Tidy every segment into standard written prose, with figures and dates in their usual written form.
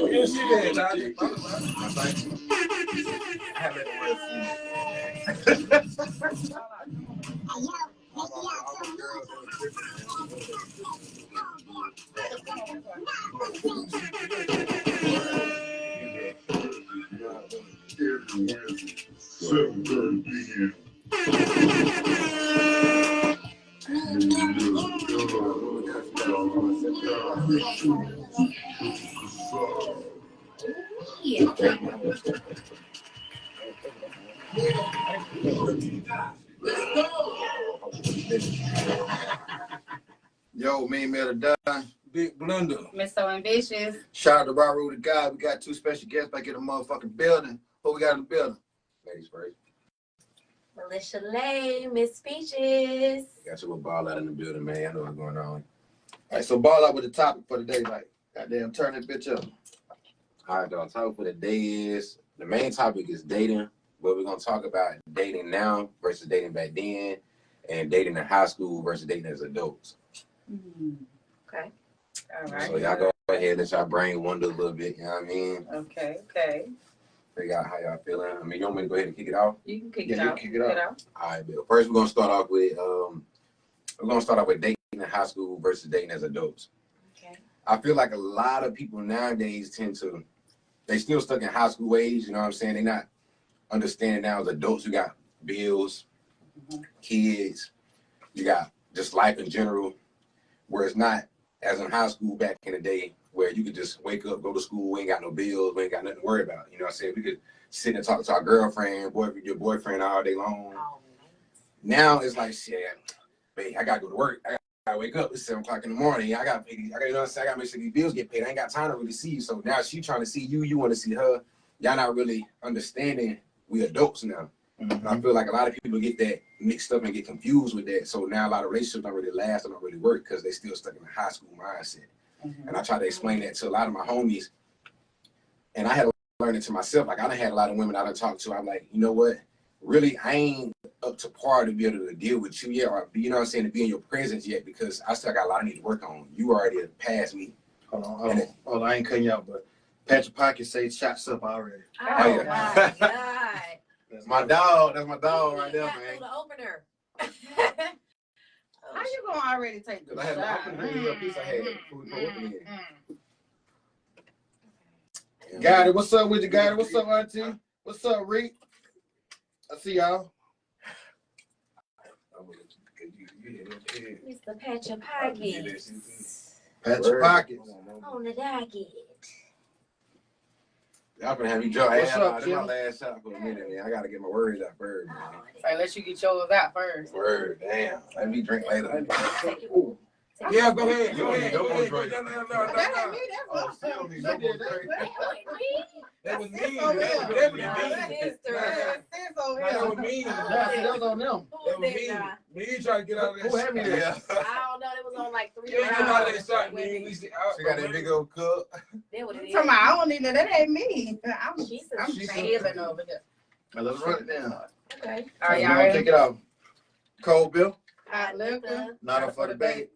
You see that, Yo, me and Mel done. Big blunder. Miss So Ambitious. Shout out to Raru the guy. We got 2 special guests back in the motherfucking building. What we got in the building? Ladies first. Militia Lay, Miss Peaches. Got you a ball out in the building, man. I know what's going on. Hey, so ball out with the topic for the day, like, goddamn, turn that bitch up. All right, dog. Topic for the day is, the main topic is dating, but we're going to talk about dating now versus dating back then, and dating in high school versus dating as adults. Okay. All right. So y'all go ahead, let y'all brain wander a little bit, you know what I mean? Okay. Figure out how y'all feeling. I mean, you want me to go ahead and kick it off? You can kick Yeah, it you out. kick it off. All right, Bill. First, we're gonna start off with dating in high school versus dating as adults. Okay. I feel like a lot of people nowadays they still stuck in high school age. You know what I'm saying? They're not understanding now as adults. You got bills, kids, you got just life in general. Where it's not as in high school back in the day, where you could just wake up, go to school, we ain't got no bills, we ain't got nothing to worry about. You know what I'm saying? We could sit and talk to our girlfriend, your boyfriend all day long. Oh, Now it's like, shit, babe, I gotta go to work. I gotta wake up. It's 7 o'clock in the morning. I gotta pay these, you know what I'm saying? I gotta make sure these bills get paid. I ain't got time to really see you. So now she trying to see you, you want to see her. Y'all not really understanding we adults now. And I feel like a lot of people get that mixed up and get confused with that. So now a lot of relationships don't really last and don't really work because they still stuck in the high school mindset. And I try to explain that to a lot of my homies. And I had to learn it to myself. Like, I done had a lot of women I done talked to. I'm like, you know what? Really, I ain't up to par to be able to deal with you yet, or, you know what I'm saying, to be in your presence yet, because I still got a lot I need to work on. You already past me. Hold on, I ain't cutting you out, but pat your pocket, say shots up already. oh my God. That's my dog. That's my dog right there, man. The opener. How you gonna already take the I had shot? an opening piece. I had food for opening. Got it. What's up with you, got it? What's up, Auntie? What's up, Reek? I see y'all. Mr. Pat Your Pockets. Pat your pockets. On the docket. Y'all gonna have me drunk. What's up, That's Jim? my last shot for a minute, man. I gotta get my words out first, man. Unless you get yours out first. Word, damn. Let me drink later. Take it. Yeah, go ahead. Go ahead. Don't Go ahead. drink. No. That ain't me. That's She don't need no more drink. That was mean. over That here. was mean. That's over That here. was mean. That was on them. That was mean. Me trying to get out of that. Who had me there? Yeah. I don't know. It was on like 3 You ain't come out of that shot, man. She got that big old cup. Then what it is. Talking about, I don't need that. That ain't me. She's I'm chilling over here. Now let's run it down. okay. All right, y'all Y'all ready? kick it off. Cold Bill. Hot liquor. Not up for the bait.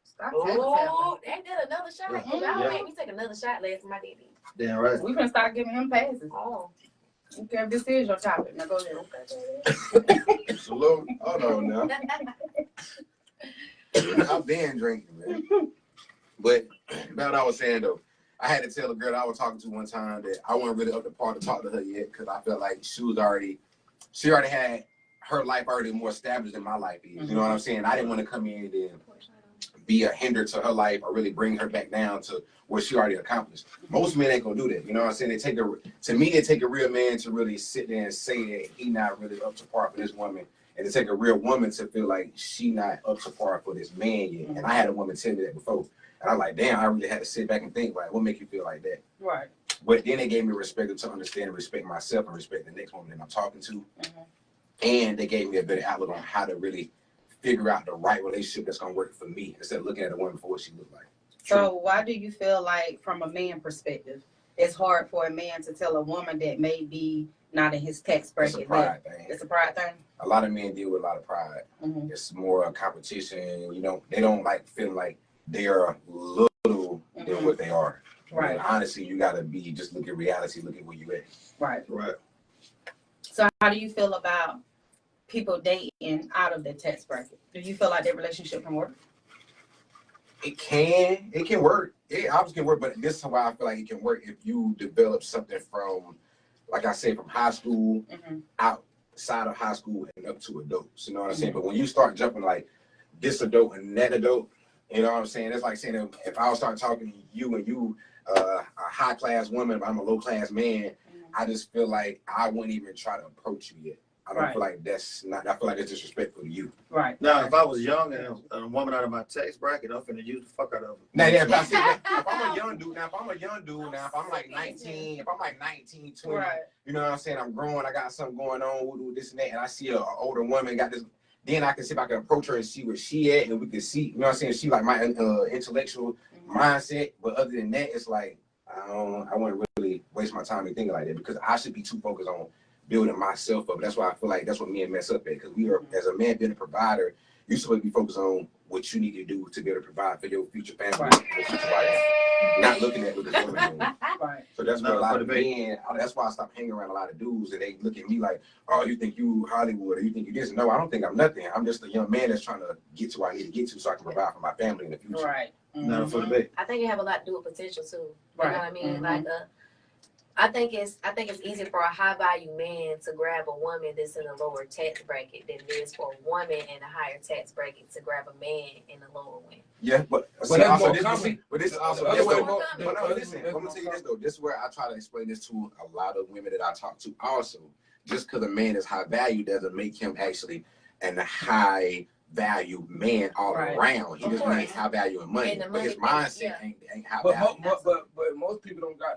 Stop Oh, they did another shot. Mhm. Y'all made me take another shot last time I did it. Damn right. We can start giving him passes. Oh. Okay, if this is your topic. Now go ahead. Salute. Hold on now. I've been drinking, man. But about what I was saying though, I had to tell a girl that I was talking to one time that I wasn't really up to par to talk to her yet because I felt like she already had her life already more established than my life is. You know what I'm saying? I didn't want to come in and be a hinder to her life or really bring her back down to what she already accomplished. Most men ain't gonna do that. You know what I'm saying? It take a real man to really sit there and say that he not really up to par for this woman. And to take a real woman to feel like she not up to par for this man yet. And I had a woman tell me that before. And I'm like, damn, I really had to sit back and think, like, what make you feel like that? Right. But then they gave me respect to understand and respect myself and respect the next woman that I'm talking to. And they gave me a better outlook on how to really figure out the right relationship that's gonna work for me instead of looking at a woman for what she looked like. So why do you feel like, from a man perspective, it's hard for a man to tell a woman that may be not in his tax bracket? It's a pride thing. It's a pride thing. A lot of men deal with a lot of pride. It's more a competition. They don't like feeling like they are little than what they are. Right. And honestly, you gotta just look at reality, look at where you at. Right. Right. So how do you feel about people dating out of their tax bracket? Do you feel like their relationship can work? It can work. It obviously can work, but this is why I feel like it can work if you develop something from, like I said, from high school outside of high school and up to adults. You know what I'm saying? But when you start jumping like this adult and that adult, you know what I'm saying? It's like saying if I was start talking to you and you a high class woman, but I'm a low class man, I just feel like I wouldn't even try to approach you yet. I don't feel like that's not. I feel like it's disrespectful to you. Right. Now, if I was young and a woman out of my tax bracket, I'm finna use the fuck out of her. Now, yeah, but I see that if I'm a young dude, if I'm like 19, 20, Right. you know what I'm saying? I'm growing, I got something going on, with this and that, and I see an older woman got this. Then I can see if I can approach her and see where she at, and we can see, you know what I'm saying? She like my intellectual mindset, but other than that, it's like I wouldn't really waste my time thinking like that because I should be too focused on building myself up. That's why I feel like that's what men mess up at, because we are, as a man being a provider, you're supposed to be focused on what you need to do to be able to provide for your future family, your future wife, not looking at what the woman doing. Right. So that's why a lot of men, that's why I stopped hanging around a lot of dudes and they look at me like, oh, you think you Hollywood or you think you this. No, I don't think I'm nothing. I'm just a young man that's trying to get to where I need to get to so I can provide for my family in the future. Right. Not for the bait. I think it have a lot to do with potential too. You Right. know what I mean? Like I think it's easy for a high value man to grab a woman that's in a lower tax bracket than it is for a woman in a higher tax bracket to grab a man in a lower one. Yeah, but But see, that's also, more this, common. but this is also The this other way though. more- But no, the listen, other I'm gonna tell you this though. This is where I try to explain this to a lot of women that I talk to. Also, just because a man is high value doesn't make him actually a high value man all around. He Of just course. means high value in money, And the but his money mindset thing, ain't high But, value. but most people don't got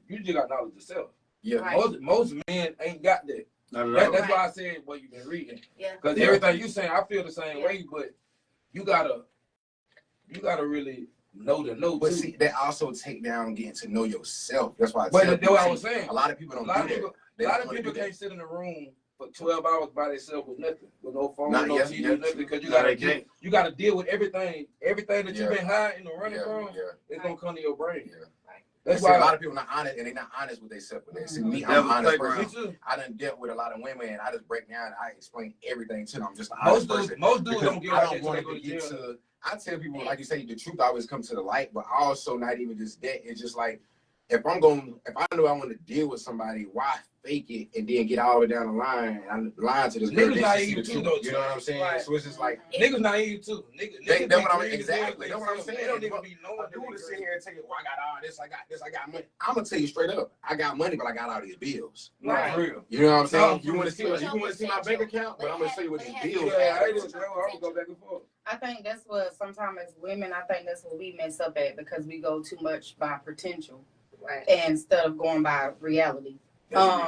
you just got knowledge yourself. Yeah, Right. Most men ain't got that. Not at all. That's why I said what you've been reading. Yeah. Because everything you saying, I feel the same way, but you gotta really know the know but too. see, that also take down getting to know yourself. That's why I But tell that's what I people, was saying. a lot of people don't A lot do of that. people, They a lot don't of wanna people do that. can't sit in a room for 12 hours by themselves with nothing, with no phone, Nah, no yeah, TV, yeah, nothing, because true. you gotta deal with everything that you've been hiding or running from. Yeah. It's gonna come to your brain. Yeah. That's See, a why lot of people not honest, and they're not honest with themselves. See, me, The I'm devil's an honest playground. person. Me too. I done dealt with a lot of women, and I just break down. And I explain everything to them. I'm just an Most honest person. dudes Because don't get I like don't that till want they it go to to get jail. to. I tell people, like you say, the truth always comes to the light, but also not even just that. It's just like if I know I want to deal with somebody, why fake it and then get all the way down the line and I'm lying to this girl? Niggas Then not she see even the too, truth. though, You know what I'm saying? Right. So it's just like. Niggas naive too. Niggas That's be what I'm green as hell exactly. for That's what I'm themselves. saying. They don't even be knowing. I do want to sit here and tell you, well, I got all this, I got this, I got money. I'm gonna tell you straight up, I got money, but I got all these bills. Not Right. for real. You know what I'm saying? No, You want to see? for You real. want to see my bank account? But I'm gonna show you what these bills Yeah, add I up just to. I go back and forth. I think that's what sometimes as women, I think that's what we mess up at because we go too much by potential Right. instead of going by reality. No,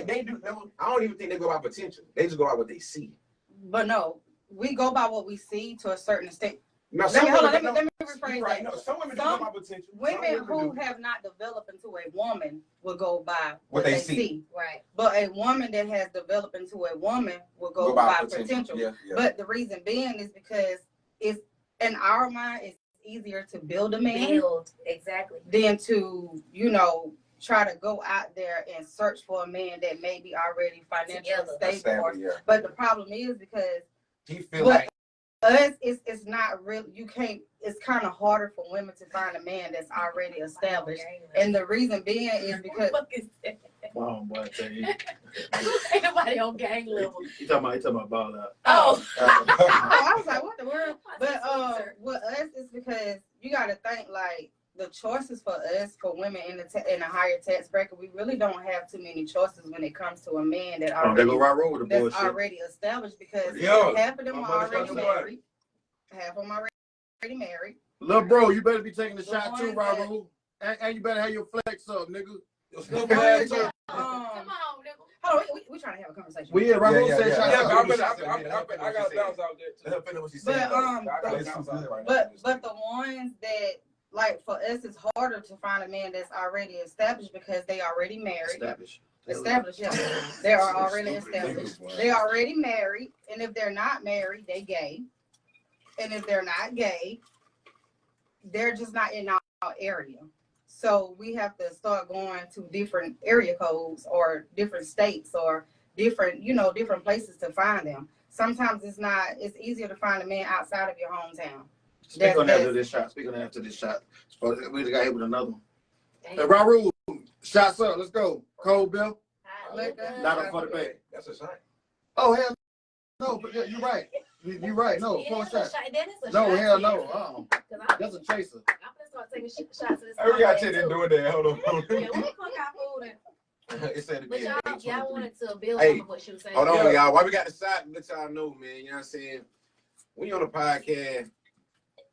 they do. No, I don't even think they go by potential. They just go by what they see. But no, we go by what we see to a certain extent. No, Let me no, rephrase you're right. that. No, some women do go by potential. Women who have not developed into a woman will go by What they see. Right. But a woman that has developed into a woman will go by potential. Yeah. But the reason being is because it's in our mind it's easier to build a man Build. Exactly. than to, try to go out there and search for a man that may be already financially stable. But the problem is because he feel like us, it's not real. You can't. It's kind of harder for women to find a man that's already established, and the reason being is because. Wow, boy, I tell you. Ain't nobody on gang level. You talking about Ballout. Oh. I was like, what the world? But with us, it's because you got to think like the choices for us for women in a higher tax bracket. We really don't have too many choices when it comes to a man that already they go right road with the that's bullshit. already established because Yeah. half of them My are already motherfucking married. Half of them are already married. Little bro, you better be taking the The shot too, ones that- Raul. And you better have your flex up, nigga. Your The stupid ones ass that, up. Come on, nigga. hold on, we trying to have a conversation. Raul Yeah, said yeah, shot Yeah, up. but I got to bounce out there too. Let her finish what she But said. but the ones that like for us it's harder to find a man that's already established because they already married. Established, yeah. They are already established. They already married, and if they're not married, they gay. and if they're not gay, they're just not in our area. So we have to start going to different area codes or different states or different, different places to find them. Sometimes it's easier to find a man outside of your hometown. Speak on that after this shot. Speak on that after this shot. We just got hit with another one. Hey, Raul, shots up. Let's go. Cold Bill. Not up for the bay. That's a shot. Oh, hell no. But you're right. You're right. No, Yeah, four shots. No, hell no. That's a chaser. I'm gonna start taking shots of this. Hey, we got to doing that. Hold on. Yeah, what the fuck our food in? It said to But be y'all wanted to build Hey, off of what she was saying. hold on, y'all. Why we got the shot? Let y'all know, man. You know what I'm saying? We on the podcast.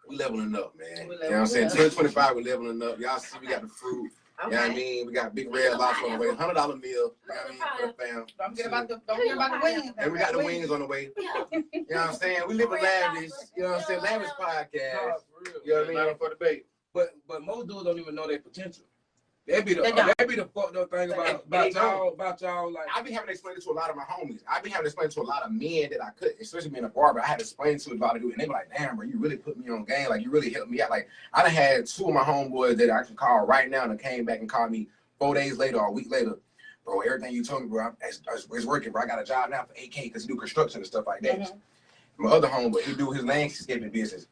We leveling up, man. You know what I'm saying? 1025, we leveling up. Y'all see we got the fruit. Okay. You know what I mean? We got big red lobster on the way. $100 meal. You know what I mean? For the fam. Don't forget about the wings. And we got the wings on the way. Yeah. You know what I'm saying? We live in lavish. You know what I'm saying? Lavish podcast. Nah, for real. You know what I mean? Not up for the bay. But most dudes don't even know their potential. They be the fucked up thing about y'all like. I be having to explain it to a lot of my homies. I be having to explain it to a lot of men that I couldn't, especially being a barber. I had to explain to a lot of dudes, and they be like, "Damn, bro, you really put me on game. Like, you really helped me out." Like, I done had two of my homeboys that I can call right now, and they came back and called me 4 days later or a week later. Bro, everything you told me, bro, it's working, bro. I got a job now for 8K because he do construction and stuff like that. Mm-hmm. My other homeboy, he do his landscaping business.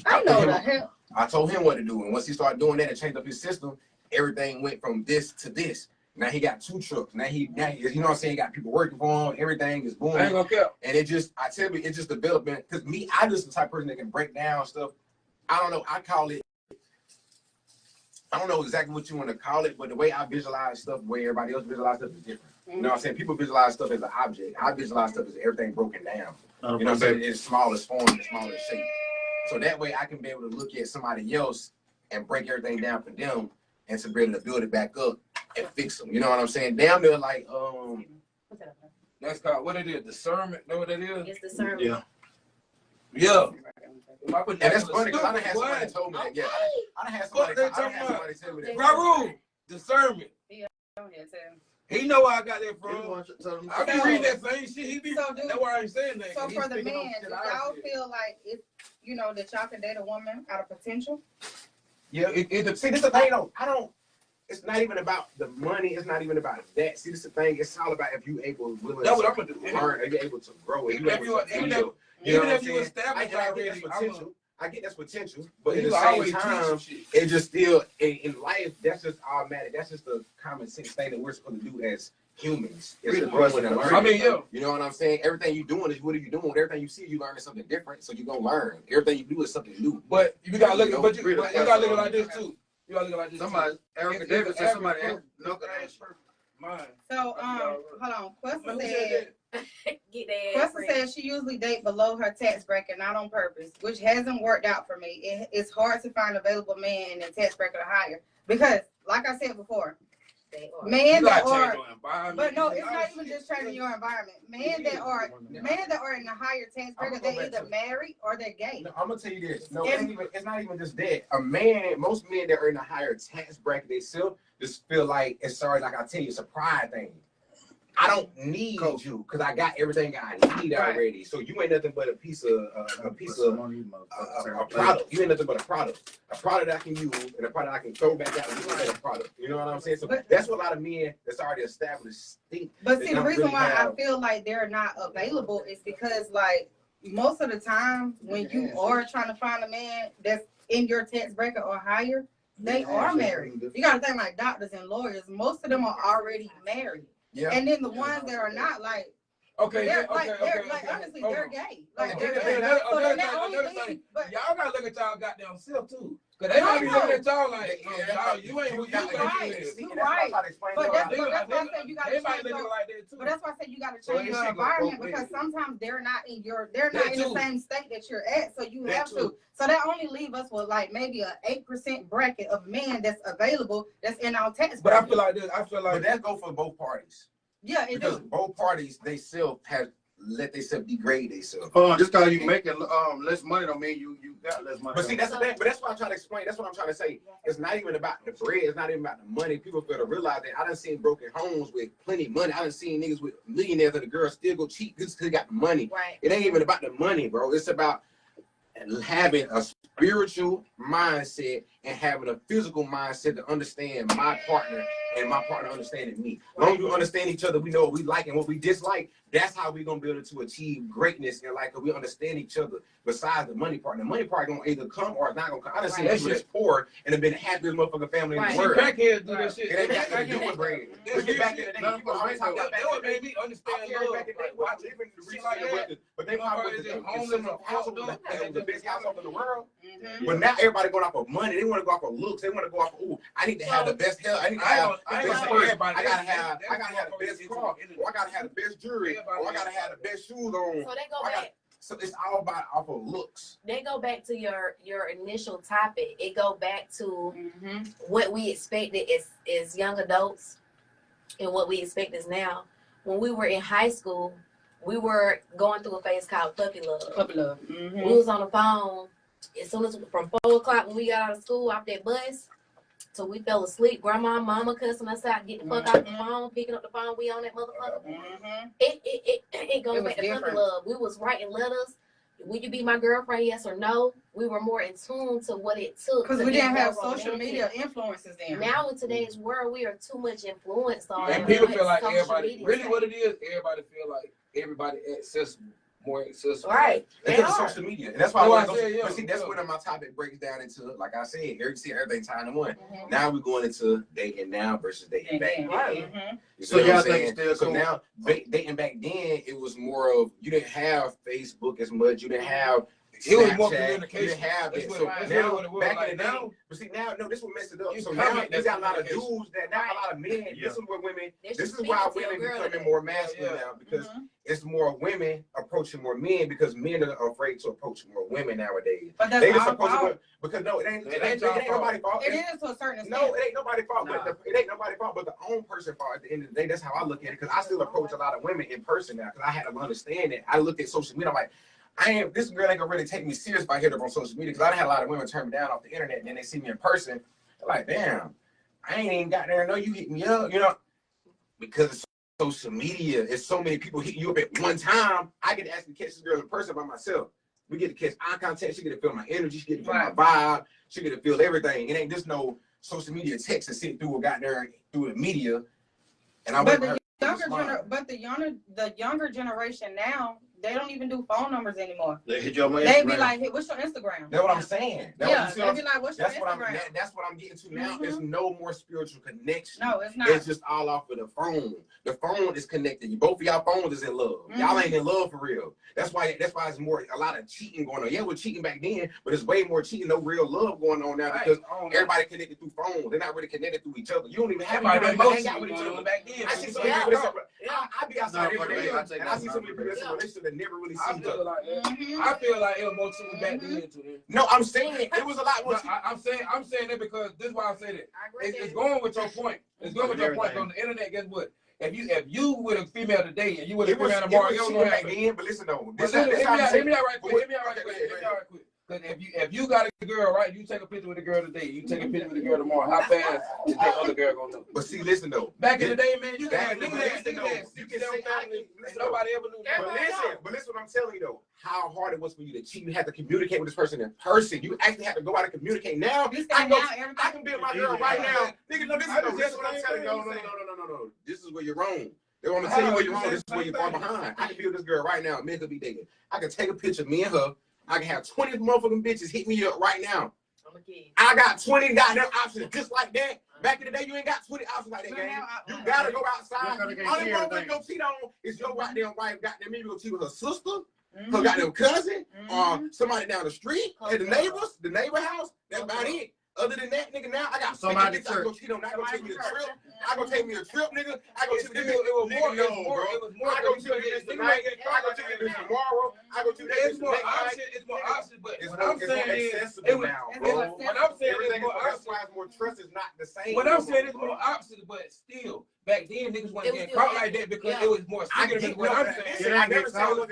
I know the hell. I told him what to do, and once he started doing that and changed up his system, everything went from this to this. Now he got 2 trucks. Now he you know what I'm saying, he got people working for him. Everything is booming. I ain't gonna care. And it's just development. Because me, I just the type of person that can break down stuff. I don't know. I don't know exactly what you want to call it, but the way I visualize stuff, the way everybody else visualize stuff is different. You know what I'm saying? People visualize stuff as an object. I visualize stuff as everything broken down. You know what I'm saying? It's smallest form, the smallest shape. So that way I can be able to look at somebody else and break everything down for them and to be able to build it back up and fix them. You know what I'm saying? Damn near like That's called what it is, discernment. Know what that is? It's discernment. Yeah. Yeah. And that's funny because I done had somebody told me that. Yeah. I done had somebody tell me that. Raul, discernment. He know where I got that from. I be reading that same shit. He be that's why I ain't saying that. So for the men, do y'all feel like it's that y'all can date a woman out of potential? Yeah, see, this is the thing though. It's not even about the money. It's not even about that. See, this is the thing. It's all about if you willing that's what I'm gonna do. learn, if you're able to grow. Even if you establish already, I get that's potential, but at the same time, it just still in life. That's just automatic. That's just the common sense thing that we're supposed to do as humans. It's to grow and learn. I mean, yeah. You know what I'm saying? Everything you're doing is what are you doing? Everything you see, you learning something different. So you're gonna learn. Everything you do is something new. But you gotta look at, you gotta look at it like this too. You gotta look at it like this. Somebody, Erica Davis said somebody mine. So hold on. Questa said. Get that. Questa said she usually date below her tax bracket, not on purpose, which hasn't worked out for me. It's hard to find available men in the tax bracket or higher because, like I said before, men that are, but no, it's not even just changing your environment. Men that are in the higher tax bracket, they're either married or they're gay. No, I'm gonna tell you this. No, it's not even just that. Most men that are in the higher tax bracket, they still just feel like it's like I tell you, it's a pride thing. I don't need you because I got everything I need already. So you ain't nothing but a piece of a product. You ain't nothing but a product that I can use and a product I can throw back out and use a product. You know what I'm saying? So that's what a lot of men that's already established think. But see, the reason why I feel like they're not available is because, like, most of the time when you are trying to find a man that's in your tax bracket or higher, they are married. You got to think like doctors and lawyers. Most of them are already married. Yeah. And then the ones that are not, like, honestly, they're gay. Like, they're gay. But y'all gotta look at y'all goddamn self too. Cause they might be looking at y'all like, you ain't who you right. You're right. But that's why I said you gotta change your, but that's why I said you gotta change your environment because sometimes they're not in the same state that you're at. So you have to. So that only leave us with like maybe a 8% bracket of men that's available that's in our tax bracket. But I feel like this. But that go for both parties. Yeah, it does. Both parties they still have let themselves degrade themselves. Just because you making less money don't mean you got less money. But see, that's the thing. But that's what I'm trying to explain. That's what I'm trying to say. It's not even about the bread. It's not even about the money. People feel to realize that I done seen broken homes with plenty of money. I done seen niggas with millionaires and the girls still go cheat just because they got the money. Right. It ain't even about the money, bro. It's about having a spiritual mindset and having a physical mindset to understand my partner and my partner understanding me. As long as we understand each other, we know what we like and what we dislike. That's how we're gonna be able to achieve greatness in life, because we understand each other. Besides the money part, the money part gonna either come or it's not gonna come. I done seen people that's poor and have been the happiest motherfucking family in the world. Crackheads do that shit. It ain't got nothing to do with bread. Let's get back in the day. People always talk about That would make me understand love. back in the day, living the rich like but they probably was the household that was the best household in the world. But now everybody going off of money. They want to go off of looks. They want to go off of, ooh, I need to have the best hair. I need to have the best purse. I gotta have the best car. Or I gotta have the best jewelry. Or I gotta have the best shoes on. So they go back. So it's all about off of looks. They go back to your initial topic. It go back to what we expected as young adults and what we expect is now. When we were in high school, we were going through a phase called puppy love. Puppy love. We was on the phone as soon as from 4:00 when we got out of school off that bus till we fell asleep. Grandma, mama cussing us out, get the fuck out the phone, picking up the phone, we on that motherfucker. It goes back to puppy love. We was writing letters. Will you be my girlfriend? Yes or no? We were more in tune to what it took. Because we didn't have social media influences then. Now in today's world, we are too much influenced on. And people feel like everybody. Media. Really, what it is, everybody feel like everybody accessible. More accessible. Right. Because of social media. And that's why but see, that's when my topic breaks down into, like I said, you see everything tying in one. Now we're going into dating now versus dating back then. So y'all think it's still now dating back then, it was more of, you didn't have Facebook as much, you didn't have it was more Snapchat, communication. You didn't have it. So now, back in the day, but see now, no, this will mess it up. So now you got a lot of dudes that now a lot of men. This is where women. This is why women becoming more masculine now, because it's more women approaching more men, because men are afraid to approach more women nowadays. But that's they just our approach fault. Because no, it ain't nobody's fault. It is to a certain extent. No, it ain't nobody's fault. But it ain't nobody's fault, but the own person fault. At the end of the day, that's how I look at it. Because I still approach a lot of women in person now, because I had to understand it. I look at social media, I'm like, this girl ain't gonna really take me serious if I hit her on social media, because I done had a lot of women turn me down off the internet, and then they see me in person. They're like, damn, I ain't even got there. I know you hit me up, because it's social media. It's so many people hitting you up at one time. I get to actually catch this girl in person by myself. We get to catch eye contact. She get to feel my energy. She get to feel my vibe. She get to feel everything. It ain't just no social media text and sit through or got there through the media. And I but the younger generation now, they don't even do phone numbers anymore. They hit your They be like, hey, what's your Instagram? That's what I'm saying. They be like, what's your Instagram? That's what I'm getting to now. There's no more spiritual connection. No, it's not. It's just all off of the phone. The phone is connected. Both of y'all phones is in love. Y'all ain't in love for real. That's why it's a lot of cheating going on. Yeah, we're cheating back then, but it's way more cheating, no real love going on now, because everybody connected through phones. They're not really connected through each other. You don't even have anybody to hang out with each other back then. I see some people. I be outside every day, and I see some people that's in a relationship that never really see each other. I feel like it was more cheating back then too. No, I'm saying it was a lot more. I'm saying that because this is why I say that. It's going with your point. It's going with your point. On the internet, guess what? If you with a female today and you with a female tomorrow, you don't know how to. But listen though, hear me out right quick. Because if you got a girl, right, you take a picture with a girl today, you take a picture with a girl tomorrow, how fast is that other girl gonna know? But see, listen though. Back in the day, man, you can have you can say nobody ever knew that. But listen what I'm telling you though, how hard it was for you to cheat. You had to communicate with this person in person. You actually had to go out and communicate. Now I can be with my girl right now. Nigga, no, this is what I'm telling you. No. This is where you're wrong. They want to tell you where you're wrong. This is where you're far behind. I can be with this girl right now. Men could be dating. I can take a picture of me and her. I can have 20 motherfucking bitches hit me up right now. I got 20 goddamn options just like that. Back in the day, you ain't got 20 options like that, gang. You gotta go outside. Only motherfucker you gonna cheat on is your goddamn wife. Goddamn, maybe gonna cheat with her sister, her goddamn cousin, or somebody down the street, and the neighbor house. That's about it. Other than that, nigga, now I got somebody I go cheat on. I go take me a trip. I go take me a trip, nigga. I go cheat. It was more. I go cheat this tonight. I go cheat this tomorrow. I go cheat this more options. It's more options, but what I'm saying is, what I'm saying is more options. More trust is not the same. What I'm saying is more options, but still, back then niggas wasn't getting caught like that because it was more secret. What I'm saying, I never saw it.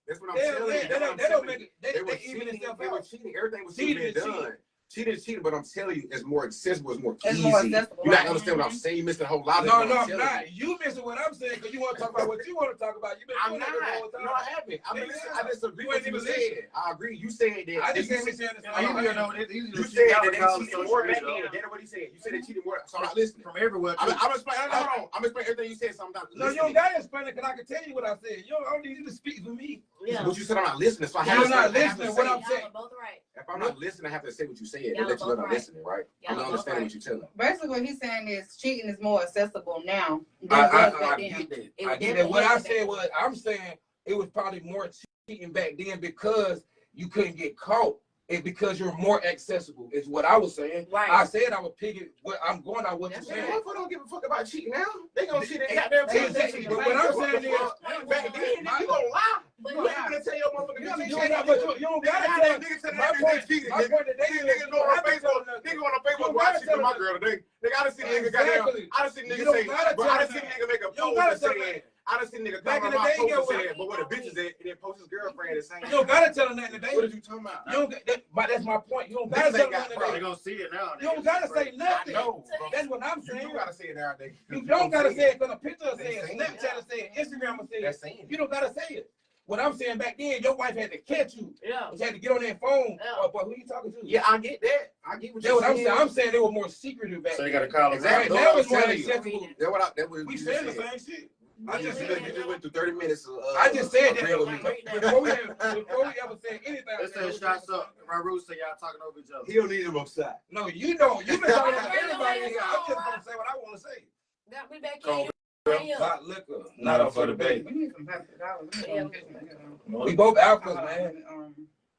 That's what I'm saying. They don't make it. They even themselves out. They were cheating. Everything was cheating done. cheating, but I'm telling you, it's more accessible, it's more It's easy. more accessible, You not right. understand what I'm saying. You missing a whole lot of No, it. no, I'm not. You missing what I'm saying because you want to talk about what you want to talk about. You been I'm doing not. that the whole time. No, I haven't. I disagree You with ain't you even said. listening. I agree. You said that. I just you said we saying the same You thing. know, it's easy You to said cheat that they out cheated more back though. then. That's what he said. You said they cheated more. So I'm not listening. From everywhere. I'm explaining. Hold on. I'm explaining everything you said. So I'm not No, you listening. don't got to explain it because I can tell you what I said. You don't need you to speak for me. Yeah. But you said I'm not listening. So I You're have to not say, I have to listening. say What I'm Y'all saying. are both right. if I'm not listening, I have to say what you said. Y'all To let you know both I'm right. listening, right? Y'all I'm not both understanding right. what you're telling. Basically, what he's saying is cheating is more accessible now than I it was back then. get that. It I was get that. What I definitely said was, I'm saying it was probably more cheating back then because you couldn't get caught. It's because you're more accessible, is what I was saying. Right. I said I was picking what I'm going on what you're That's saying. right. Motherfuckers don't give a fuck about cheating now. They gonna cheat their goddamn team. Exactly. But what I'm saying is, back then, you gonna lie. But You ain't gonna tell your motherfucker you that you don't cheated. gotta tell Niggas tell my that point. they cheated. My point today is Niggas go on Facebook. Nigga on Facebook, bro, I cheated with my girl today. Nigga, I done seen nigga goddamn. I done seen You nigga don't say, gotta bro, tell I done them seen that. nigga make a You don't post gotta and tell them saying, that. I done seen nigga Back come in on the my day, post get and what? said, but where the bitches at, and then post his girlfriend and saying, You don't gotta tell them that today. what are you talking about? You don't. But that's my point. You don't gotta Niggas tell ain't them got that They today. gonna see it now. You don't gotta say I nothing. know, bro. That's what I'm You saying. do gotta say it nowadays. You don't gotta say it because a picture will say They it, saying it. Snapchat will say it, Instagram will say it. That's saying You don't gotta say it. What I'm saying back then, your wife had to catch you. Yeah. She had to get on that phone. Yeah. Oh, boy, who you talking to? Yeah, I get that. I get what That's you're what I'm saying. saying. I'm saying they were more secretive back So you then. gotta call them. Exactly. Right That's now what it's I'm more telling you. acceptable. That's what We you saying the said. same shit. I just went through 30 minutes of I just said that agreeing with before we ever said anything. Let's say shots up. Raru say y'all talking over each other. He don't need him upside. No, you don't. You've been talking about everybody in here. I'm just gonna say what I want to say. Got me back Cold. in. Not liquor, not up for the baby. We need some $100. We both alphas, man.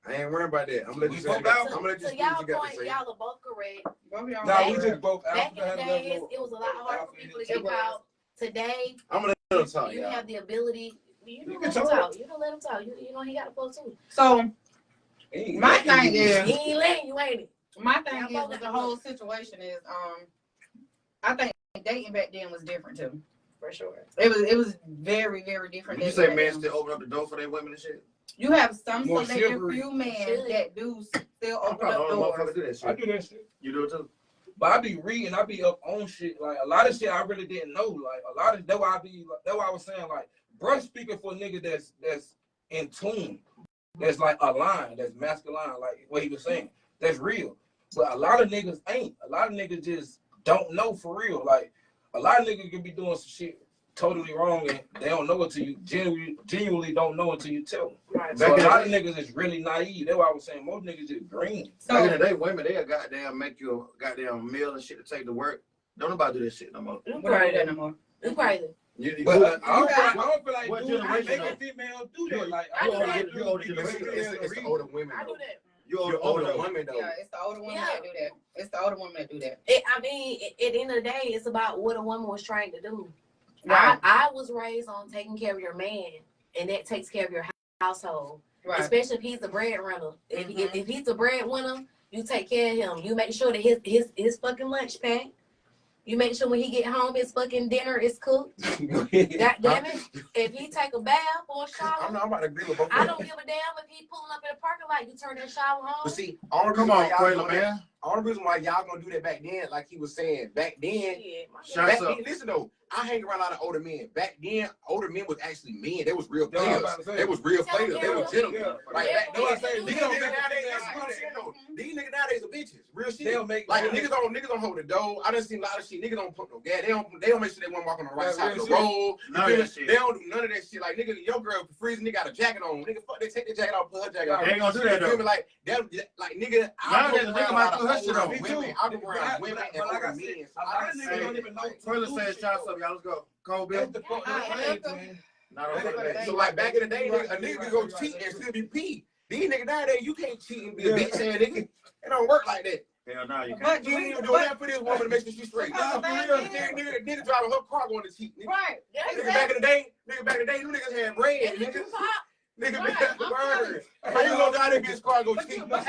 I ain't worried about that. I'm gonna let We you both say. out. I'm gonna let you So speak what y'all you got point, to say. y'all are both correct. No, we just both Back alphas. in the days, it was a lot harder for people to get out. Today, I'm gonna let him talk, you y'all. have the ability. You You don't can let him talk. talk. You don't let him talk. You know he got a flow too. So my thing He is, ain't letting you, ain't it? my thing is with the whole situation is, I think dating back then was different too. For sure. It was very, very different. Did you dating say back men then. still open up the door for their women and shit? You have some More selective chivalry. few men that do still I'm open probably up the only doors. motherfucker do that I shit. do that shit. You do it too? But I be reading, I be up on shit. Like a lot of shit I really didn't know. Like a lot of that's why I was saying like bruh speaking for a nigga that's in tune. That's like a line, that's masculine, like what he was saying. That's real. But a lot of niggas ain't. A lot of niggas just don't know for real. Like a lot of niggas can be doing some shit totally wrong and they don't know it till you genuinely don't know until you tell them. Right. So a lot of niggas is really naive. That's why I was saying most niggas just green. Back in So the day, women, they'll goddamn make you a goddamn meal and shit to take to work. Don't nobody do this shit no more. You we don't do that crazy. no more. You crazy. But I don't feel like what dudes generation making though? females do that. Like I do that. You older Females generation. do that It's the reason. older women. I do though. that. You're Older women though. Yeah, it's the older women Yeah. that do that. It's the older women that do that. I mean, at the end of the day, it's about what a woman was trained to do. Right. I was raised on taking care of your man, and that takes care of your household. Right. Especially if he's the breadwinner. If Mhm. if he's the breadwinner, you take care of him. You make sure that his fucking lunch packed. You make sure when he get home, his fucking dinner is cooked. God damn it! If he take a bath or a shower, I'm about to agree with both I of don't them. give a damn if he pulling up in the parking lot. You turn that shower on. But see, all the Come reason why on, y'all Quayla, doing that, man. all the reason why y'all gonna do that back then, like he was saying, back then, Shit, my Shut back up. then, listen though, I hang around a lot of older men. Back then, older men was actually men. They was real That's what I'm players. about to say. They was real players. They was gentlemen. Yeah. Like Yeah, back then, that's what I say. these niggas nowadays, that's what I'm saying though. These niggas nowadays are bitches. Real shit. They'll make Like niggas don't hold the door. I done seen a lot of shit. Niggas don't put no gas. They don't make sure they want to walk on the right That's side of real the shit. road. None of You feel that me? shit. They don't do none of that shit. Like nigga, your girl freezing, nigga got a jacket on. Nigga, fuck, they take the jacket off, put her jacket on. They ain't gonna do that You feel though. me? Like that, like nigga, I Nowadays, grew a nigga around might a lot do her of shit older on. women. I grew around women and like I older said, men. So a lot I of done niggas seen don't even know. Quayla said shots up, y'all. Let's go. Cold Bill. That's the fuck Alright, man. Not on for the day. So like back in the day, a nigga could go cheat and still be pee. These niggas nowadays, you can't cheat and be a bitch ass nigga. It don't work like that. Hell no, you can't. But You ain't even doing that for this woman to make sure she's straight. Nah, for real. Nigga driving her car going to cheat. Nigga. Right. Nigga back in the day, them niggas had bread. Nigga, Right, nigga, word. How you gonna drive that bitch car and go cheat? But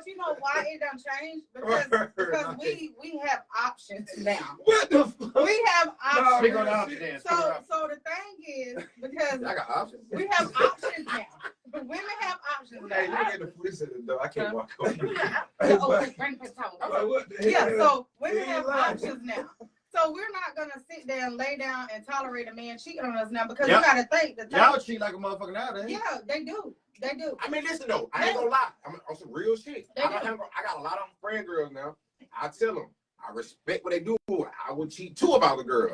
you know why it done changed? Because we have options now. What the fuck? We have options. Speak on the option then. Speak on the So option. the thing is, because I got options. we have options now. Women have options options Hey, now. look at the food. No, I can't walk over. Bring the towel. I'm like, what the Yeah, hell? so women He have lying. options now. So we're not gonna sit there and lay down and tolerate a man cheating on us now because Yep. you gotta think that Y'all cheat like a motherfucker nowadays. yeah, they do. They do. I mean, listen though, I ain't gonna lie. I'm on some real shit. They I do. got a lot of friend girls now. I tell them, I respect what they do. I would cheat too about the girl.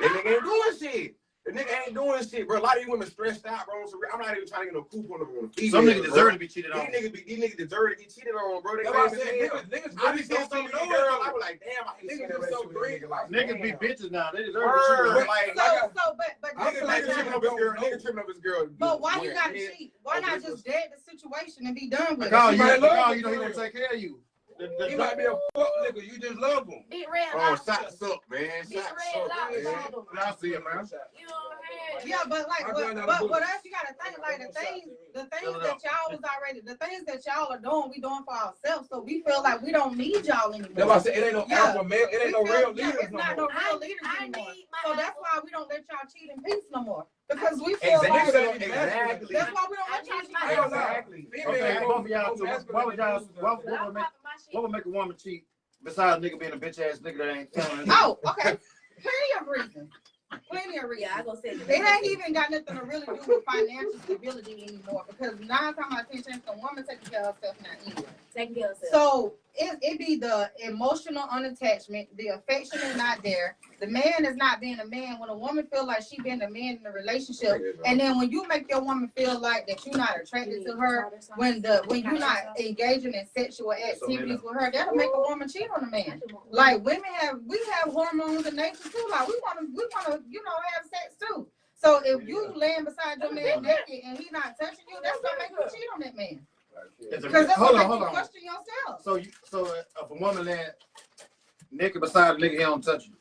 That nigga ain't doing shit. The nigga ain't doing shit, bro. A lot of these women stressed out, bro. So I'm not even trying to get no coop on them on the female. Some niggas deserve to be cheated on. These niggas deserve to get cheated on, bro. They That's why I famous said as hell. niggas I really be so seeing some of these know girls. it. I was like, damn, I hate seeing Niggas that be so relationship with a great. nigga like Niggas be damn. bitches now. They deserve to Word, be like, But nigga tripping up his girl. Nigga tripping up his girl. But why you When? gotta Yeah. cheat? Why not just dead the situation and be done with Because it? you, might love because him you know he for want to real. take care of you. He might be a fuck nigga. You just love him. Big red Oh, lobster. shots up, man. Big Shots red up, lobster. man. Y'all see it, man. You know what I'm saying? Yeah, but like, My girl not a but bully. what else you gotta think? Like the things the things that y'all are doing, we doing for ourselves. So we feel like we don't need y'all anymore. That's why I said it ain't no Yeah. alpha male. It ain't no We feel- real yeah, leaders it's no not more. no real leaders I anymore. need my So that's alpha. why we don't let y'all cheat in peace no more. Because we feel Exactly. like Exactly. that's why we don't let y'all cheat. I ain't gonna lie. Exactly. Female Okay, both of y'all most two. masculine What would y'all? dudes What out there. I'm would make? popping my shit. What would make a woman cheat? Besides nigga being a bitch ass nigga that ain't telling. Oh, okay. Plenty of reasons. Plenty of reasons. Yeah, I gonna say It ain't even got nothing to really do with financial stability anymore because 9 times out of 10 times the woman taking care of herself now anyway. taking care of self. So it be the emotional unattachment, the affection is not there. The man is not being a man. When a woman feel like she being a man in a relationship, and then when you make your woman feel like that you're not attracted to her, when you're not engaging in sexual activities with her, that'll make a woman cheat on a man. Like we have hormones in nature too. Like we wanna have sex too. So if you laying beside your man naked and he not touching you, that's gonna make you cheat on that man. Because that's Hold gonna on, make you hold on. question yourself. So if a woman laying naked beside a nigga, he don't touch you.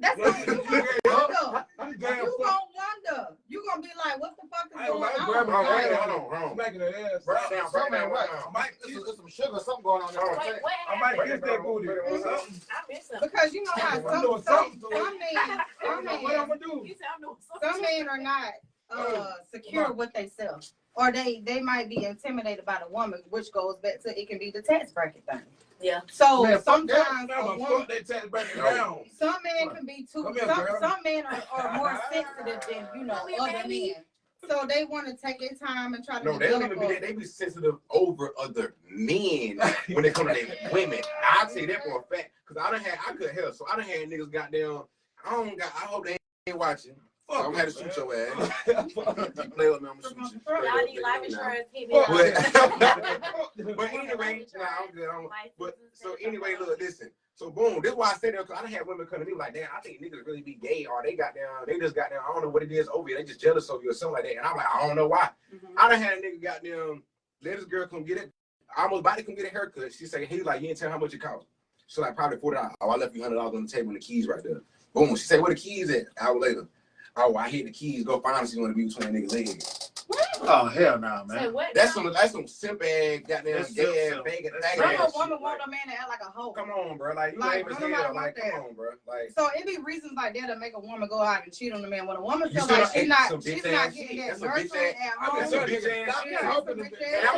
That's gonna you gonna I'm wonder. damn You fuck. gonna wonder. You gonna be like, what the fuck is I ain't going gonna on? grab her. Hold on. Smacking her ass. Break down, break down, What? break down. There's some sugar, something going on there. Wait, what I might happened? kiss that booty. Mhm. Or something. I missed something. Because you know how I'm doing something to it. some men What I'm gonna do? You said I'm doing something. some men are not secure with themselves. Or they might be intimidated by the woman, which goes back to it can be the tax bracket thing. Yeah. So Man, fuck that. sometimes Now a my woman, fuck they tax back down. some men can be too. Come here, girl. Some men are more sensitive than Come here, other baby. men. So they want to take their time and try to. No, they don't develop even be that. They be sensitive over other men when they come to their women. I say that for a fact because I could help. So I done had niggas goddamn. I hope they ain't watching. So I'm gonna have to shoot your ass. You play with me, I'm gonna shoot you. Straight Y'all up, need nigga, life now. insurance. Hit me But- up. But anyway, so anyway, look, listen. So boom, this is why I said that because I done had women come to me like, damn, I think niggas really be gay or they just got down, I don't know what it is over here. They just jealous of you or something like that. And I'm like, I don't know why. I done had a nigga goddamn, let this girl come get it. I almost about to come get a haircut. She say, hey, like, you didn't tell how much it cost. She's like, probably $40. Oh, I left you $100 on the table and the keys right there. Boom. She said, where the keys at? An hour later. Oh, I hit the keys. Go find them. She want to be between niggas' legs. Oh hell no, Say man. what? That's some simp ass goddamn That's gay ass simp. faggot That's thing. Some simp. woman want a man to act like a hoe. Come on, bro. Like you Like, lame as don't nobody hell. want Like, that. come on, bro. Like, So it be reasons like that that make a woman go out and cheat on the man. When a woman you feels still like she's not some getting bitch ass that shit. That's nurturing some bitch at ass. home. That's some bitch ass Stop shit. talking to And me. And I'm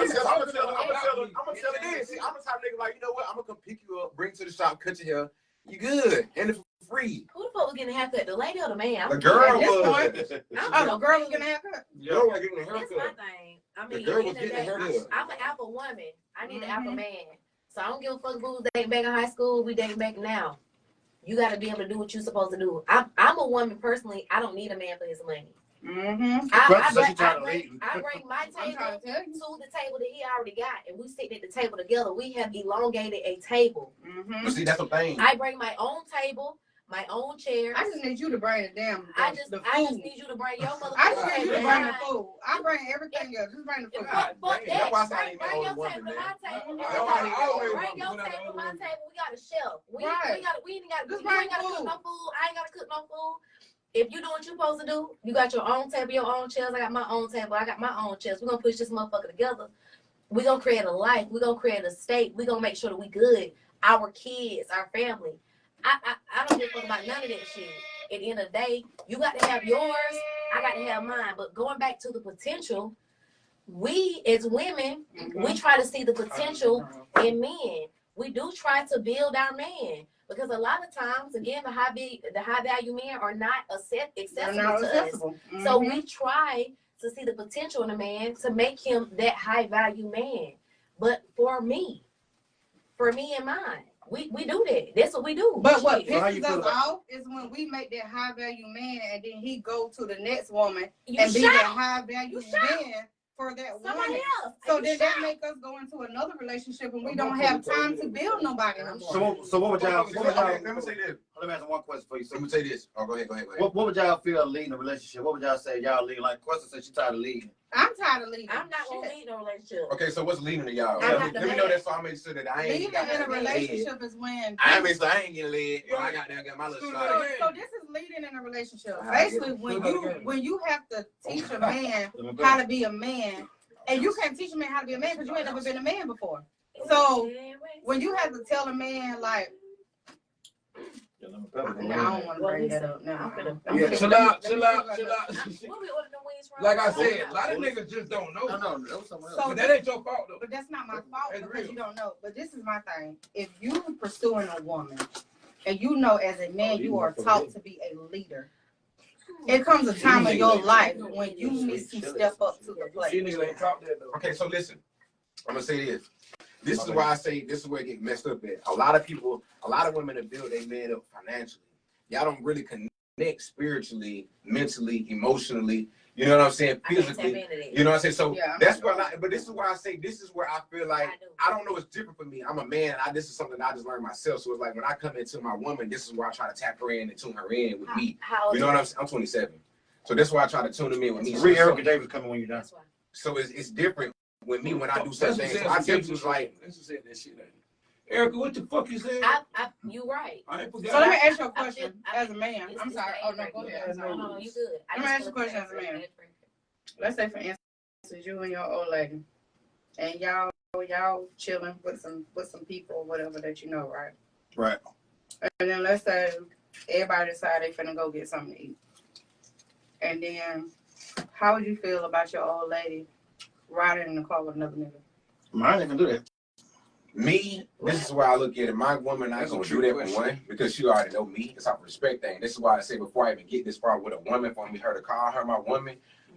gonna tell this. See, I'm gonna tell niggas like, you know what? I'm gonna come pick you up, bring you to the shop, cut your hair. You good, and it's free. Who the fuck was getting a haircut? The lady or the man? The girl At this was. point, Oh, the girl was gonna have her. The girl was getting a That's my haircut. thing. I The mean, girl at the was end of the getting a day, haircut. I'm an alpha woman. I need an alpha Mhm. man. So I don't give a fuck who's dating back in high school. We dating back now. You got to be able to do what you're supposed to do. I'm a woman personally. I don't need a man for his money. Mm-hmm. I So she bring trying to leave. my I'm table trying to tell you. to the table that he already got, and we sit at the table together. We have elongated a table. Mm-hmm. But see, that's the thing. I bring my own table, my own chair. I just need you to bring the damn I just food. need you to bring your motherfucking I just need you to table. bring the food. I bring everything else. Just bring the food. God Fuck damn, that's why I that. say I need Bring me your an older woman, table to man. my table. That's why I need me an older Bring woman. your table to my table. We got a shelf. We Right. ain't got Just you ain't bring gotta cook food. no food. I ain't gotta cook no food. If you do what you're supposed to do, you got your own table, your own chairs. I got my own table. I got my own chairs. We're gonna push this motherfucker together. We're gonna create a life. We're gonna create a state. We're gonna make sure that we good. Our kids, our family. I don't give a fuck about none of that shit. At the end of the day, you got to have yours. I got to have mine. But going back to the potential, we as women, we try to see the potential in men. We do try to build our man because a lot of times, again, the high value men are not accessible to us. So we try to see the potential in a man to make him that high value man. But for me and mine, we do that. That's what we do. But what pisses us off is when we make that high value man and then he go to the next woman and be that high value man for that woman. So then that make us go into another relationship and we don't have time to build nobody. So what would y'all? Let me say this. Let me ask one question for you. Let me say this. Oh, go ahead. What would y'all feel leading a relationship? What would y'all say y'all lead? Like Questa said she tired of leading. I'm tired of leading. I'm not gonna lead no relationship. Okay, so what's leading to y'all? Let me know that so I make sure that I ain't leading in a relationship is when I ain't getting led. I got my little shot. So this is leading in a relationship. Basically, when you have to teach a man how to be a man, and you can't teach a man how to be a man because you ain't never been a man before. So when you have to tell a man like, I don't want to bring that up now. Yeah, chill out. Like I said, a lot of niggas just don't know. No, that was something else. So But that ain't your fault though. But that's not my fault That's because real. you don't know. But this is my thing. If you pursuing a woman and you know as a man you are taught to be a leader, it comes a time in your life when you need to step up to the plate. These niggas ain't talk that though. Okay, so listen. I'm gonna say this. This is why I say this is where it get messed up at. A lot of women that build their man up financially. Y'all don't really connect spiritually, mentally, emotionally. You know what I'm saying? Physically. You know what I'm saying? So that's why. But this is why I say this is where I feel like I don't know. It's different for me. I'm a man. This is something I just learned myself. So it's like when I come into my woman, this is where I try to tap her in and tune her in with me. You know what I'm saying? I'm 27. So that's why I try to tune them in with me. Erica Davis coming when you're done. So it's different with me when I do such things. So I tell you, it's like. Erica, what the fuck you saying? You right. So let me ask you a question as a man. I'm sorry. Oh no, go ahead. No, you good. Let me ask you a question as a man. Let's say for instance, you and your old lady, and y'all chilling with some people or whatever that you know, right? Right. And then let's say everybody decide they finna go get something to eat. And then how would you feel about your old lady riding in the car with another nigga? Mine ain't gonna do that. Me, this is where I look at it. My woman, I gonna do that for one because she already know me. It's a respect thing. This is why I say before I even get this far with a woman, for me her to call her my woman,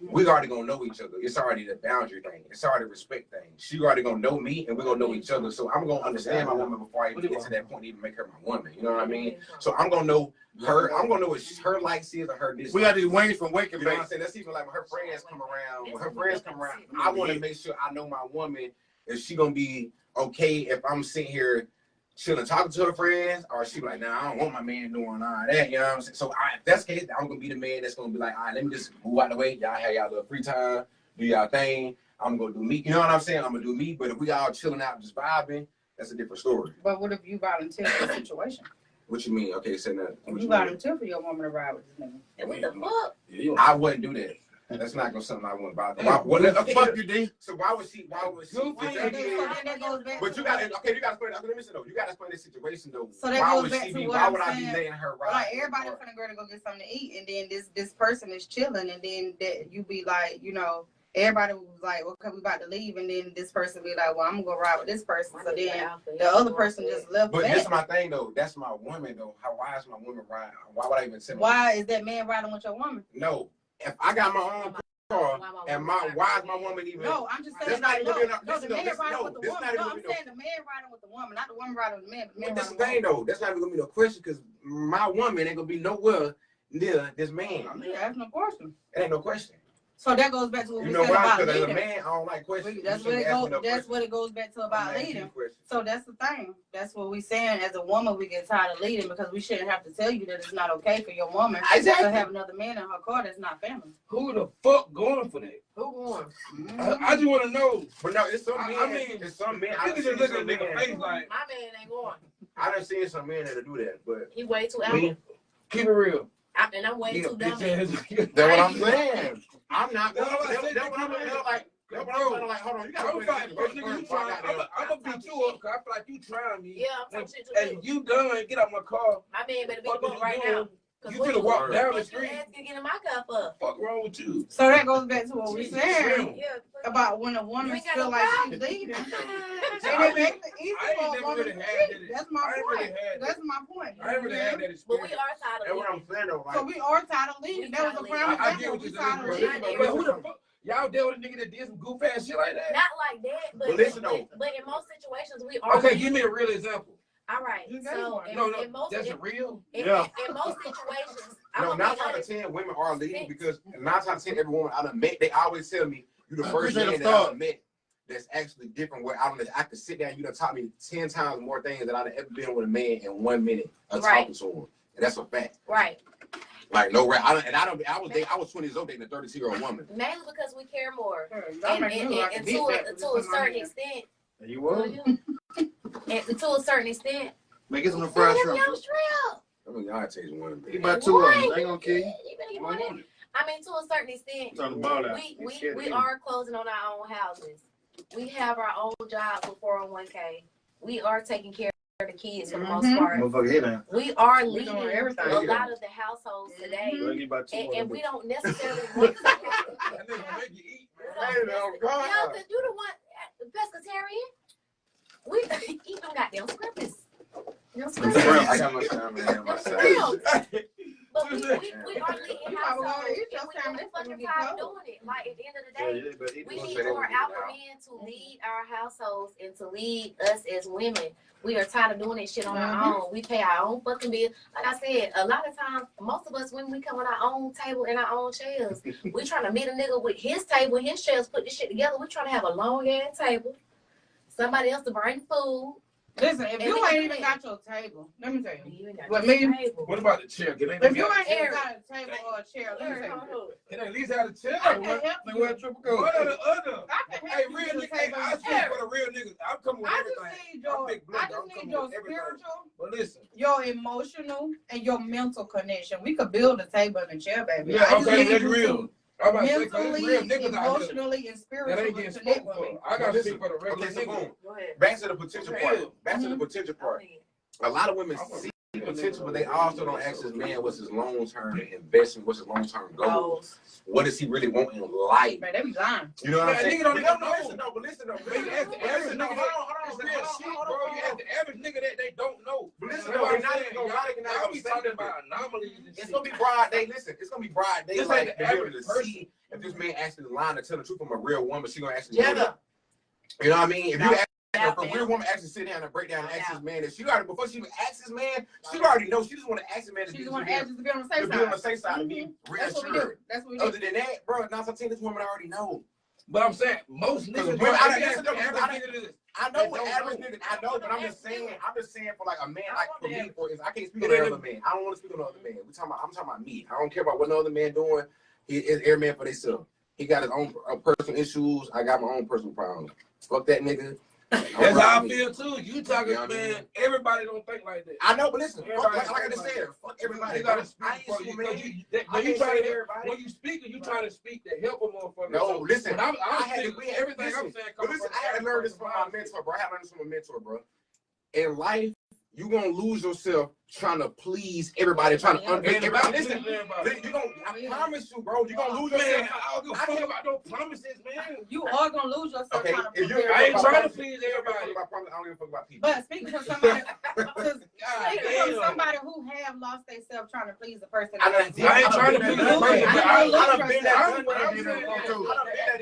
we already gonna know each other. It's already the boundary thing. It's already a respect thing. She already gonna know me, and we gonna know each other. So I'm gonna understand my woman before I even get to that point, to even make her my woman. You know what I mean? So I'm gonna know her. I'm gonna know what her likes is or her dislikes. We got these wings from Waking You know Bay. what I'm saying? That's even like when her friends come around. When her friends come around, I want to make sure I know my woman. Is she gonna be okay if I'm sitting here chilling, talking to her friends, or she like, nah, I don't want my man doing all that. You know what I'm saying? So if that's the case, I'm gonna be the man that's gonna be like, all right, let me just move out the way. Y'all have y'all little free time, do y'all thing. I'm gonna do me. You know what I'm saying? I'm gonna do me. But if we all chilling out, just vibing, that's a different story. But what if you volunteer for the situation? What you mean? Okay, say that. You volunteer for your woman to ride with this nigga. And what the fuck? I wouldn't do that. That's not gonna something I want about. Fuck you, D. So why would she? But you gotta. Okay, you gotta explain. Let me say though. You gotta explain this situation though. So that why goes would back she to be? what Why I'm would I saying. be letting her ride? Like everybody finna go get something to eat, and then this person is chilling, and then that you be like, you know, everybody was like, okay, we about to leave, and then this person be like, well, I'm gonna go ride with this person. So then the other person just left. But this is my thing though. That's my woman though. Why is my woman riding? Why would I even say? Why is that man riding with your woman? No, if I got my own car, and why is my woman even? No, I'm just saying. That's not even no, the man riding with the woman. No, I'm saying the man riding with the woman, not the woman riding with the man. But this thing though, that's not even gonna be no question because my woman ain't gonna be nowhere near this man. Yeah, that's no question. It ain't no question. So that goes back to what we know said why? about Because as a leading. man, I don't like questions. That's what it goes. That's what it goes back to about leading. So that's the thing. That's what we saying. As a woman, we get tired of leading because we shouldn't have to tell you that it's not okay for your woman to have another man in her car that's not family. Who the fuck going for that? Who going? I just want to know. But no, it's some men. I mean, it's some men. I just look at a nigga face like, My man ain't going. I done seen some men that'll do that, but He way too out. keep it real. And I'm way too dumb. that's what I'm saying. I'm not. That's what I'm like. Hold on, you gotta put it in the I'm gonna beat you up because I feel like you trying me. Yeah, I'm talking shit to And you done, get out my car. My man better be What going you right doing? now. You could have walked down the What you street. asking get in my cup for? Fuck wrong with you? So that goes back to what we saying Yeah. about when a You woman ain't got feel no like problem. she's leaving. I And it mean, makes it easy I ain't for a never woman really to had leave. that. That's my I ain't point. really had That's my point. I ain't really had that But we experience. are tired of That's what I'm leaving. saying though. So Like, we are tired of leaving. That was a prime I get example. what We you're tired saying, of bro. leaving. But who the fuck? Y'all dealt with a nigga that did some goof ass shit like that? Not like that, but listen, though. but in most situations we are. Okay, give me a real example. All right. You got So one. in most That's real. in Yeah. most situations, no, I'm 9 gonna be out of honest. 10 women are leaving because 9 out of 10 every woman I done met, they always tell me you the I first appreciate man the that I thought. done met that's actually different. Where I could sit down, you done taught me 10 times more things than I've ever been with a man in 1 minute of talking to him. And that's a fact. Right. Like no rap. I was 20 years old dating a 32-year-old woman. Mainly because we care more. Y'all And make me look like a to big a bat, but to a it's in my certain hand. extent. You was? And to a certain extent. Man, get some of the fried shrimp. Your shrimp. I mean, y'all taste one. You buy 2 of them. They ain't gonna kill you. You better get more than that. I mean, to a certain extent, It's on the ball out. we are closing on our own houses. We have our own jobs with 401k. We are taking care of the kids for the most part. Motherfucker, hit down. We are We leading doing everything. a lot of the households today, Let me buy 2 more. and we don't necessarily want to. That nigga make you eat, man. Yeah, because you the one pescatarian. We eat them goddamn scripters. Them scripters. I got my salmon and my salad. But we are leading You probably households, wanna eat and your we salmon, fucking it's gonna tired get of doing it. Like at the end of the day, we gonna need say they more gonna get alpha it out. men to lead our households and to lead us as women. We are tired of doing that shit on our own. We pay our own fucking bill. Like I said, a lot of times, most of us when we come on our own table and our own chairs, we trying to meet a nigga with his table, his chairs, put this shit together. We trying to have a long ass table. Somebody else to bring food. Listen, if And you we ain't can even do got your table, let me tell you. You ain't got With your me? table. What about the chair? Can they If you ain't even Eric. got a table or a chair, let me tell you. Can they at least have a chair? I can help Like you. where triple go? One or the other. I can Hey, help you real get a niggas. Hey, table I and speak chair. for the real niggas. I'm coming with I everything. just need I'm your, big I blender. I'm just coming need your with everything. spiritual, But listen. your emotional, and your mental connection. We could build a table and a chair, baby. Yeah, I just okay, need that's you real. to I'm about to say, 'cause there's mentally, real niggas out here emotionally, and that ain't spiritually getting connect spoken with me. for. I gotta Listen, speak for the regular okay, so niggas. boom. Go ahead. Back to the potential part. Back to the Mhm. potential Go part. ahead. A lot of women see potential, but they also don't ask this man what's his long-term investment, what's his long-term goals, what does he really want in life? Man, they be lying. You know what I'm Yeah, saying? nigga don't But even no, know. listen though, but listen though, But you ask the average nigga hold that, it's real shit, bro. You ask the average nigga that they don't know. But listen That's though, what they're I'm not saying. even gonna lie, they're not Y'all gonna be say talking that. about anomalies and It's shit. gonna be broad day. Listen, it's gonna be broad day. This Like ain't the to be able average to person. see if this man actually lying to tell the truth from a real woman. She gonna actually. You know what I mean? If you ask if a real woman actually sit down and break down and ask this man, that she already before she even asks this man, she already knows. She just want to ask the man to She be just want to ask you to be on the safe to be on the side. safe side and be That's what we do. reassured. That's what we do. Other than that, bro, 9 out of 10, this woman already know. But I'm saying most niggas. Bro, I listen, average nigga this. I know what average niggas. I know, but I'm just saying for like a man like for me, for is I can't speak on the other man. I don't want to speak on the other man. I'm talking about me. I don't care about what no other man doing. He is every man for themselves. He got his own personal issues. I got my own personal problems. Fuck that nigga. That's how I feel too. You talking, You know what I man. mean? Everybody don't think like that. I know, but listen, Everybody- like I just said, fuck everybody. You gotta I speak ain't for you. man. When you trying to when you speaking, you trying to speak to help a motherfucker. No, So, listen. when I'm had to- speaking, everything listen, I'm saying but comes listen, from I had to learn this from my mentor, bro. I had to learn this from a mentor, bro. In life, you gonna lose yourself trying to please everybody, trying to understand everybody. Listen, you gonna, I promise you, bro, you gonna lose yourself. Man, I don't give a fuck about no promises, man. You are gonna lose yourself Okay, trying to if you please I ain't trying to everybody. please I don't everybody. give a fuck about I don't give a fuck about people. But speaking from somebody, God speaking from damn. somebody who have lost themselves trying to please the person. I that I ain't trying to please that nobody, person. but I I done been there. I'm I'm saying saying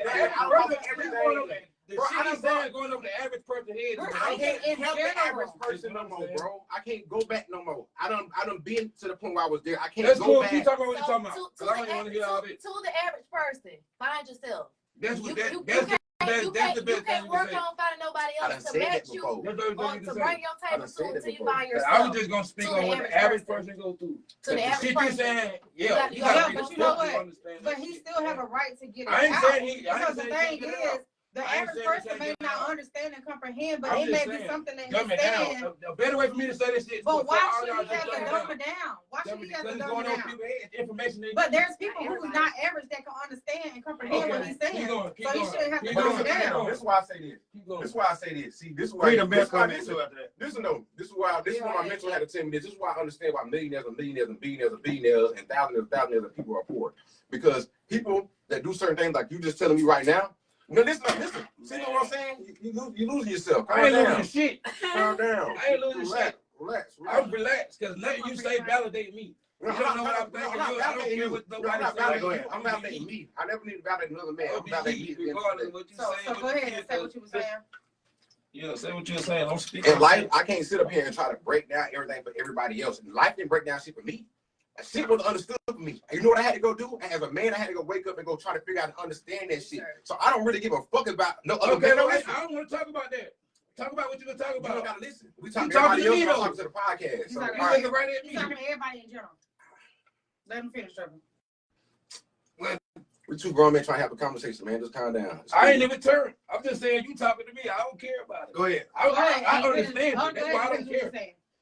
that. I lost everything. The Bro, shit he's saying going over the average person's head. We're I can't in help the general. average person no more, bro. I can't go back no more. I done been to the point where I was there. I can't That's go cool. back. Keep talking about what you're So, talking about. to 'Cause I don't even want to hear all the this. to the average person, find yourself. That's what You that's can't the best you thing can't you work can say. on finding nobody I done else to said that match you before. That's or what you to can bring say. your I table done said to that until you before. find I was yourself. just gonna speak To on the what the average average person. person go through. To the The average shit you person. saying, You yeah, got- you you gotta got- be But you know respectful to what? understand But that he shit. still have a right to get it I ain't out. saying he- I ain't Because the saying he thing can't get it is, out. The average person may not understand and comprehend, but it may be something that he's saying. A better way for me to say this shit. But why should he have to dumb it down? Why should he have to dumb it down? Information. But there's people who's not average that can understand and comprehend what he's saying. So he shouldn't have to dumb it down. This is why I say this. This is why I say this. See, this is why. Read the best comment too after that. This is why my mentor had to tell me this. This is why I understand why millionaires and millionaires and billionaires and billionaires and thousands of people are poor. Because people that do certain things like you just telling me right now. No, listen. See what I'm saying? You losing yourself. I ain't losing shit. Calm down. I ain't losing shit. Relax. I'm relaxed because nothing you say validate me. You don't know what I'm thinking. I don't care what nobody says. I'm validating me. I never need to validate another man. I'm validating me. Regardless of what you say. So go ahead and say what you were saying. Yeah, say what you're saying. Don't speak. In life, I can't sit up here and try to break down everything for everybody else. Life didn't break down shit for me. Shit was understood for me. And you know what I had to go do? As a man, I had to go wake up and go try to figure out and understand that shit. So I don't really give a fuck about no other man. I don't want to talk about that. Talk about what you're going to talk about. You don't got to listen. We talking to everybody else. Talking to the podcast. He's talking right at me. He's talking to everybody in general. Let him finish, Trevor. We're two grown men trying to have a conversation, man. Just calm down. I ain't even turned. I'm just saying you talking to me. I don't care about it. Go ahead. I understand you. That's why I don't care.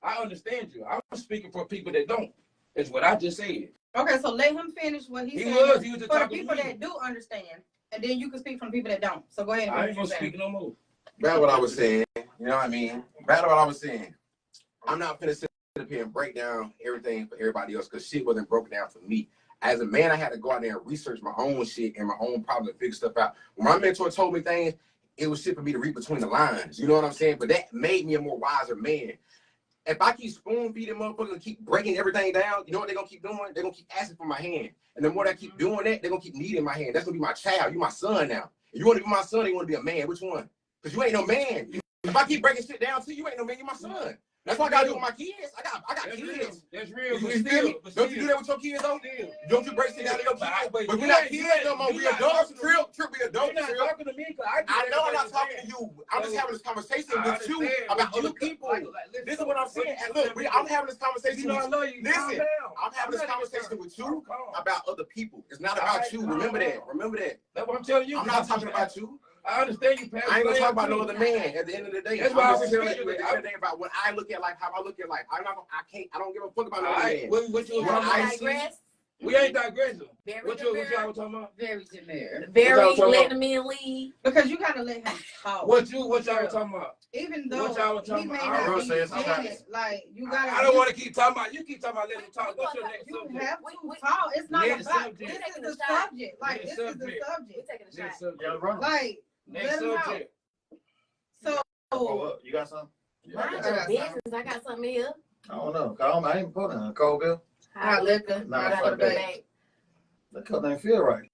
I understand you. I'm speaking for people that don't. That's what I just said. Okay, so let him finish what he said. He was just for the talking people to me. that do understand, and then you can speak from the people that don't. So go ahead and I ain't finish gonna what speak no more. Back what I was saying. You know what I mean? Back what I was saying. I'm not finna sit up here and break down everything for everybody else because shit wasn't broken down for me. As a man, I had to go out there and research my own shit and my own problems and figure stuff out. When my mentor told me things, it was shit for me to read between the lines. You know what I'm saying? But that made me a more wiser man. If I keep spoon feeding motherfuckers and keep breaking everything down, you know what they're gonna keep doing? They're gonna keep asking for my hand. And the more they keep doing that, they're gonna keep needing my hand. That's gonna be my child. You my son now. If you wanna be my son, you wanna be a man. Which one? Because you ain't no man. If I keep breaking shit down to you ain't no man, you my son. That's what I gotta do with my kids. I got kids. That's real. You feel me? Don't you do that with your kids though? Don't you break shit down to your kids? But we're not kids no more. We adults. Trip, we adults. You're not talking to me because I know I'm not talking to you. I'm just having this conversation with you about other people. This is what I'm saying. And look, I'm having this conversation with you. Listen, I'm having this conversation with you about other people. It's not about you. Remember that. That's what I'm telling you. I'm not talking about you. I understand you. I ain't gonna talk about no other man at the end of the day. That's why I was telling you at the end of the day about what I look at life, how I look at life. I don't give a fuck about no other man. We ain't digressing. What y'all was talking about? Very generic. Very letting me lead. Because you gotta let him talk. What y'all was talking about? Even though What y'all was he talking may about? not be in it, like you gotta. I don't want to keep talking about. You keep talking about letting him talk. What's your next You subject? have to talk. It's not Next about. subject. This is the Shot. subject. Like this is the We're subject. taking a Next shot. subject. Like Next let him out. subject. So You got something? Mind your business. I got something here. I don't know. I ain't put on Cold Bill. hot liquor, Nah, not fuck for the that. bag. That cup ain't feel right.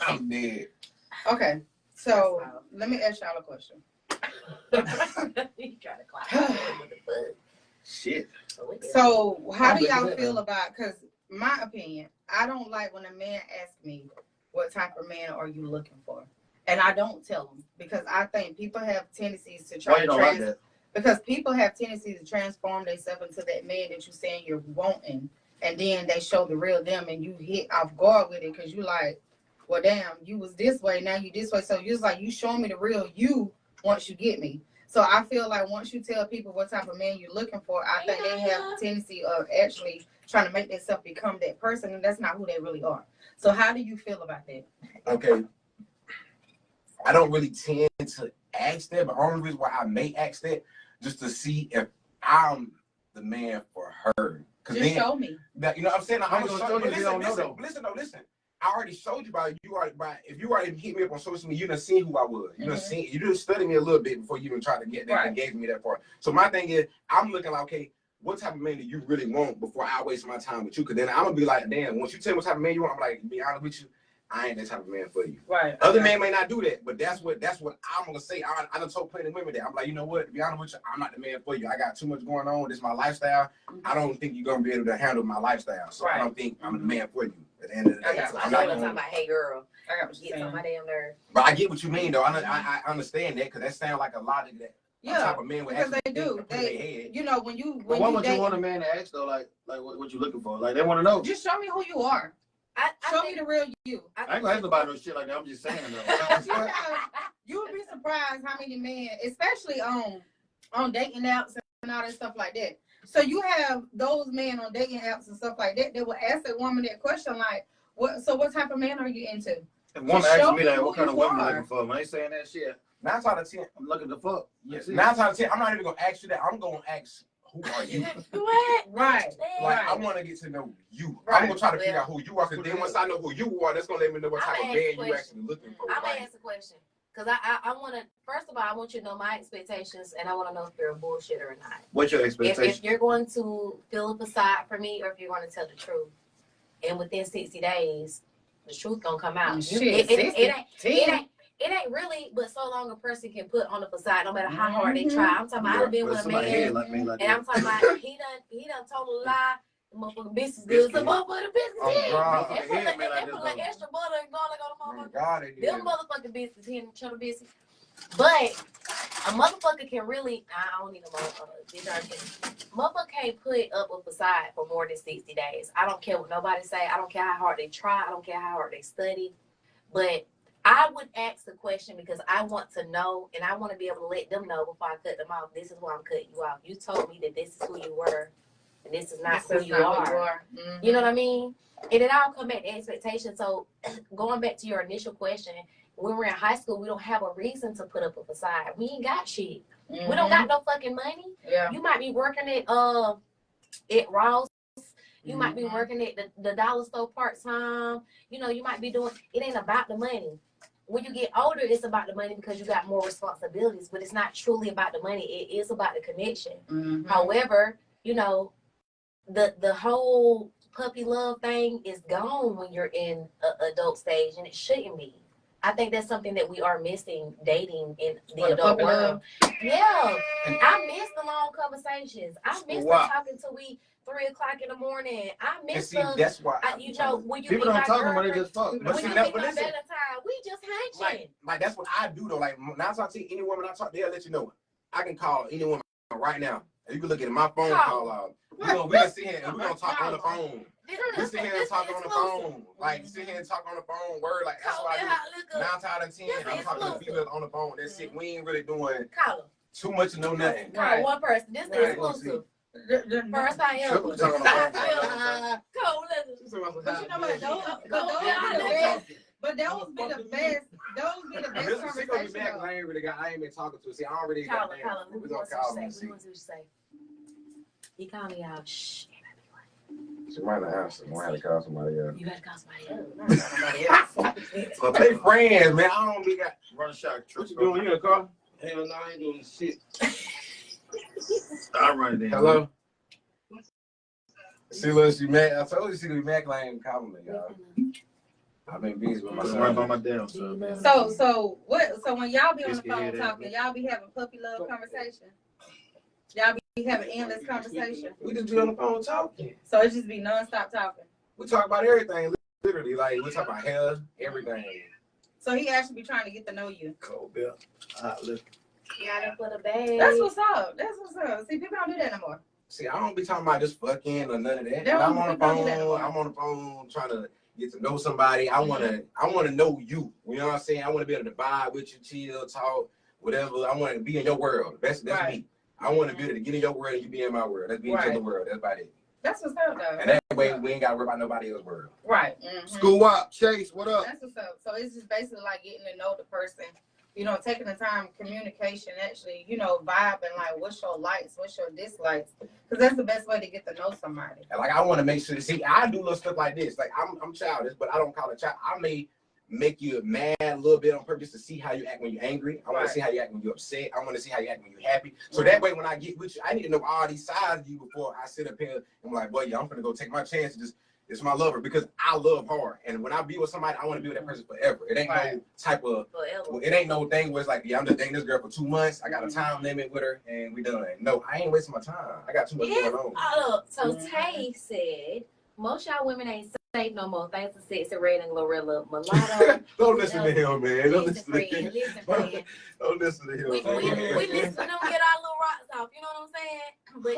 I'm dead. Okay, so let me ask y'all a question. You try to climb. Shit. So how do y'all feel about? Because my opinion, I don't like when a man asks me, "What type of man are you looking for?" And I don't tell them because I think people have tendencies to try Why you to don't like that? because people have tendencies to transform themselves into that man that you're saying you're wanting, and then they show the real them, and you hit off guard with it because you like, well, damn, you was this way, now you this way. So you're like, you showing me the real you once you get me. So I feel like once you tell people what type of man you're looking for, I think they have a tendency of actually trying to make themselves become that person, and that's not who they really are. So how do you feel about that? Okay. I don't really tend to ask that, but the only reason why I may ask that just to see if I'm the man for her. Just then, show me. That, you know what I'm saying? I'm gonna show you. You don't know though. Listen. I already showed you about it. If you already hit me up on social media, you done seen who I was. You done seen. You done studied me a little bit before you even tried to get that and gave me that part. So my thing is, I'm looking like, okay, what type of man do you really want before I waste my time with you? Because then I'm gonna be like, damn. Once you tell me what type of man you want, I'm like, to be honest with you, I ain't that type of man for you. Right. Other men may not do that, but that's what I'm gonna say. I done told plenty of women that. I'm like, you know what? To be honest with you, I'm not the man for you. I got too much going on. This is my lifestyle. I don't think you're gonna be able to handle my lifestyle. So I don't think I'm the man for you. At the end of the day, so I'm not talking about, hey girl, I got what you're get on saying. my damn nerve. But I get what you mean, though. I understand that because that sounds like a logic that type of man would because actually they do. think in their head. You know, when you But why would date, you want a man to ask though? Like what you looking for? Like they want to know. just show me who you are. Show me the real you. I ain't gonna ask about no shit like that. I'm just saying though. You would be surprised how many men, especially on dating apps and all that stuff like that. So you have those men on dating apps and stuff like that will ask a woman that question like, what type of man are you into? And woman asks me that, what kind of woman you looking for? I ain't saying that shit. 9 out of 10. I'm looking to fuck. Yes. 9 out of 10. I'm not even gonna ask you that. I'm gonna ask, who are you? What? Right. Like, I want to get to know you. Right. I'm gonna try to figure out who you are, because then once I know who you are, that's gonna let me know what type of man you actually looking for. I'm gonna ask a question. Because I want to, first of all, I want you to know my expectations, and I want to know if you're a bullshitter or not. What's your expectation? If you're going to fill a facade for me, or if you're going to tell the truth, and within 60 days, the truth gonna come out. Shit, It ain't really, but so long a person can put on the facade, no matter how hard they try. I'm talking about, I've been with a man, and I'm talking about he done told a lie. The motherfucking bitch is good. The motherfucking bitch is good. They put like extra butter and garlic on the motherfucker. Them motherfucking bitches, he and cheddar bitches. But a motherfucker can really, I don't need a motherfucker. Motherfucker can't put up a facade for more than 60 days. I don't care what nobody say. I don't care how hard they try. I don't care how hard they study. But I would ask the question because I want to know, and I want to be able to let them know before I cut them off. This is why I'm cutting you off. You told me that this is who you were, and this is not who you are. Mm-hmm. You know what I mean? And it all come back to expectation. So going back to your initial question, when we're in high school, we don't have a reason to put up a facade. We ain't got shit. Mm-hmm. We don't got no fucking money. Yeah. You might be working at Ross. You might be working at the dollar store part-time. You know, you might be doing, it ain't about the money. When you get older, it's about the money because you got more responsibilities, but it's not truly about the money. It is about the connection. Mm-hmm. However, you know, the whole puppy love thing is gone when you're in an adult stage, and it shouldn't be. I think that's something that we are missing dating in the adult world. Yeah. And I miss the long conversations. I miss the talking till we 3 o'clock in the morning. I miss that's why you know, when you people don't talk about it, just fuck. when you meet my Valentine, we just hunching. Like that's what I do though. Like now, I talk to any woman I talk, they'll let you know. I can call any woman right now. And you can look at my phone call out. We gonna sit here and we're gonna talk on the phone. We sit here and talk on the phone. Like sit here and talk on the phone. Word, like that's what I do. 9 out of 10, I'm talking to females on the phone. That's it. We ain't really doing too much of no nothing. Call one person. This is exclusive. First I ever. But you know what? But those be the best. Those be the best conversations. I ain't really got. I ain't been talking to. See, I already Call got. him. We gonna call him. What you say? He called me out. Shh. She might not answer. Might have to call somebody else. You gotta call somebody else. But they friends, man. I don't be got. Run a shot. What you doing? You in the car? Hell no, I ain't doing shit. I'm running in. Hello. See, look, she mad. I told you she could be mad. I ain't calling me, y'all. I've been busy with my son. Right by my damn son, man. So what? So when y'all be on the phone talking, y'all be having puppy love conversation. Y'all be having endless conversation. We just be on the phone talking. So it just be nonstop talking. We talk about everything, literally. Like we talk about hair, everything. So he actually be trying to get to know you. Cold Bill. Look. Gotta put a bag. That's what's up. That's what's up. See, people don't do that no more. See, I don't be talking about just fucking or none of that. Don't I'm on the phone. do I'm on the phone trying to get to know somebody. I wanna know you. You know what I'm saying? I wanna be able to vibe with you, chill, talk, whatever. I want to be in your world. That's Right. me. I want to be able to get in your world and you be in my world. Let's be in each other's world. That's about it. That's what's up, though. And that way we ain't got to worry about nobody else's world. Right. Mm-hmm. School up, Chase. What up? That's what's up. So it's just basically like getting to know the person. You know, taking the time, communication, actually, you know, vibing, like, what's your likes, what's your dislikes? Because that's the best way to get to know somebody. And like, I want to make sure, see, I do little stuff like this. Like, I'm childish, but I don't call it child. I may make you mad a little bit on purpose to see how you act when you're angry. I want to see how you act when you're upset. I want to see how you act when you're happy. So that way, when I get with you, I need to know all these sides of you before I sit up here and I'm like, boy, yeah, I'm going to go take my chance and just, it's my lover, because I love hard. And when I be with somebody, I want to be with that person forever. It ain't no type of, it ain't no thing where it's like, yeah, I'm just dating this girl for 2 months. I got a time limit with her and we done. No, I ain't wasting my time. I got too much going on. So Tay said, most y'all women ain't safe no more. Thanks to Sexy Red and Glorilla Mulatto. Don't listen to him, man. Don't Listen, listen to friend. him. Listen, friend. Don't listen to him. We man. listen to them get our little rocks off. You know what I'm saying? But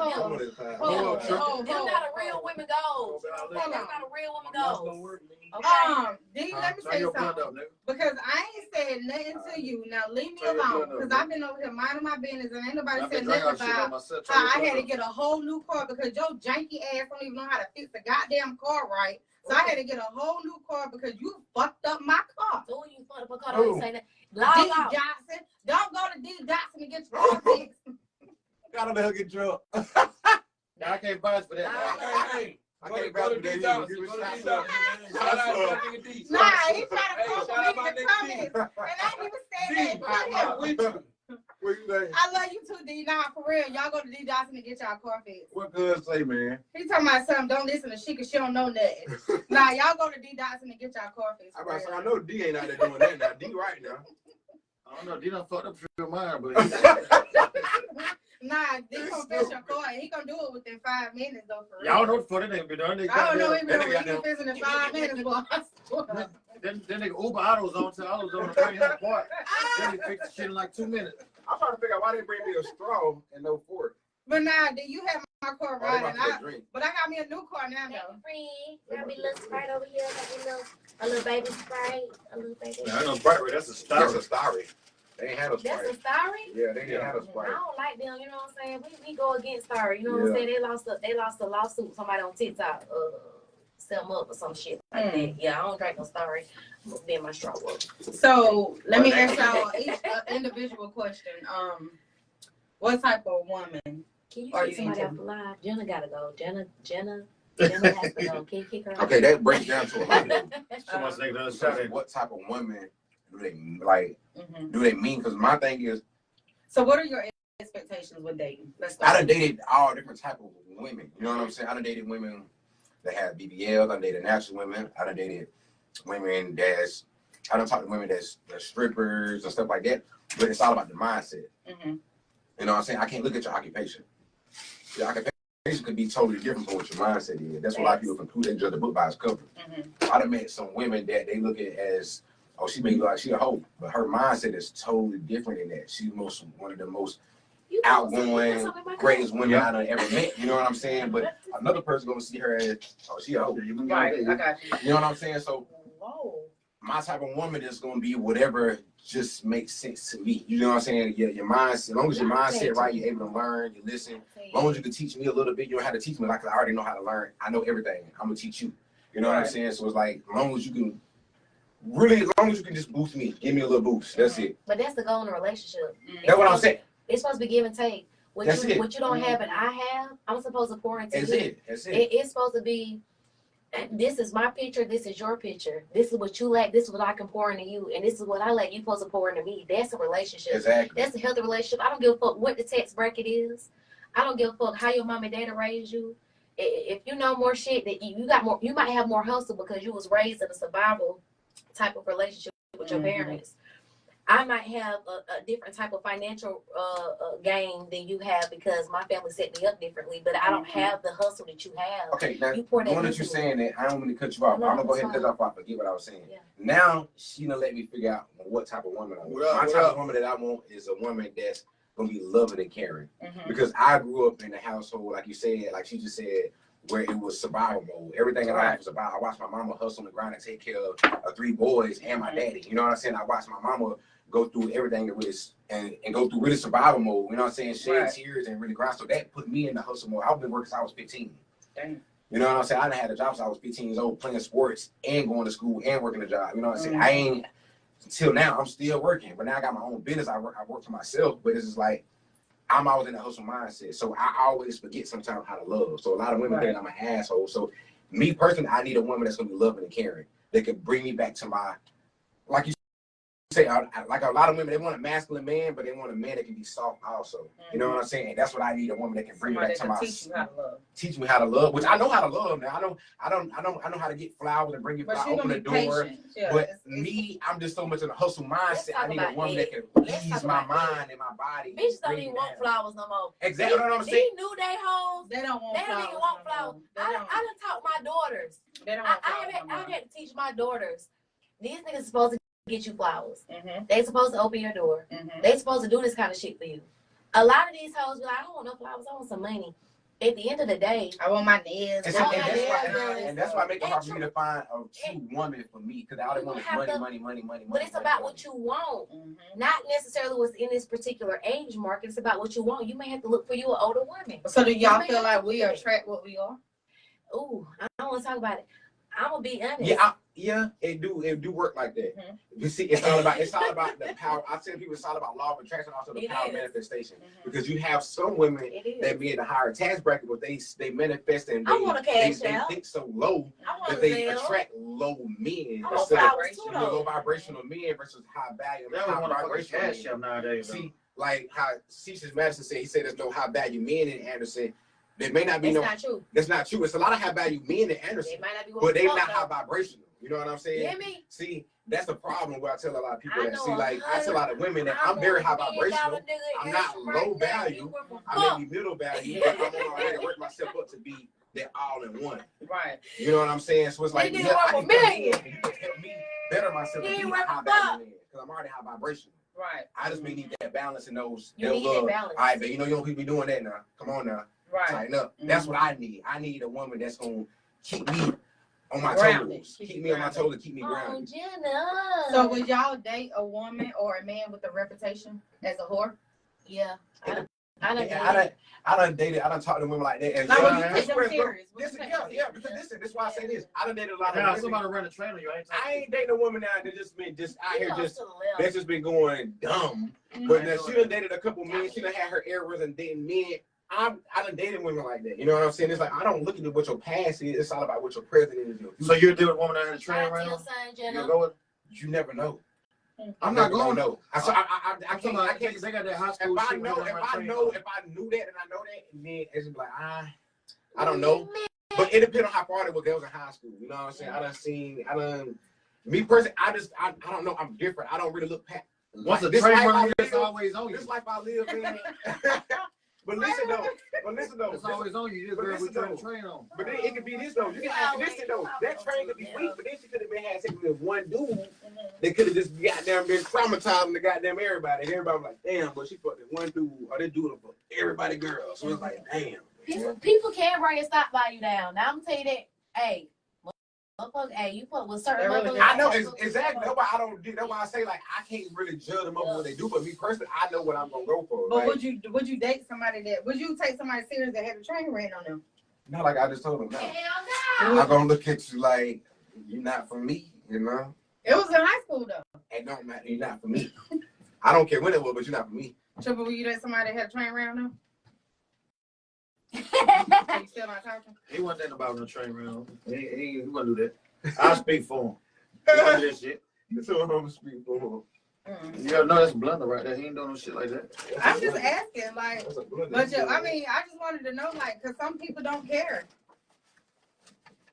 them not a real women goals. That's not a real woman goals. Okay. D, let me tell you something. Because I ain't said nothing to you. Now leave me alone. Because I've been over here minding my business and ain't nobody said nothing about how I had to get a whole new car because your janky ass don't even know how to fix the goddamn car right. So I had to get a whole new car because you fucked up my car. Oh, you fucked up a car. Don't say that. D Johnson. Don't go to D Johnson to get your car fixed. Gotta let her get drunk. I can't vouch for that. Hey, I can't go to vouch for D that. Johnson. Give Go it to D a Johnson. shot. Shout out to nigga D. Nah, he tried to Hey, post shout out me my in the nigga comments. D. And I ain't even said I'm that. with you. What you think? I love you too, D. Nah, for real. Y'all go to D Johnson to get y'all car fixed. What good say, man? He talking about something. Don't listen to she because she don't know nothing. Nah, y'all go to D Johnson to get y'all car fixed. I know D ain't out there doing that now. D right now. I don't know. D done fucked up your mind, but Nah, D gonna fix your car. He gonna do it within 5 minutes though. For real. y'all know before that ain't been done. I don't know if Then he can fix it in 5 minutes, boy. they Uber autos on to autos on the 300 part. Then they fix the shit in like 2 minutes. I'm trying to figure out why they bring me a straw and no fork. But nah, D, you have my car Why they right, about to drink? but I got me a new car now though. Got me a little Sprite over here. Got me a little baby Sprite. A little baby. Nah, ain't no Sprite, that's a That's Star. a story. They ain't had a That's Sprite. a Starry? Yeah, they didn't have a I Sprite. don't like them, you know what I'm saying? We go against Starry, you know what I'm saying? They lost a lawsuit, somebody on TikTok, set them up or some shit like that. Yeah, I don't drink no Starry. I'm gonna be in my straw work. So let me ask y'all each individual question. What type of woman? Can you Are kick you somebody into? off the live? Jenna gotta go. Jenna has to go. Can you kick her out? Okay, that breaks down to a lot of them. Someone's nigga done So shot at what type of women do they like? Mm-hmm. Do they mean? Because my thing is, So what are your expectations with dating? Let's I start. done dated all different type of women. You know what I'm saying? I done dated women that have BBL. I done dated natural women. I done dated women I done talked to women that's strippers and stuff like that. But it's all about the mindset. Mm-hmm. You know what I'm saying? I can't look at your occupation. Your occupation could be totally different from what your mindset is. That's what a lot of people conclude. They judge the book by its cover. Mm-hmm. I done met some women that they look at as, oh, she may look like she a hoe, but her mindset is totally different than that. She's one of the most outgoing, greatest women I done ever met. You know what I'm saying? But another person gonna see her as, oh, she a hoe. Right, I got you. You know what I'm saying? So Whoa. my type of woman is gonna be whatever just makes sense to me. You know what I'm saying? Your mindset, as long as your mindset right, you're able to learn, you listen. As long as you can teach me a little bit, you don't have to teach me like I already know how to learn. I know everything. I'm gonna teach you. You know what I'm saying? So it's like, as long as you can just boost me, give me a little boost. That's it. But that's the goal in a relationship. That's what I'm saying. It's supposed to be give and take. What you don't have and I have, I'm supposed to pour into you. That's it. It's supposed to be, this is my picture, this is your picture. This is what you lack, this is what I can pour into you, and this is what I lack, you supposed to pour into me. That's a relationship. Exactly. That's a healthy relationship. I don't give a fuck what the tax bracket is. I don't give a fuck how your mom and dad raised you. If you know more shit, that you got more, you might have more hustle because you was raised in a survival type of relationship with your parents. I might have a different type of financial gain than you have because my family set me up differently, but I don't have the hustle that you have. Okay, now, you pour that one that into you're me. saying that, I don't want to cut you off. No, I'm going to go that's ahead and cut you off. I forget what I was saying. Yeah. Now, she done let me figure out what type of woman I want. My type of woman that I want is a woman that's going to be loving and caring. Because I grew up in a household, like you said, like she just said, where it was survival mode. Everything in life was about, I watched my mama hustle on the ground and take care of 3 boys and my daddy. You know what I'm saying? I watched my mama go through everything and go through really survival mode. You know what I'm saying? Shed tears and really grind. So that put me in the hustle mode. I've been working since I was 15. Dang. You know what I'm saying? I done had a job since I was 15 years old, playing sports and going to school and working a job. You know what I'm saying? I ain't, until now, I'm still working. But now I got my own business. I work for myself. But it's just like, I'm always in the hustle mindset. So I always forget sometimes how to love. So a lot of women think I'm an asshole. So me personally, I need a woman that's going to be loving and caring. That can bring me back to my, like you say, like a lot of women, they want a masculine man, but they want a man that can be soft also. You know what I'm saying? That's what I need, a woman that can bring me back to my, teach me how to love, which I know how to love now. I know how to get flowers and bring you flowers, open the door. Yeah, but me, I'm just so much in a hustle mindset. I need a woman that can ease my mind and my body. Bitches don't even want flowers no more. Exactly what I'm saying. These new day hoes, they don't want flowers. They don't even want flowers. I done taught my daughters. I had to teach my daughters. These niggas supposed to get you flowers. They supposed to open your door. They supposed to do this kind of shit for you. A lot of these hoes be like, I don't want no flowers. I want some money. At the end of the day, I want my nails. And that's why I make it hard for me to find a true woman for me, because all they want is money. But it's about what you want, not necessarily what's in this particular age market. It's about what you want. You may have to look for you an older woman. So do y'all feel like we attract what we are? Ooh, I don't want to talk about it. I'm gonna be honest. Yeah, it do work like that. You see, it's all about the power. I tell people it's all about law of attraction, also the power of manifestation. Because you have some women that be in the higher tax bracket, but they manifest and they think so low that they attract low men instead of low vibrational men versus high value. High vibrational men nowadays. See, like how Ceases Madison said, he said there's no high value men in Anderson. There may not be not true. That's not true. It's a lot of high value men in Anderson, but they're not high vibrational. You know what I'm saying? You hear me? See, that's the problem where I tell a lot of people that. See, like I tell a lot of women that I'm very high vibrational. I'm not low value. I may be middle value, but I'm already work myself up to be that all in one. Right. You know what I'm saying? So it's like I can come in and you can help me better myself to be high value man because I'm already high vibrational. Right. I just may need that balance in those. You need that balance. All right, but you don't be doing that now. Come on now. Right. Tighten up. That's what I need. I need a woman that's gonna keep me on my toes. Keep me on my toes and keep me grounded. So would y'all date a woman or a man with a reputation as a whore? Yeah. I done dated. I done talked to women like that. And Because this is why I say this. I done dated a lot of women. Somebody run a train on you. I ain't dating a woman now that just been out here that's just been going dumb. But now she done dated a couple men. She done had her errors and dating men. I done dated women like that. You know what I'm saying? It's like I don't look at what your past is. It's all about what your present is. So you're dealing with a woman that had a train around? You go with? You never know. I'm not going to know. I can't. They got that high school if I shit. knew that, and I know that, and then it's like I don't know. But it depends on how far they was in high school. You know what I'm saying? Me personally, I don't know. I'm different. I don't really look past. Once a train runs, it's always on you. This life I live in. But listen though. It's always on you. This girl we trying to train on. But then it could be this though. You can listen though. That train could be weak, but then she could have had sex with one dude. They could have just goddamn been traumatizing the goddamn everybody. Everybody was like, damn, but she fucked this one dude, or they do it for everybody girls. So it's like, damn. People can bring a stock value down. Now I'm gonna tell you that, hey, motherfucker, hey, you put with certain motherfuckers. I know exactly. That's why I don't do. That's why I say like I can't really judge them up what they do. But me personally, I know what I'm gonna go for. But would you date somebody would you take somebody serious that had a train ran on them? Not like I just told them. No. Hell no. I'm gonna look at you like you're not for me. You know. It was in high school though. It don't matter. You're not for me. I don't care when it was, but you're not for me. Triple, will you date somebody that had a train ran on them? So you still not talking? He wasn't thinking about no train around. He wouldn't do that. I'll speak for him. He wouldn't do that shit. So I'm gonna speak for him. You gotta know that's a blunder right there. He ain't doing no shit like that. I'm just asking, like, but I just wanted to know, like, because some people don't care.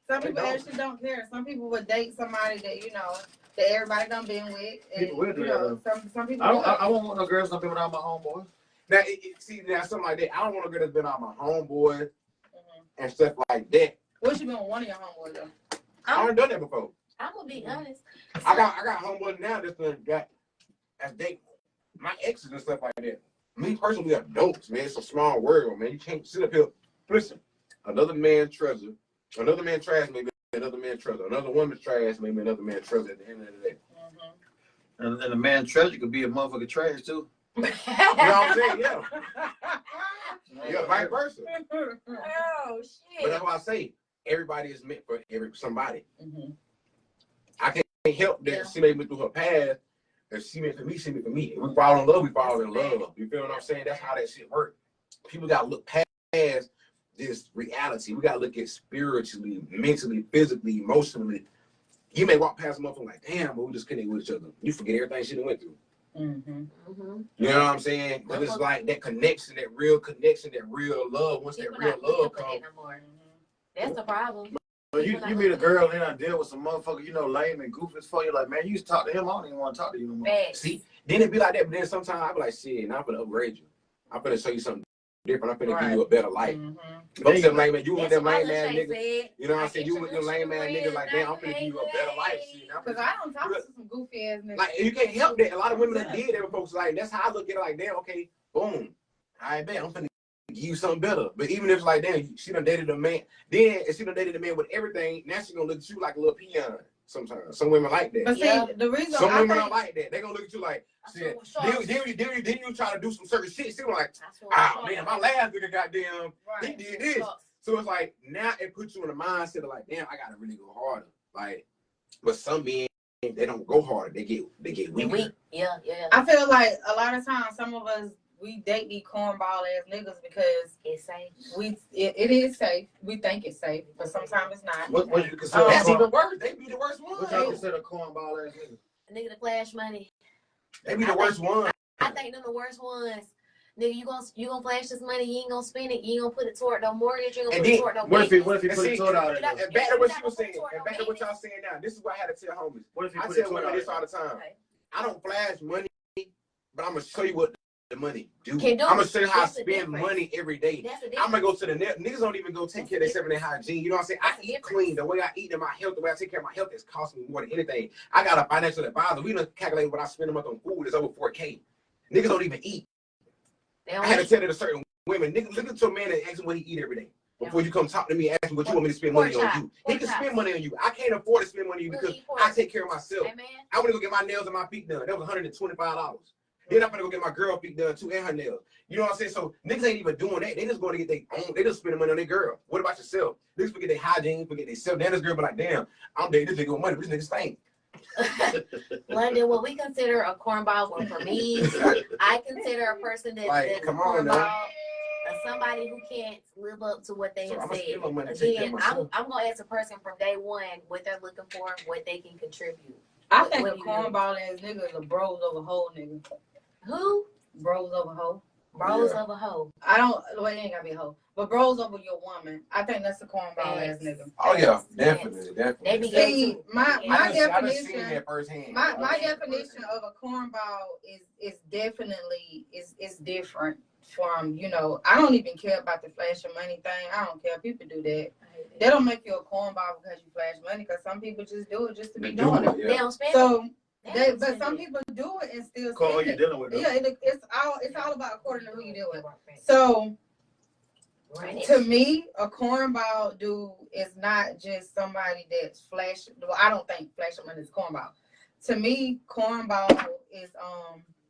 Some people actually don't care. Some people would date somebody that that everybody done been with. And, People will do that. Some people. I won't want no girls not been without my homeboys. Now, something like that. I don't want a girl that's been on my homeboy and stuff like that. What you been with one of your homeboys though? I haven't done that before. I'm gonna be honest. I got homeboys now that's dating my exes and stuff like that. Me personally, we adults, man. It's a small world, man. You can't sit up here. Listen, another man's treasure, another man's trash, maybe another man's treasure. Another woman's trash, maybe another man's treasure at the end of the day. And a man's treasure could be a motherfucking trash too. You know what I'm saying? Yeah. Yeah, vice versa. Oh shit. But that's why I say everybody is meant for somebody. I can't help that she made me through her past. If she meant for me, she meant for me. If we fall in love, we fall in love. You feel what I'm saying? That's how that shit works. People gotta look past this reality. We gotta look at spiritually, mentally, physically, emotionally. You may walk past a motherfucker like, damn, but we just connect with each other. You forget everything she done went through. You know what I'm saying? But it's like that connection, that real love. Once that real love comes, that's the problem. But you meet a girl and I deal with some motherfucker, lame and goofy as fuck. You're like, man, you used to talk to him. I don't even want to talk to you no more. See, then it be like that. But then sometimes I be like, shit, now I'm gonna upgrade you. I'm gonna show you something different. I'm finna give you a better life. Mm-hmm. Fuck them lame man. You with That's them what lame my man little Shay niggas. said. You know what I'm I saying? You with them lame man niggas like, damn, I'm finna give you a better life. Shit. Cause I don't talk to some goofy ass niggas. Like, you can't help that. A lot of women that did that with folks like, that's how I look at it. Like, damn, okay, boom. I bet I'm finna give you something better. But even if it's like, damn, she done dated a man, then if she done dated a man with everything, now she gonna look at you like a little peon. Sometimes some women like that. But see, the reason some I women think, don't like that. They gonna look at you like, shit. Then you try to do some certain shit. She like, man, my last nigga goddamn, he did this. So it's like now it puts you in the mindset of like, damn, I gotta really go harder. Like, but some men they don't go harder. They get weaker. Yeah. I feel like a lot of times some of us we date these cornball ass niggas because it's safe. It is safe. We think it's safe, but sometimes it's not. What you consider? That's even worse. They be the worst one. What you consider cornball ass niggas? A nigga to flash money. They be the worst one. I think them the worst ones. Nigga, you gonna flash this money, you ain't gonna spend it, you ain't gonna put it toward no mortgage, you ain't gonna put it toward no what if he put it toward all that? that? And back to what she was saying, and back to what y'all saying now. This is what I had to tell homies. What if he I put it tell toward women all this all that? the time. Okay. I don't flash money, but I'm gonna show you what the money do. Can do. I'm gonna show you how I That's the spend difference. money every day. That's the I'm difference. gonna go to the net. Niggas don't even go take care of themselves and their hygiene. You know what I'm saying? I eat clean. The way I eat and my health, the way I take care of my health is costing me more than anything. I got a financial advisor. We done calculate what I spend a month on food is over $4K. Niggas don't even eat. I had to tell it to certain women. Niggas, look at a man and ask him what he eat every day. Before you come talk to me, ask me what you want me to spend money on you. He can spend money on you. I can't afford to spend money on you because I take care of myself. I want to go get my nails and my feet done. That was $125. Then I'm gonna go get my girl feet done too and her nails. You know what I'm saying? So niggas ain't even doing that. They just going to get their own. They just spending money on their girl. What about yourself? Niggas forget their hygiene, forget they self. Then this girl be like, damn, I'm dating this nigga with money, but this nigga stink. London, what we consider a cornball, well, for me, I consider a person that's come on now. Somebody who can't live up to what they have said. Again, I'm gonna ask a person from day one what they're looking for, what they can contribute. I think a cornball ass nigga is a bros over hoe nigga. Who? Bros over hoe. Bros over hoe. I don't. Well, it ain't gotta be a hoe, but bros over your woman. I think that's a cornball ass nigga. Oh yeah, definitely. They be See, my definition. My My definition of a cornball is definitely is different from, you know, I don't even care about the flash of money thing. I don't care. People do that. They don't make you a cornball because you flash money, because some people just do it just to be doing it. They don't spend so it. But some people do it and still Call spend you it. dealing with them. Yeah, it's all about according to who you deal with. So to me, a cornball dude is not just somebody that's flash. Well, I don't think flash money is cornball. To me, cornball is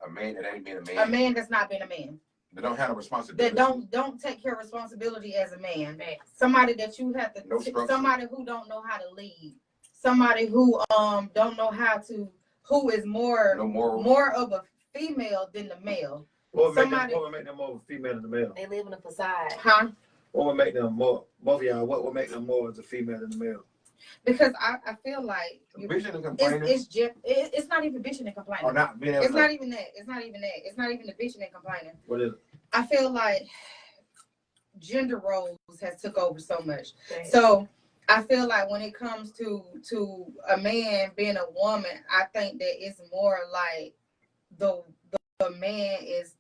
a man that ain't been a man. A man that's not been a man. That don't have a responsibility. That don't take care of responsibility as a man. Somebody that you have to. Somebody who don't know how to lead. Somebody who don't know how to. Who is more of a female than the male. What would make them more of a female than the male? They live in a facade. Huh? What would make them more? Both of y'all. What would make them more as a female than the male? Because I feel like it's not even bitching and complaining. Or not being able it's not even that. It's not even that. It's not even the bitching and complaining. What is it? I feel like gender roles has took over so much. Right. So I feel like when it comes to a man being a woman, I think that it's more like the man is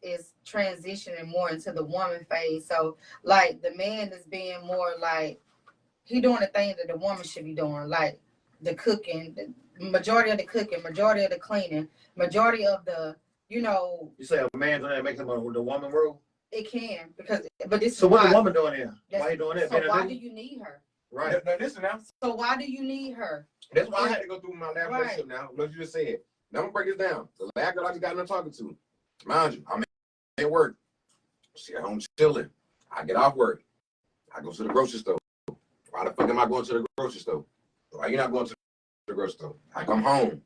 transitioning more into the woman phase. So like the man is being more like he doing the things that the woman should be doing, like the cooking, the majority of the cooking, majority of the cleaning, majority of the, you know. You say a man doing that make him the woman role? It can, but this. So what the woman doing here? Why you doing that? So why do you need her? Right. Now listen now. So why do you need her? That's why I had to go through my last relationship now. What you just said. Now I'm gonna break this down. The last girl I just got in talking to, mind you, I'm at work. She at home chilling. I get off work. I go to the grocery store. Why the fuck am I going to the grocery store? Why you not going to the grocery store? I come home.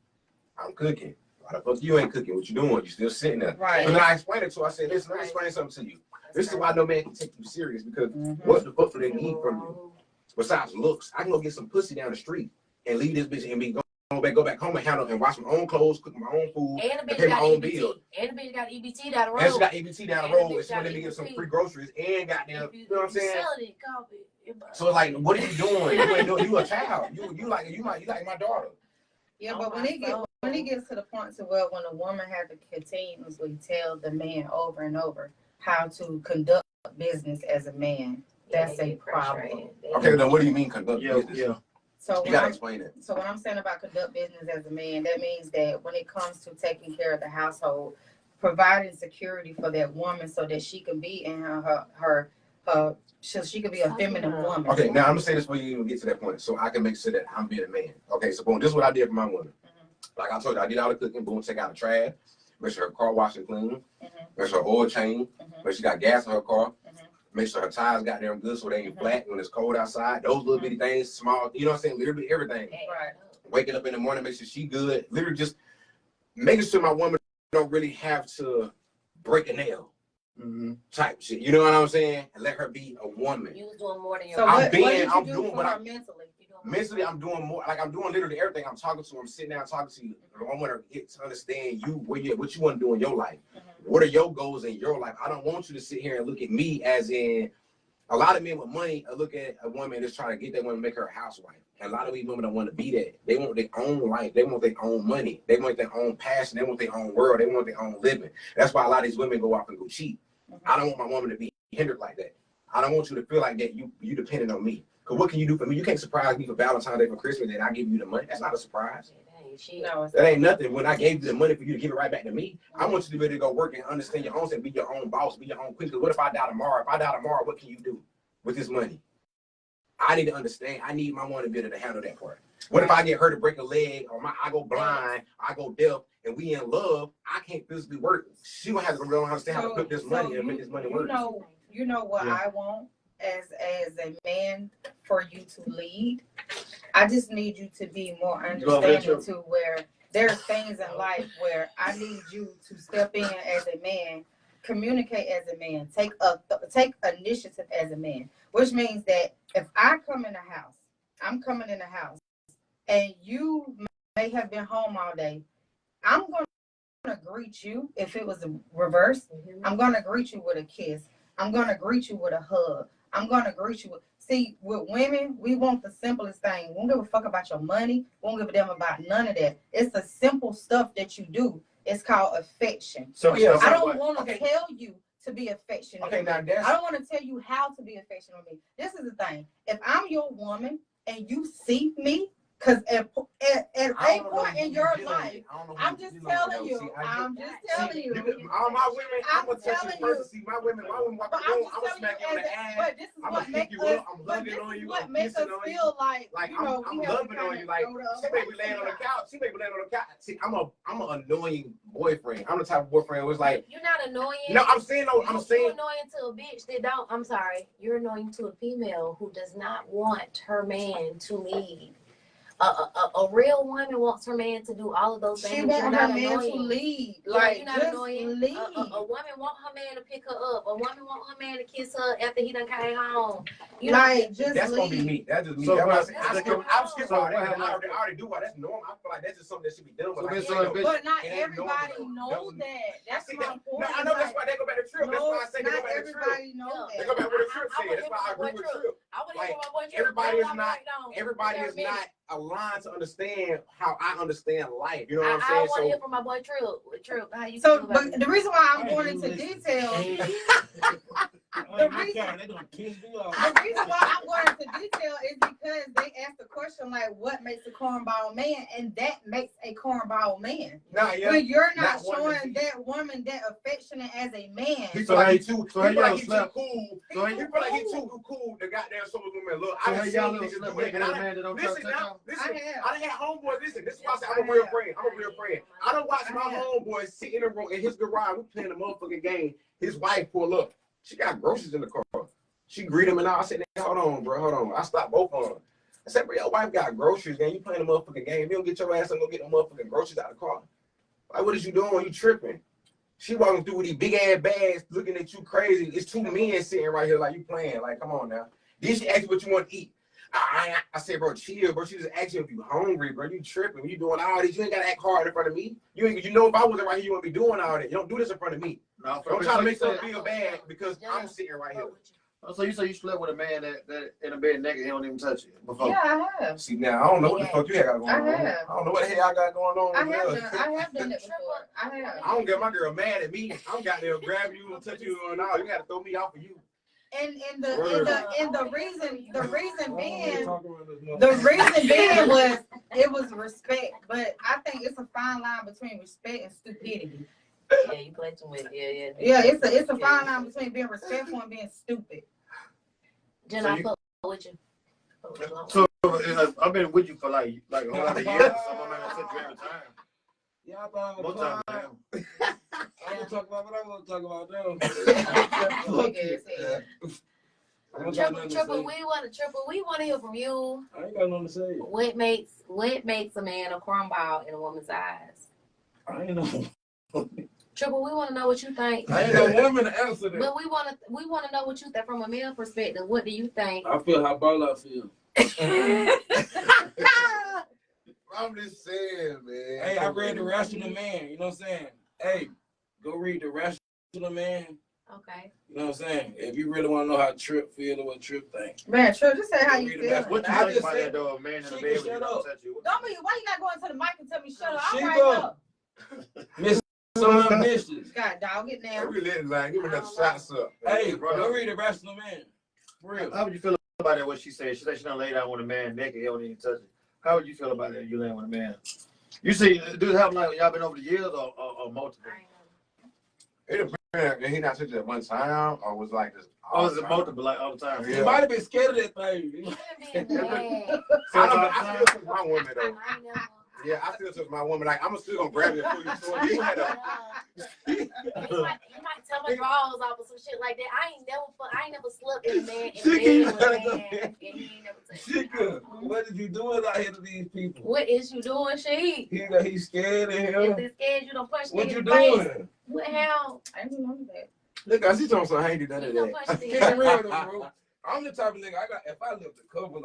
I'm cooking. Why the fuck you ain't cooking? What you doing? You still sitting there. Right. So then I explained it to her. I said, listen, let me explain something to you. This is why no man can take you serious, because what the fuck do they need from you? Besides looks, I can go get some pussy down the street and leave this bitch and go back home and handle and wash my own clothes, cook my own food, and pay my own bills. And the bitch got EBT down the road. And she got EBT down the road, and she want to get some free groceries and goddamn, you know what I'm saying? So it's like, what are you doing? You ain't doing. You a child. You like my daughter. Yeah, but when it gets to the point to where when a woman has to continuously tell the man over and over how to conduct business as a man, that's a problem. Okay, then what do you mean conduct business? Yeah. So You gotta explain it. So when I'm saying about conduct business as a man, that means that when it comes to taking care of the household, providing security for that woman so that she can be in her so she could be a feminine woman. Okay, now I'm gonna say this before you even get to that point, so I can make sure that I'm being a man. Okay, so boom, this is what I did for my woman. Like I told you, I did all the cooking, boom, take out the trash, make sure her car wash and clean, make sure her oil change, make sure she got gas in her car, make sure her tires got damn good so they ain't flat when it's cold outside. Those little bitty things, small, you know what I'm saying? Literally everything. Right. Waking up in the morning, make sure she good. Literally just making sure my woman don't really have to break a nail. Type shit. You know what I'm saying? And let her be a woman. You was doing more than your So I'm what did you do for her mentally? Mentally, I'm doing more. Like I'm doing literally everything. I'm talking to her. I'm sitting down talking to you. I want her to get to understand you, what you want to do in your life. What are your goals in your life? I don't want you to sit here and look at me as in a lot of men with money look at a woman that's trying to get that woman, make her a housewife. And a lot of these women don't want to be that. They want their own life. They want their own money. They want their own passion. They want their own world. They want their own living. That's why a lot of these women go off and go cheat. I don't want my woman to be hindered like that. I don't want you to feel like that you dependent on me. Because what can you do for me? You can't surprise me for Valentine's Day, for Christmas, and I give you the money. That's not a surprise. No, that ain't nothing. When I gave you the money for you to give it right back to me, I want you to be able to go work and understand your own self, be your own boss, be your own queen. Because what if I die tomorrow? If I die tomorrow, what can you do with this money? I need to understand. I need my woman to be able to handle that part. What if I get hurt or break a leg, or I go blind, I go deaf, and we in love? I can't physically work. She gonna have to learn how to put this money and make this money work. You know what I want as a man for you to lead. I just need you to be more understanding to where there's things in life where I need you to step in as a man, communicate as a man, take initiative as a man, which means that if I come in the house, I'm coming in the house, and you may have been home all day, I'm going to greet you. If it was a reverse, I'm going to greet you with a kiss. I'm going to greet you with a hug. I'm going to greet you with, see, with women, we want the simplest thing. We don't give a fuck about your money. We don't give a damn about none of that. It's the simple stuff that you do. It's called affection. So yeah, I don't want to tell you to be affectionate. Okay, now that's... I don't want to tell you how to be affectionate with me. This is the thing. If I'm your woman and you see me, because at a point in your life, I'm just telling you. I'm just telling you. All my women, I'm gonna tell you first. See, my women walk the room, I'm gonna smack you on the ass. But this is what makes us. But this is what makes us feel like you know I'm loving on you. Like she may be laying on the couch. She may be laying on the couch. See, I'm an annoying boyfriend. I'm the type of boyfriend who's like. You're not annoying. No, I'm saying no. I'm saying you're annoying to a bitch that don't. I'm sorry. You're annoying to a female who does not want her man to lead. A real woman wants her man to do all of those things. She wants her man to lead. Like, you're not annoying. Lead. A woman want her man to pick her up. A woman want her man to kiss her after he done came home. You like, know, just that's lead. gonna be me. That's just me. So, I'm skipping all that. I already do all that. That's normal. I feel like that's just something that should be done. But not everybody knows that. That's my point. No, I know that's why they go back to trip. That's why I say they go back to trip. Everybody knows that. They go back with a trip said. That's why I agree with trip. Like everybody is not aligned to understand how I understand life. You know what I'm saying? I want to hear from my boy Trip. How you so, but the reason why I'm going into detail. The reason why I'm going into detail is because they asked the question like, "What makes a cornball man?" And that makes a cornball man. When you're not showing that woman that affectionate as a man. He feel like he's too cool. So he feel like he's too cool to goddamn show his women. Look, I done seen niggas do it. Listen, I done had homeboys. Listen, this is why I say I'm a real friend. I done watched my homeboy sit in his garage. We playing the motherfucking game. His wife pull up. She got groceries in the car. She greet him and all. I said, hold on, bro, hold on. I stopped both of them. I said, bro, your wife got groceries, man. You playing the motherfucking game. You don't get your ass and go get no motherfucking groceries out of the car. Like, what is you doing? You tripping. She walking through with these big ass bags looking at you crazy. It's two men sitting right here like you playing. Like, come on now. Then she asked you what you want to eat. I said, bro, chill, bro. She just asked you if you hungry, bro. You tripping. You doing all this. You ain't got to act hard in front of me. You know if I wasn't right here, you wouldn't be doing all that. You don't do this in front of me. No, don't try to make her feel bad because I'm sitting right here. So you say you slept with a man that in a bed naked, he don't even touch you before? Yeah, I have. See, now, I don't know what the fuck you got going on. I don't know what the hell I got going on. I have done it before. I have. I don't get my girl mad at me. I'm goddamn grabbing you and touching you and all. You got to throw me off of you. the reason being was it was respect, but I think it's a fine line between respect and stupidity. Yeah, you play too much. Yeah. Yeah, it's a fine line between being respectful and being stupid. Jen, So I you- fuck with you. So I've been with you for like a whole lot of years. So I'm not gonna touch you every time. Yeah, I thought I was Most times I am. I'm gonna talk about what I want to talk about now. Fuck it. I don't got nothing to Triple, say. we want to hear from you. I ain't got nothing to say. What makes a man a crumball in a woman's eyes? I ain't know. Triple, we want to know what you think. I ain't no woman to answer that. But we want to know what you think from a male perspective. What do you think? I feel how Ballout feel. I'm just saying, man. Hey, I read The Rational Man. You know what I'm saying? Hey, go read The Rational Man. Okay. You know what I'm saying? If you really want to know how Trip feel or what Trip think. Man, sure, just say how you Read feel. about What you I think just about said- that though? A man in the She bed can when shut you up. touch you. Don't be. Why you gotta go into the mic and tell me shut up? I'm She right go. up. Miss some ambitious. God, dog it now. We let it like give me that shots up. Hey, go read The Rational Man. For real. How would you feel about that? What she said? She said she don't lay down with a man naked. He don't even touch it. How would you feel about that? You laying with a man? You see, do it happen like y'all been over the years or multiple? It depends. And he not touching at one time, or was like this. Or is it multiple like all the time? He might have been scared of that thing. I still touch my woman though. Yeah, I still touch my woman. Like I'm still gonna grab it and pull you toward you. You might tell my drawers off or some shit like that. I ain't never slept with a man in bed with a man, and he ain't never touched me. Chica, what did you do out here to these people? What is you doing, she? He's scared of If him. they scared you, don't punch What me you in the face. doing? What the hell? I didn't know that. Look, I see something so handy none You of don't punch that. me in Get the real face. though, bro. I'm the type of nigga if I lift the covers,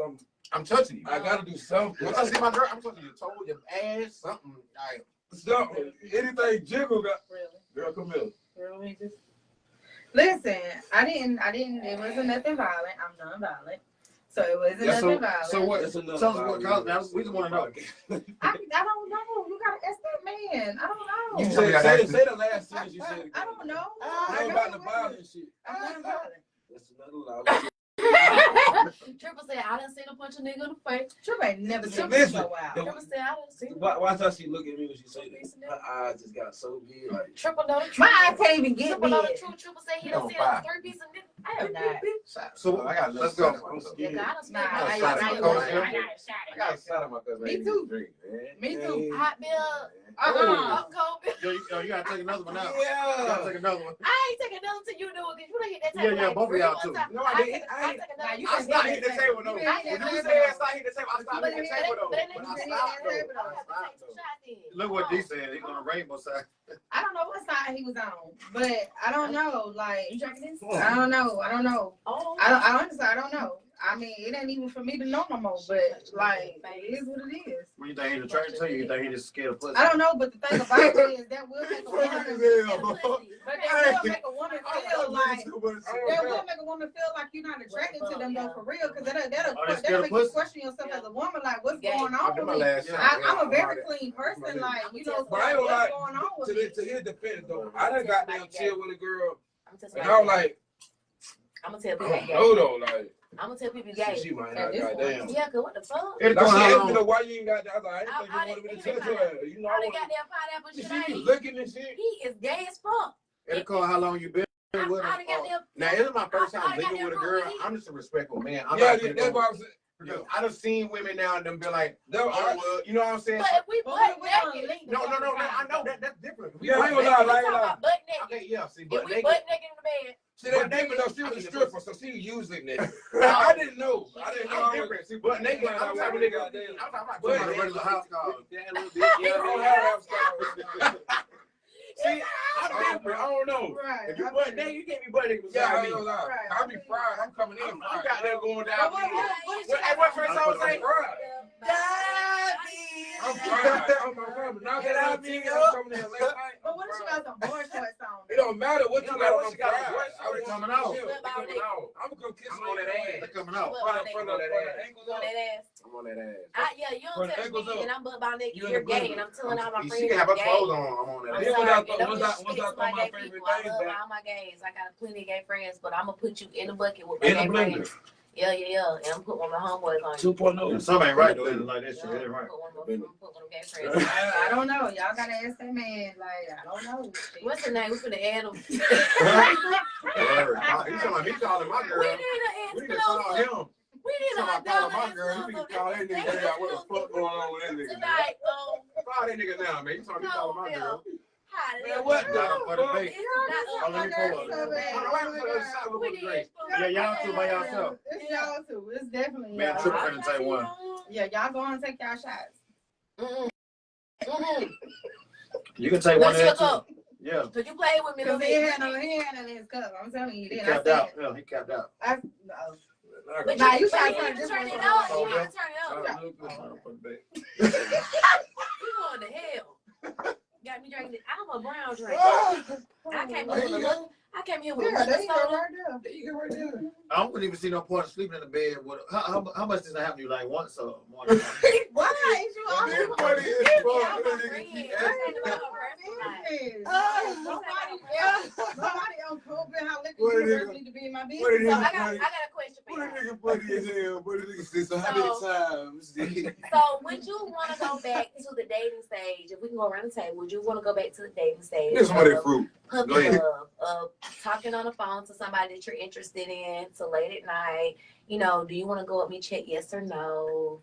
I'm touching you. I gotta do something. Once I see my girl, I'm touching your toe, your ass, something. Like, Something. Anything jiggle got. Really? Girl, come here. Really? Listen, I didn't. It wasn't nothing violent. I'm non-violent, so it wasn't nothing violent. So what? That's another Tell us what violent caused word. that. We just want to know. I don't know. You gotta ask that man. I don't know. You say the last sentence you said. I don't know. Know about the violent shit. I'm non-violent. That's another lie. Triple said, I done seen a punch a nigga in the face. Triple ain't never seen me Listen, so wild. Triple said, I done seen Watch how she look at me when she say that. Her eyes just got so big. Like, Triple know the truth. My eyes can't even get Triple know the big. truth. Triple said he You done on seen fire. a 3-piece of nigga. I am not. So I got let's go. I'm Yeah, scared. God done Nah, spent I my got life. shot. I got a shot of my cousin. Me too. Drink, man. Me too. Hot bill. Uh-uh. Cold bill. You gotta take another one out. You gotta Yeah. take another one. I ain't taking nothing till you do it because you done hit that Yeah, table. yeah, like both of 3 y'all more too. times. No, I didn't. I take another. Nah, you I stopped hitting the table though. You When hit you the said table. stop hitting the table, I stopped hitting the table though. But that But nigga I said stopped that. though. I'm gonna have to take some shots then. Look what D said. He's on the rainbow side. I don't know what side he was on, but I don't know. Like, You drinking this? I don't know. Oh. I honestly, I don't know. I mean, it ain't even for me to know no more. But like, it is what it is. When you think he's attracted to you, you think he just scared of pussy. I don't know, but the thing about it is that will make a woman. But that will make a woman feel like. That will make a woman feel like you're not attracted to them though, for real, because that'll make you question yourself as a woman, like what's going on with me. I'm a very clean person, like you know, so But I what's ain't like going on with me? to his defense though. I done got down chill with a girl, I'm gonna and I was like, I'm gonna tell I people don't gay. know though, like I'm gonna tell people gay. she might not At this goddamn. Yeah, cause what the fuck? It Now go she how asked me long? though, why you ain't got that. I was like, I didn't think you wanted me to touch her. You know, I I done want got that pineapple shit. to. I She was ain't- looking and shit. He is gay as fuck. It call how long you been I with done him? got them. Now, this is my first I time got living that with a wrong girl. with I'm just a respectful man. I'm Yeah, not gonna that's go- what I'm saying. Yo, I done seen women now and them be like, That, oh, well, you know what I'm saying? But if we But butt we naked, don't No, I know that's different. Yeah, I ain't gonna lie, we talking about butt naked. Okay, yeah, see, If but we they butt naked in the bed, see, that nigga though, she was a stripper, so she usually nigga. I didn't know. I didn't know. I'm different. See, but naked, I'm type of nigga. I'm talking What about about a regular house call? that little bit. I don't have that. See, I'm different. I don't know. Right. If you butt naked, you can't be butt naked Yeah, I beside ain't me. gonna lie. I be fried. I'm coming in I'm fried. got there going down. But What first song say? Fried. I'm fried. I'm not Get out, I'm nigga. coming in late night. But what if she got some boy shorts on? It don't matter what you got on them got thighs. on. I They want coming you to out. chill. Flip out They coming out. I'm gonna come kiss I'm you on that ass. They coming out. From the ankles On up. that ass. I'm on that ass. Yeah, you From don't the touch ankles me, up. and I'm butt by naked. You in You're the gay, blender. and I'm telling all my friends. She can have her you're clothes gay. on. I'm on that I'm Then ass. when sorry, I and throw- don't once I disrespect throw to my my gay favorite people. I things love back. all my gays. I got plenty of gay friends, but I'm gonna put you in the bucket with my In the gay blender. friends. Yeah. And I'm put one of my homeboys on you. 2.0. Some ain't right though. Like that shit. Yeah, That ain't right. put one of my gay friends. I don't know. Y'all gotta ask that man. Like, I don't know. What's his name? We finna add him. Word. You talking about me calling my We girl? need an We need to call exclusive. him. We need Talking a about calling my double girl. You need to call that nigga. Figure out what the fuck going on with that nigga. Man. tonight. Call that nigga now, man. You talking about calling my girl? Hi, Man, what the Nah, for the fuck? bait. Oh, let me pull up. We need Yeah, y'all two by yourself. It's y'all too. It's definitely Man, y'all. Triple finna take one. Yeah, y'all go on and take y'all shots. You can take one What's there your too. cup? Yeah. Could you play with me a little Because he bit? had no in his cup. I'm telling you. He Then capped I out. said, Yeah, he capped out. no. But Nah, you but try you to need to turn it up. You need to turn it up. You going to hell. Got me drinking. I'm a brown drink. I came here with a Yeah, there liquor you go soda. right there. There you go right there. I don't even see no point of sleeping in the bed with how much does that happen to you? Like once or more? Why ain't you all That over funny as Yeah, fuck. I'm That a nigga friend. keep I'm asking. saying about a business? Nobody on COVID how liquor What a universe nigga- need to be in my what a business. So nigga- I got a question for What a you. nigga funny as hell. What a nigga said, so how many times? So would you want to go back to the dating stage? If we can go around the table, would you want to go back to the dating stage? Here's some of that fruit. Go Puppy ahead. love, of talking on the phone to somebody that you're interested in, to late at night. You know, do you want to go up me check yes or no?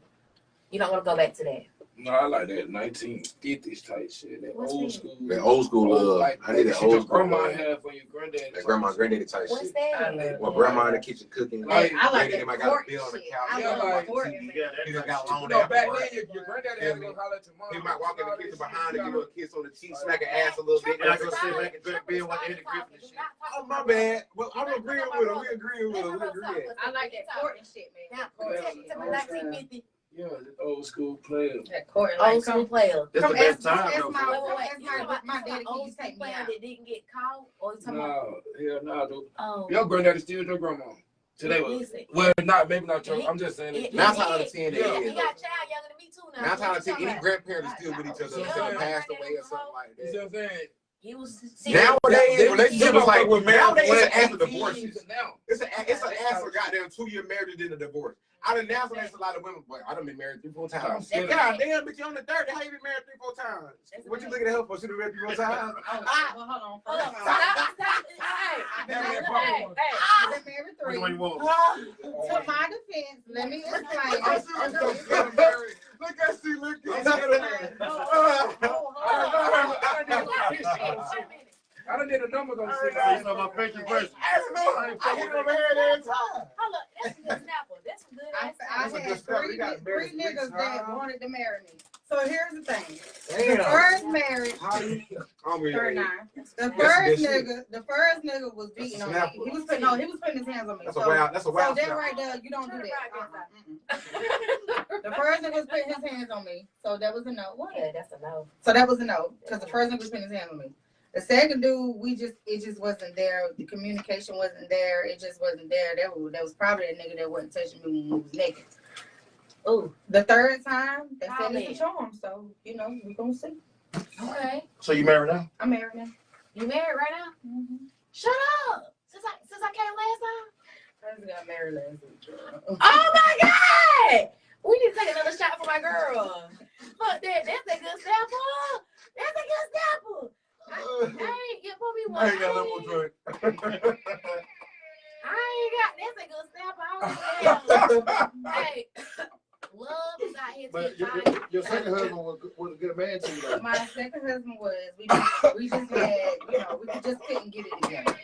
You don't want to go back to that. No, I like that 1950s type shit. That What's old that? school. That old school love. Like, I need that shit old your school grandma love. had for your granddad. That grandma, granddaddy type What's shit. that? Well, grandma in the kitchen cooking. Like, I like granddaddy that might got a court bill on the shit. couch. I Yeah, love like- court. He just got long You know, down. back then, your granddaddy had to go holler at your mom. He might walk in the kitchen behind her, give her a kiss on the cheek, Like- smack her ass a little bit. And I go sit back and drink beer with Eddie Griffin and shit. Oh, my bad. Well, I'm agreeing with her. We agreeing with her. We agreeing. I like that court and shit, man. Now, Court take shit. it to me 1950. Yeah, the old school player. That court. Old Like, school come, player. That's the come best ask time though. my- for Wait, it. wait, wait. That's You talking about my daddy old used to school take me player out. that didn't get caught? Or you talking about? No, hell no, dude. Oh, Your granddaddy still your grandma. Today was. listen. Well, maybe not your. I'm just saying it. 9 times out of 10, they He is. got a child younger than me too now. 9 times out of 10, What you any talking grandparents are still with each other Yeah, until they my passed granddaddy away or was something like You see that. what I'm saying? He was Nowadays, relationship is like, nowadays it's an act of divorce. divorces. It's an ass of goddamn 2-year marriage than a divorce. I done now there's a lot of women, boy, I done been married 3-4 times. That's God damn, bitch, you on the 30, how you been married 3-4 times? What you looking at her for? She been married 3-4 times? Well, hold on. Hold on. First Stop. of all, Hey. I've been Hey. married Hey. I've been married Which 3. one you want? To my defense, let me explain. Look at she looking. I done did a number on So you know my favorite person. I hit her head every time. Hold up. That's a good snapper. That's some good I ass had That's a good start. We got three married niggas 3 that times. wanted to marry me. So here's the thing. Damn. The first marriage, I'm really 39. The That's first good nigga was beating on me. He was putting his hands on me. That's So a wild. That's a so wild. that right there, you don't do that. The first nigga was putting his hands on me. So that was a no. What? Yeah, that's a no. So that was a no. Because the first nigga was putting his hands on me. The second dude, it just wasn't there. The communication wasn't there. It just wasn't there. That was probably a nigga that wasn't touching me when we was naked. Ooh. The third time, they said Probably. it's a charm. So, we gonna see. Okay. So you married now? I'm married now. You married right now? Mm-hmm. Shut up. Since I came last time. I just got married last week, girl. Oh my God! We need to take another shot for my girl. Fuck that. That's a good sample. That's a good sample. Hey, you put me one. I ain't got no more drink. That's a good sample. Hey, love is out here But to be fine. your second husband was a good man to you. Though. My second husband was, we just had, we just couldn't get it together.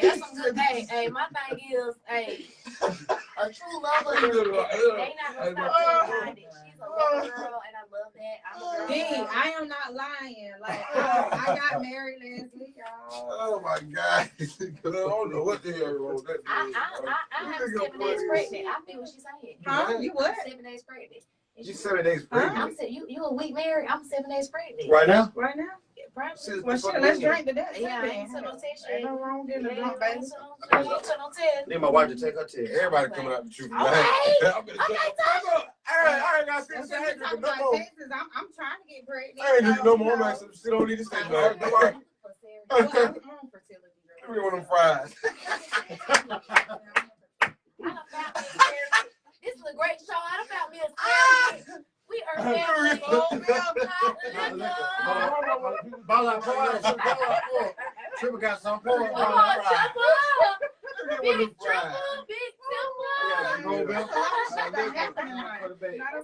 That's some good. Hey, my thing is, a true lover, they not gonna stop being it. She's a lover girl, and I love that. I'm a girl. D, I am not lying. Like, I got married last week, y'all. Oh my God! I don't know what the hell wrong with that. I have 7 days pregnant. I feel what she's saying. Huh? You what? I'm 7 days pregnant. She's 7 days pregnant. I'm saying you a week married. I'm 7 days pregnant. Right now? Right now? Probably. Well, shit, let's drink to that. Yeah, I ain't took no test yet. Ain't no wrong getting a drunk, baby. I ain't took no test. Need my wife to take her test. Everybody coming out the truth. Okay. I ain't got That's shit. what I ain't we're talking drinking no about more. Texas. I'm trying to get pregnant. I ain't drinking no more. You I'm know. like, some shit don't need to say I'm nothing. on fertility Give me one of them fries. This is a great show. I done found me a asparagus. We are family. Ballout Militia. Triple got some pork. Come on, chop up. Give me one of them Big fries. triple, big Yeah, simple. Cold Bill. That's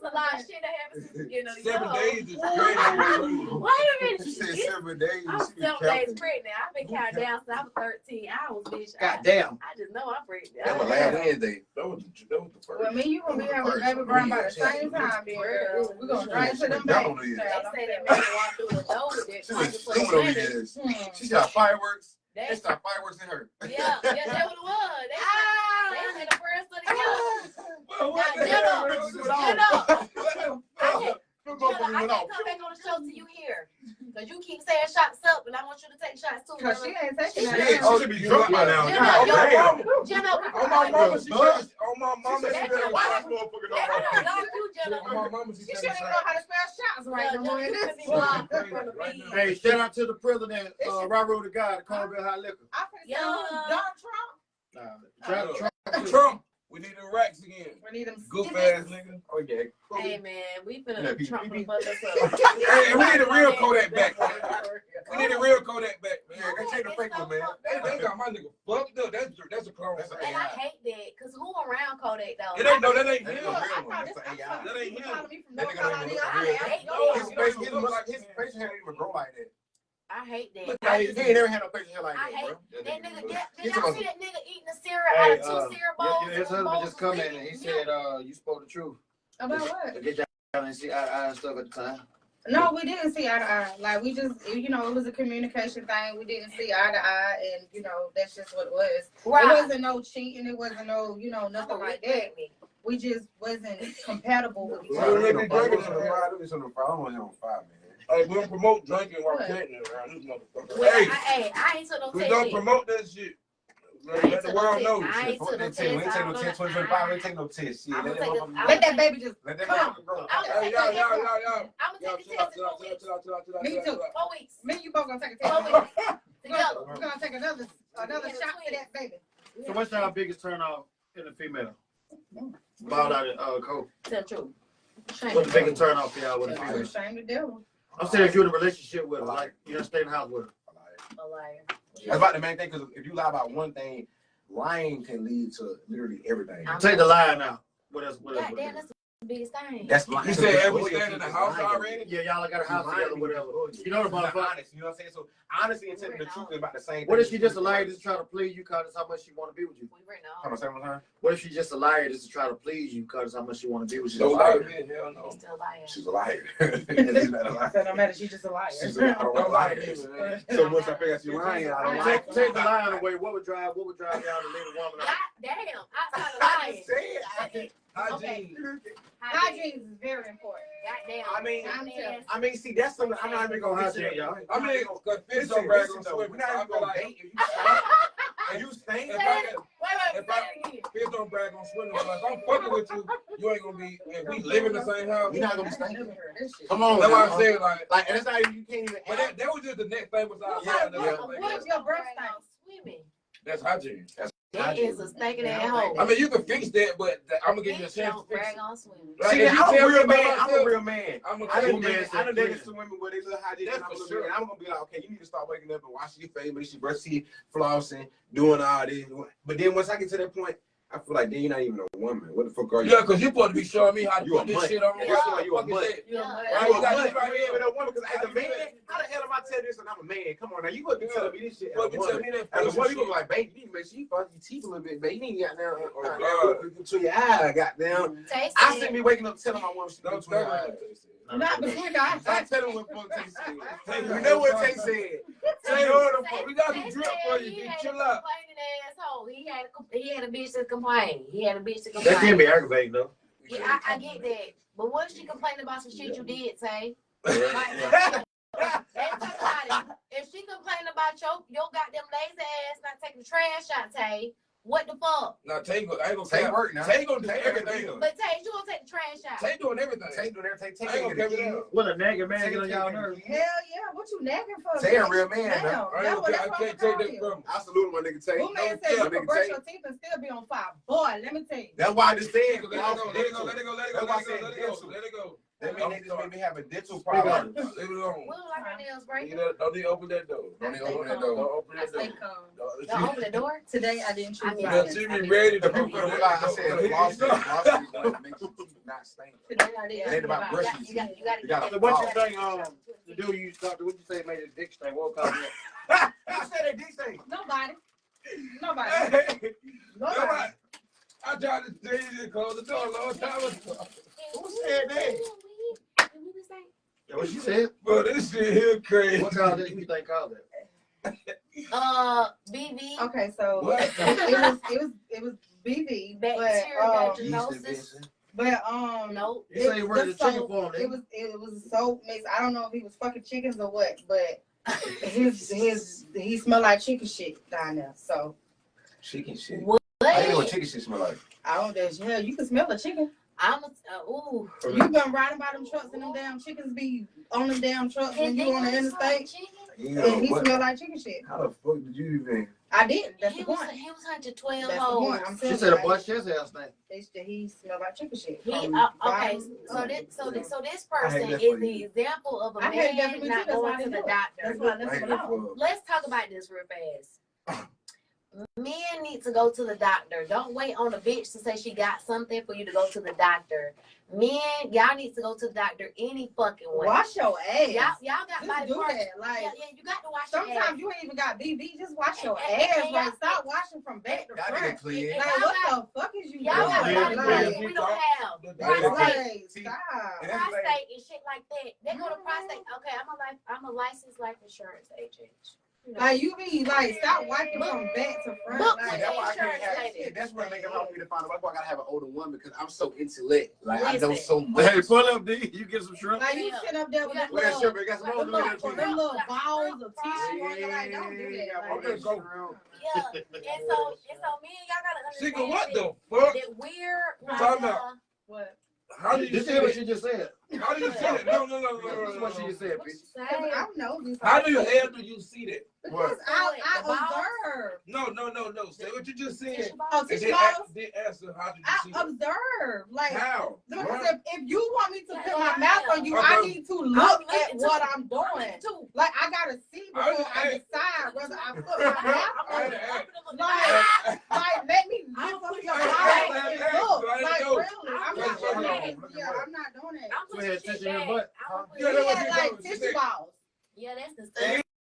a lot of shit that happened since the beginning of the 7 show. days is crazy. Wait a minute. She said 7 days. I'm She be 7 days counting. pregnant. I've been counting down since I was 13 hours, bitch. God damn. I just know I'm pregnant. That was last Wednesday. That was the first. Well, me, you gonna be having a baby born by the same time, then girl. We gonna drink to them babies. They say that man walked through the door with that She was pocket full stupid of over money. years. Hmm. She got fireworks. They That's start fireworks in her. yeah, that's what it was. They said the first of the year. Well, what the Now, hell? Jenna, I can't Them come motherfuckers went off. back on the show till you here. Because you keep saying shots up, and I want you to take shots too. Cause she ain't taking Shit, that. she should be drunk by now. Jenna, God yo, damn. Jenna, On my mama, she Huh? said. On my mama, she That's said. your Why wife. this motherfucker That's don't not you, Jenna. On my mama, she She said. shouldn't even know how to spell shots right no more. You This could be blocked from the Right feed. now. Hey, shout out to the president, Railroad the guy, the Cold Bill High Liquor. I think Donald Trump. Trump, we need the racks again. We need them. Goof ass nigga. Oh, yeah. Hey, man, we Yeah, finna people- Trump fuck us up. Hey, we need a real Kodak back. We need a real Kodak back, Yeah, man. they take the fake one, man. They got my nigga fucked up. That's a clone. That's And I hate that, because who around Kodak, though? It ain't no, that ain't That him. ain't a real one. That's an AI. That ain't him. That nigga don't even look real. His facial hair don't even grow like that. I hate that. He ain't never had no facial hair like I that, hate bro. that nigga. Did He's y'all supposed see to- that nigga eating the cereal out of 2 cereal bowls? His husband just come in and he said, you spoke the truth. About what? To get y'all and see eye and stuff at the time. No, we didn't see eye to eye. Like we just, it was a communication thing. We didn't see eye to eye, and that's just what it was. Right. It wasn't no cheating. It wasn't no, nothing like that. We just wasn't compatible with each Well, other. let me drink it. I don't want to have on fire, man. Hey, we don't promote drinking while pregnant around this motherfucker. Well, Hey, I ain't took no we test don't yet. promote that shit. Let the world know. I ain't took no test. We ain't take no test. 2025, we ain't take no test. Shit, I'm let gonna take that a- motherfucker Let that baby just. let that Come on. motherfucker grow. I'm gonna Hey, take a test. y'all. I'm Y'all, gonna take chill a out, test in 4 weeks. Me too. 4 weeks. Me and you both gonna take a Oh, test. wait. Together. We're gonna take another shot to that baby. So what's y'all biggest turn off in the female? Ball out of Cole. Tell the truth. Shame. What's the biggest turn off for y'all with the I'm female? ashamed to devil. I'm saying if you're in a relationship with her, like you don't stay in the house with her. A liar. That's about the main thing, because if you lie about one thing, lying can lead to literally everything. Take the line out. What else? God damn, that's the biggest thing. That's lying. You said every stand in the house already? Yeah, y'all got a house together, whatever. You know the Not motherfucker. honest, you know what I'm saying? So honesty and telling the truth is about the same thing. What if she just a liar just to try to please you because that's how much she want to be with you? We written Hold on, off. say one time. What if she just a liar just to try to please you because how much she want to be with you? No lie, man. Hell no. Still lying. She's a liar. She's not a liar. So no matter, she's just a liar. She's a liar. I don't Don't lie like to it. me, man. So once I figure out she's lying, I don't like it. Take the line away. What would drive y'all to leave a woman out? God damn, outside of I lying. just said. Hygiene. Hygiene is very important. Goddamn. I mean, see, that's something I'm not even gonna hygiene, y'all. I mean, because fish Listen, don't brag on listen, though, swimming. we're not I even feel gonna like date if you stink. If you stink, Wait, fish don't brag on swimming. So if I'm fucking with you, you ain't gonna be. If we live in the same house, we're not gonna be stinking. That's Come on, that's why now. I said like. And it's not even, you can't even But act. that was just the next thing besides Yeah, lying. yeah. What if your breath stinks? Swimming. That's hygiene. That is a stinking ass hole. I mean, you can fix that, but I'm gonna give you a chance to Don't fix brag it. on swimming. Like, See, if you I'm a tell me real about man. I'm a myself, real man. I'm gonna I tell done you. dated some women where they look hygiene. That's And I'm for a sure. and I'm gonna be like, okay, you need to start waking up and washing your face, make sure you brush teeth, flossing, doing all this. But then once I get to that point, I feel like then you're not even a woman. What the fuck are you? Yeah, because you're supposed to be showing me how to You a put this mutt. shit on. Yeah, that's why you a Fuck is mutt. that? Yeah. Right, You you a got mutt. this right You here. ain't even a woman, because as a man, how the hell am I telling this and I'm a man? Come on now, you gonna be telling me this shit Well, as a you tell woman. me that As a pussy woman, you shit. gonna be like, babe, you need to make sure you brush your teeth a little bit, babe. You need to get down, God. look into your eye, goddamn. Taste I it. see me waking up telling my woman she Don't looks between her start eyes. Not between the eyes. I tell her what fuck Tay said. Tay You know what Tay said. Tay, You know what the fuck. we got some Tay drip said for you, he bitch. had Chill a out. complaining asshole. He had a bitch to complain. He had a bitch to That can complain. be aggravating though. Yeah, I get that. But what if she complaining about some shit you did, Tay? Yeah. They talk about if she complain about your goddamn lazy ass not taking the trash out, Tay, what the fuck? Now Tay go, I ain't gonna Tay say work now. Tay gonna do Tay everything. But Tay, you gonna take the trash out? Tay doing everything. Tay doing everything. I ain't gonna give it up. What a nigga man get on y'all nerves. Hell yeah, what you nagging for? Tay a real man, Damn, huh? I can't take that from. I salute my nigga Tay. Who man No, said you my can brush your teeth and still be on fire? Boy, let me tell you. That's why I just said. Let it go. Let it go. That mean they just made me have a dental problem. Leave it alone. We don't like our nails breaking. Don't need to open that door. Don't even open that Don't door. open that door. Don't open the door. Today I didn't choose I mean, violence. She be ready to The people that realize I said flossing makes your teeth not stink. Today I It didn't ain't about brushing You your teeth. gotta You gotta So what you think, the dude you talked to, what you say made his dick stink? What called it? Who said that dick stink? Nobody. Nobody. Hey, Nobody. I tried to tell you to close the door a long time ago. Who said that? What she said? Bro, this shit here crazy. What called it? Who you think called it? BB. Okay, so What? it was BB, Bacteria, but vaginosis. Nope. You say you were the chicken for him, it was a soap mix. I don't know if he was fucking chickens or what, but he smelled like chicken shit down there. So Chicken shit. What? I didn't know what chicken shit smell like. I don't know. Hell, you can smell a chicken. I'm ooh. You been riding by them trucks and them damn chickens be on them damn trucks when you on the interstate. You And he what? smell like chicken shit. How the fuck did you even? I did. That's He the was point. he was hunting 12 That's the holes. point. I'm She telling said you, a boy chest hair stink. he smell like chicken shit. He From okay. bottom So up. this I person hate that is for the you. example of a I hate that for man me not too. That's why I going to didn't the do it. doctor. That's why I I left hate him that alone. for Let's talk about this real fast. Men need to go to the doctor. Don't wait on a bitch to say she got something for you to go to the doctor. Men, y'all need to go to the doctor any fucking way. Wash your ass. Y'all got Just body do parts. that. Like Yeah, you got to wash your ass. sometimes you ain't even got BB. Just wash your And ass. y'all- Like stop washing from back to Y'all front. get clean. And Like y'all what got- the fuck is you Y'all got doing? body parts Like, we don't have. The Prostate. like See, stop. and that's like- Prostate and shit like that. They go to prostate. Okay, I'm a licensed life insurance agent. You know. Like you be like stop wiping from back to front. Look, Like, That's why I can't Insurance have. lady. That's what make it hard for me to find out. That's why I gotta have an older woman because I'm so intellect. Like I know Listen. so much. Hey, pull up, D. You get some shrimp. like you sit up there with them Well, little, sure, but got some them more than that little, too. them little balls of tissue on you. Like don't do Yeah, that. I'm Like, gonna go. Yeah, and so me and y'all gotta She understand go, what that, the fuck? that we're Time out. what? How do you This see is what it? she just said. How do you see it? No. This is what she just said, what you bitch. say? Cause I know this. How do you see that? Because What? I The balls? observe. No. Say what you just said. Tissue Oh, balls? And tissue then balls? answer how did you I see that? observe. Like How? because What? if you want me to Yeah, put my yeah, mouth yeah. on you, Okay. I need to look I'm at looking what too. I'm doing. Too. Like I gotta see before I decide whether I put my mouth on it. Like let me lift up your eyes and look. Like really, I'm not doing that. Yeah, I'm not doing that. I'm So pushing had shit tissue in your back. butt? I'm He Yeah, pushing that shit was had back. it. like tissue balls. Yeah, that's the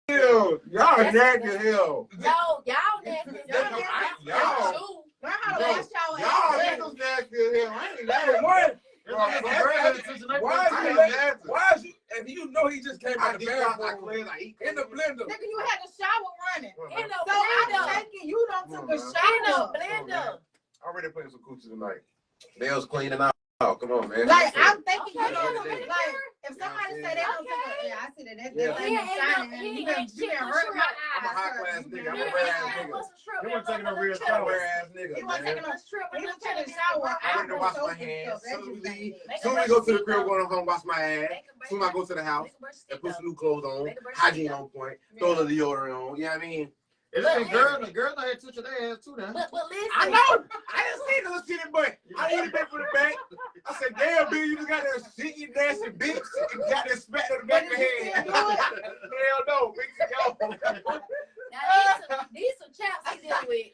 Ew, y'all nasty as hell. No, y'all nasty. Y'all. Learn how to wash Y'all your ass. niggas nasty as hell. I ain't nasty. What? I Why is you? And you know he just came out of the bathroom in the blender. Nigga, you had the shower running. In the So I'm blender. thinking you don't took a In shower. the blender. I'm ready to play some coochie tonight. Nails cleaning out. Oh, come on, man. Like I'm thinking Okay, you don't yeah, took yeah. like if somebody say they don't take a I see that Yeah. thing He ain't shining. no- You he been ain't you been shit hurt for my sure. eyes. I'm a high class You nigga. been I'm a hurt rare my ass eyes. nigga. He wasn't taking no real I'm a shower. rare ass He nigga, wasn't taking man. He was taking a shower I'm ready to after wash soap my and hands. stuff. That's Soon just as like we that. soon as we go to the crib, going home, wash my ass. Soon as I go to the house and put some new clothes on, hygiene on point, throw the deodorant on. You know what I mean? It's been girls out here touching their ass too now. But listen. I know. I didn't see the little shitty butt. I didn't pay for the back. I said, damn, Bill, you just got that shitty, nasty bitch and got that spat on the back of the head. Hell no, bitch, yo. Now, these some chaps he dealing with.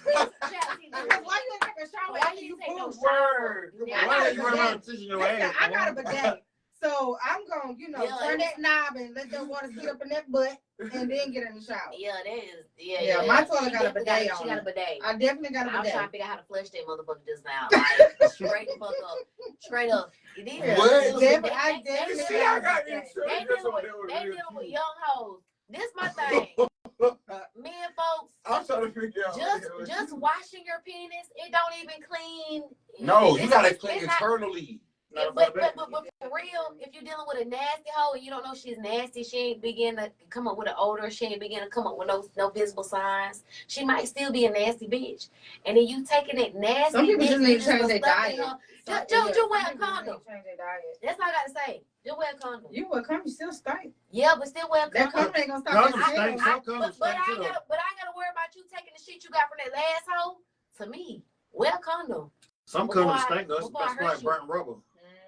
These some chaps he dealing Because with. why you ain't take a shower Why after you you take no poop? shower? Yeah, Why I you got run a around bidet. touching your Listen, ass? I got a bidet. So I'm gonna, Yeah, turn that knob and let that water get up in that butt and then get in the shower. Yeah, that is. Yeah, my toilet got a bidet on She got a it. bidet. I definitely got a I'm trying bidet. to figure out how to flush that motherfucker just now. Like, straight the fuck up. Straight up. These Yeah, What? I definitely See, I got bidet. They dealing with young hoes. This my thing. Men, folks, I'm trying to figure out. just washing your penis, it don't even clean. No, you It's- gotta it's clean not- internally. But for real, if you're dealing with a nasty hoe and you don't know she's nasty, she ain't begin to come up with an odor, she ain't begin to come up with no visible signs. She might still be a nasty bitch. And then you taking it nasty. Some people just need to change their diet. Just wear a condom. That's all I gotta say. Just wear a condom. You wear a condom, you still stink. Yeah, but still wear a condom. That condom ain't gonna stop Condoms stink. Some condoms But stink I too. gotta worry about you taking the shit you got from that last hoe. To me, wear a condom. Some condoms stink though. That's like burnt rubber.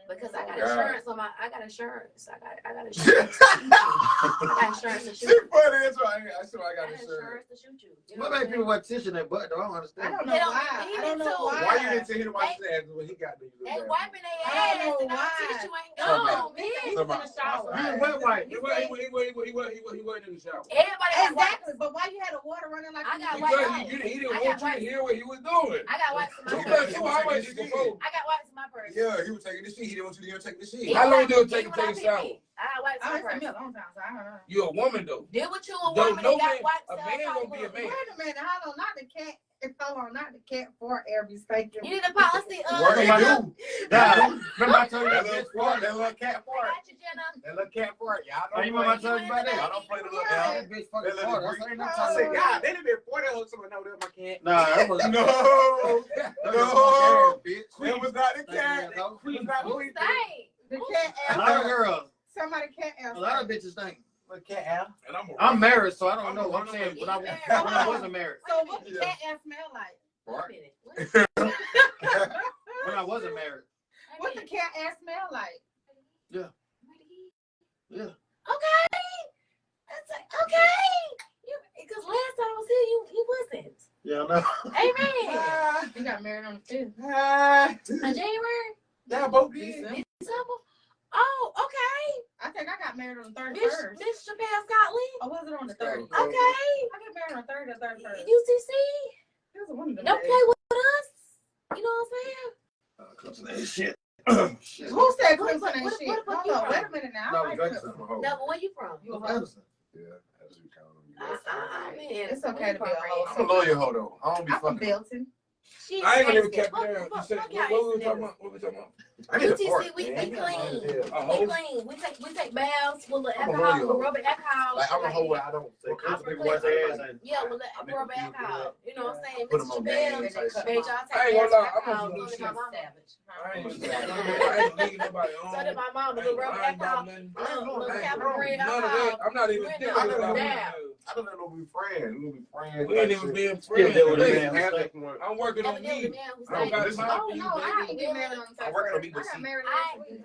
Because I got insurance on my. I got insurance. I got insurance. I got insurance to shoot She you. funny. That's why I got insurance. Insurance to shoot you. You What know make people wear tissue in their butt though? I don't I understand. don't know They don't why. need I don't it know to. why. Why you didn't tell him about his ass when he got there? They wiping their I ass don't know and our why. tissue ain't Something gone, man. He's in the shower. You wet wipe. He wasn't in the shower. Everybody got Exactly, wipes. but why you had the water running like I got you wipes. Because he didn't want you to hear what he was doing. I got wipes in my You purse. better see how much you before. I got wipes in my purse. Yeah, he was taking the shit. He didn't want you to hear him take the shit. How long did it take Even to when take a shower? pee, I got wipes in I my heard from me purse. a long time, so I don't know. You're a woman though. Did what you a Don't woman no that got man, wipes. a man gonna be a man. Wait a minute, hold on, not the cat. Hold on, not the cat for every stinking. You need a policy. What he do? Nah, remember I told you That that little bitch fart, fart? that little cat I fart. got you, Jenna. That little cat fart. Y'all Oh, don't you remember I play. told you about that? Y'all don't play the little Yeah. L. That bitch fucking That fart. little That's ain't no I I time. said, God, they done been 40 hours. Someone know that my cat. Nah, that was No, that no, was bitch. that was not the cat. That That was not Who Queen. stink? The cat A ass. lot of girls, Somebody cat ass. a lot of bitches think. What cat Al? And I'm married, so I don't I'm know. a I'm saying when runner. I wasn't married. So what the cat ass smell like? Wait a minute. What? When I wasn't married. What the cat ass smell like? Yeah. Okay. That's okay. Because last time I was here, you wasn't. Yeah, I know. Amen. You got married on the 5th. In January? Y'all both did. December? Oh, okay. I think I got married on the Miss 31st. Chappelle Scotland? Or was it on the 30th? Okay. I got married on the 30th or 31st. UTC? It was one of them Don't days. play with us. You know what I'm saying? Close to that shit. Shit. Who said What- Clemson what- ain't what- shit? what the fuck Hold you on, from? wait a minute now. No, I we like got Clemson. some. No, but where you from? You a hoe. Anderson. Yeah, that's what you count on you. I mean, It's okay to be a hoe. I'm a lawyer, hold on. I don't be I'm from fucking. Belton. She I ain't gonna even gangster. cap it down. You said Fuck what y'all we niggas. talking about? What we talking about? I need a UTC, fart, we man. clean. A We hoe? clean. We take baths with I'm a alcohol, lawyer. with rubber alcohol. Like I'm a hoe where I don't. They come to I'm people wash their ass and Yeah, with I make rubber them feel alcohol. You know what I'm saying? Put 'em Mr. on Chappelle, game type shit. made y'all I take ain't baths gonna with lie, I'm alcohol. gonna do So did shit. my mama. I ain't leaving nobody on. So did my mama. I The ain't rubber lying about alcohol. nothing. Little I ain't cap wrong. red None of that. alcohol. I'm not even We're thinking doing about that. it. I don't know we friends. We be friends. We ain't like even shit. being Still friends. deal with a Listen, man. I'm working Never on dealt with me. a man who's I don't got like- time Oh for you, no, I baby. didn't get married on the 31st. I'm working on me, but I got see- married I last week.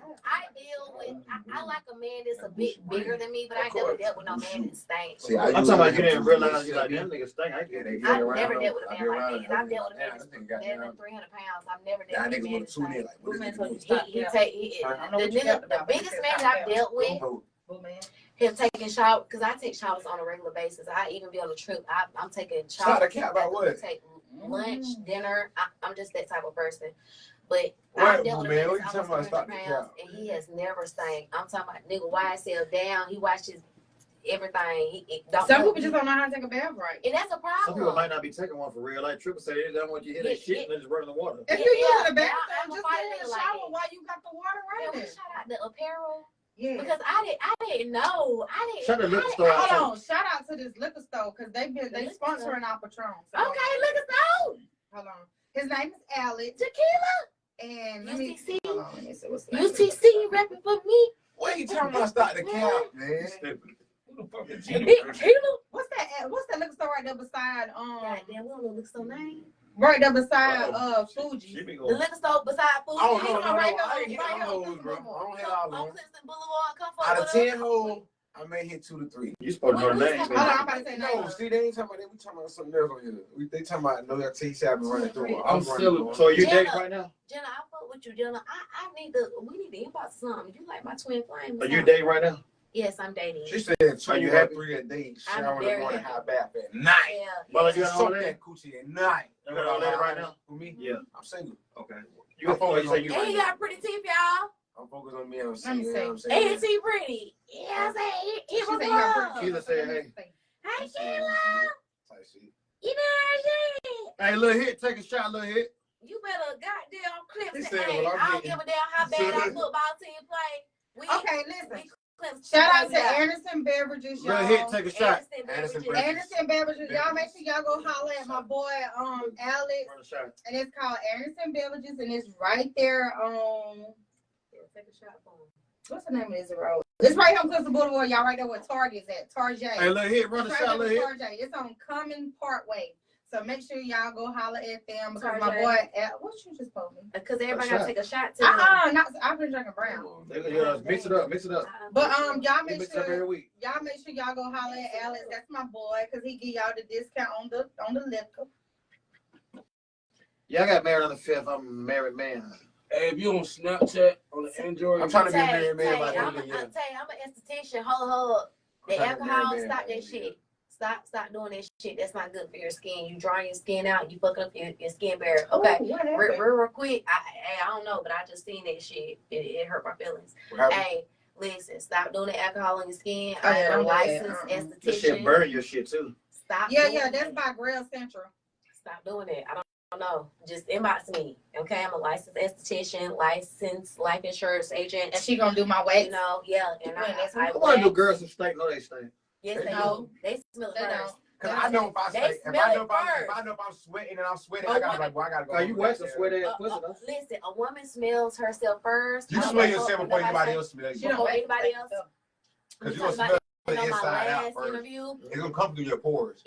deal with. I like a man that's a bit bigger than me, but I ain't never dealt with no man that stinks. See, I'm talking about you didn't realize you like them niggas stink. I Yeah, get they it. get I've around never them. dealt with a I man be like around that. And I've dealt with a them. man that's This nigga got better down. than 300 pounds. I've never Y'all dealt with a niggas man want that to tune in stinks. like, what is Women it? told doing? He take I don't know the what you nigga. got The about, biggest but man it's that I've top dealt with. Don't Oh, man. Him taking showers, because I take showers on a regular basis. I even be on a trip. I'm taking It's not a showers. cat about what? Take lunch, dinner. I'm just that type of person. But What, I've dealt with a man? man What you that's talking almost about? 300 Stop the pounds, and he has never stank. I'm talking about nigga YSL down. He watches everything. He don't Some know. people just don't know how to take a bath right. And that's a problem. Some people might not be taking one for real. Like Triple said, they don't want you to hit that shit and they just run in the water. If Yeah, you're yeah, using a but bathroom, I'm a just fight get in nigga the like shower that. while you got the water Yeah, we running. shout out the apparel Yeah. because I didn't know. Shut the liquor store out. Hold on, shout out to this liquor store because they liquor sponsoring our Patron. So Okay, look at those hold on. His name is Alex. tequila. And let me UTC. hold on, let me see what's the name. UTC repping for me. What you talking about? Stop the cap, man. Who the fuck is Big you? tequila. What's that liquor store right there beside Goddamn, we don't look so nice. right there beside She Fuji. be The going. liquor store beside Fuji. Oh, no, no, no, right no. here, I ain't hit right all here, hoes, bro. I don't hit all of On them. Clemson Boulevard, come fuck Out of with 10 us. hoes, I may hit 2 to 3. You supposed to know the name. Hold on, I'm about to say No, names. see, they ain't talking about that. We talking about something else on here. They talking about no LTC. I've been running through. I'm running still. through. So you Jenna. dating right now? Jenna, I fuck with you, Jenna. We need to inbox something. You like my twin flame? Are you dating right now? Yes, I'm dating. She said 2 Are you or happy? 3 a day. I'm Shower in the very morning, happy. high bath at night. Yeah. Well, yeah. you got all Suck that? that coochie at night. You got all that right now? For me? Yeah. I'm single. Okay. You got phone? You say you And you got pretty teeth, y'all. I'm focused on me. I'm Let me single. You know what I'm see. saying? And he pretty. Yeah, I say he She was said you got love. pretty Keela teeth. said, hey. Hey, Keila. Type shit. You know what I'm saying? Hey, little hit. Take a shot, little hit. You better goddamn clip He it. said, Hey, well, I'm I don't getting- give a damn how bad our football team play. Okay, listen. Clip Shout out to out. Anderson Beverages, y'all. Little hit, take a shot. Anderson Beverages. Y'all make sure y'all go holler at my boy Alex. Run a shot. And it's called Anderson Beverages, and it's right there on Take a shot for him. what's the name of this road? It's right here on Clifton Boulevard. Y'all right there where Target's at. Target. Hey, little hit, run a It's shot, right little there hit. with Target. It's on Common Parkway. So make sure y'all go holler at them because my Target. boy, what you just told me? Because everybody gotta take a shot to Not. I've been drinking brown. Yeah, mix it up, mix it up. But y'all We make mix it up every sure week. y'all go holler at Alex. That's my boy because he give y'all the discount on the liquor. Yeah, I got married on the 5th. I'm a married man. Hey, if you on Snapchat on the Android, I'm trying to be a Tay, married man by the I'm end of the year. an esthetician. Hold. The I'm trying to be a alcohol, married man stop by the that end of the year. shit. Stop doing that shit. That's not good for your skin. You drying your skin out. You fucking up your skin barrier. Okay, Ooh, what happened? real quick. I don't know, but I just seen that shit. It hurt my feelings. What happened? Hey, listen. Stop doing the alcohol on your skin. Oh, I am a don't do that. licensed This shit esthetician. burn your shit too. Stop. Yeah, doing that's it. by Grail Central. Stop doing it. I don't know. Just inbox me. Okay, I'm a licensed esthetician, licensed life insurance agent. And she gonna do my wax. You know, yeah. And I want to do girls some stink. No, they stink. Yes, They they don't. do. They smell it They first. don't. Cause I know if I They say, if smell I know it if I'm, first. if I know if I'm sweating and I'm sweating, A I gotta woman- like, well, I gotta go. Oh, you wax a sweat ass Uh, pussy though. listen, a woman smells herself first. You I don't smell give a fuck yourself what before nobody anybody say. else smells She you. don't Before wax anybody herself. else. Cause you talking gonna about smell the on my inside out last first. interview. It's gonna come through your pores.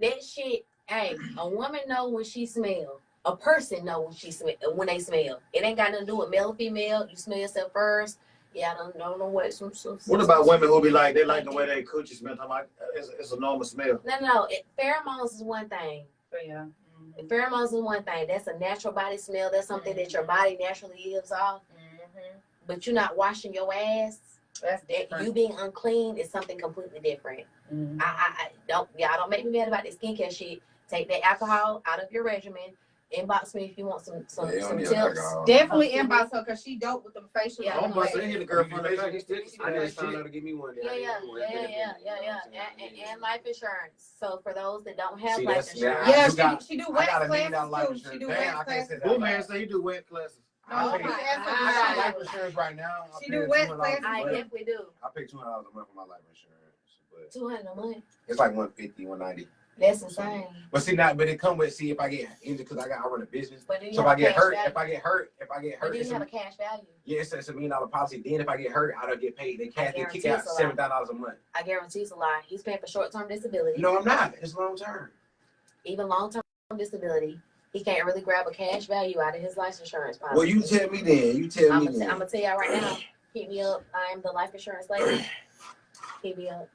That shit. Hey, a woman know when she smell. A person know when she smell when they smell. It ain't got nothing to do with male or female. You smell yourself first. Yeah, I don't know what. What about women who be like, they like the way they coochie smell? I'm like, it's a normal smell. No. Pheromones is one thing. Yeah. Pheromones is one thing. That's a natural body smell. That's something that your body naturally gives off. Mm-hmm. But you're not washing your ass. That's That different. you being unclean is something completely different. Mm-hmm. I don't. Y'all don't make me mad about this skincare shit. Take that alcohol out of your regimen. Inbox me if you want some They don't need tips. alcohol. Definitely inbox her because she dope with them facial. Yeah. I'm about to say, hit the girl from the back. I need to find out to give me one. Yeah. And life insurance. So for those that don't have See, life that's- insurance, Yeah, she do I wax got a classes $1 life too. insurance. She do Damn, wax I can't classes. say that. Blue man say he do wet classes. I Oh, pay- my I got life insurance right now. She do wet classes. I I definitely do. pay $200 a month for my life insurance, but $200 a month. it's like 150, 190. That's insane. But see, not but it come with if I get injured because I run a business. But then you So if have I get cash hurt, value. if I get hurt, But then it's you have a cash value. yeah, it's a $1 million policy. Then if I get hurt, I don't get paid. They kick guarantee out it's a lot. $7,000 a month. I guarantee it's a lot. He's paying for short-term disability. No, I'm not. It's long term. Even long-term disability. He can't really grab a cash value out of his life insurance policy. Well, you tell me then. You tell I'm me gonna then. tell y'all right now. Hit me up. I am the life insurance lady. Hit me up.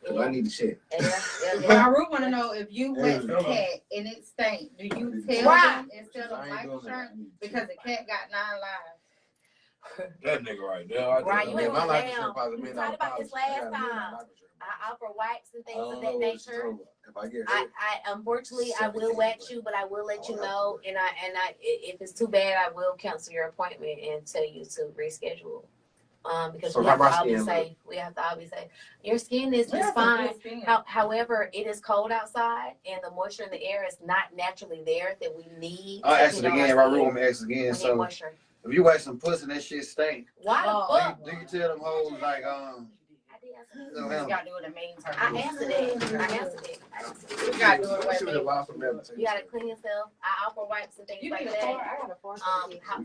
Cause I need to check. But I really want to know if you wax a cat and it stink, do you tell Why? them instead of I ain't life doing insurance? that. Because the cat got 9 lives. that nigga right there. I Right, just- you Man, ain't my life damn. insurance policy We $1 talked about this policy. I last got a $1 million time. life insurance. I offer wax and things I of don't that know what it's nature. over. If I get I hurt, unfortunately I will wax you, but I will let you know, and I if it's too bad, I will cancel your appointment and tell you to reschedule. Because So we how have to my all be skin safe. We have to all be safe. Your skin is Yeah, just fine. it's good skin. However, it is cold outside, and the moisture in the air is not naturally there that we need. I'll to ask it get on again. our Right, skin. room, ask again. We need So moisture. if you wax some pussy and that shit stink, Why the Oh. fuck? do you tell them hoes like I did answer that. you know, You hell, got to do it in the meantime. I answered it. I answered it. You got to do it She right would've there. lost some meditation. You gotta clean yourself. I offer wipes and things You like need a that. car. I got a force.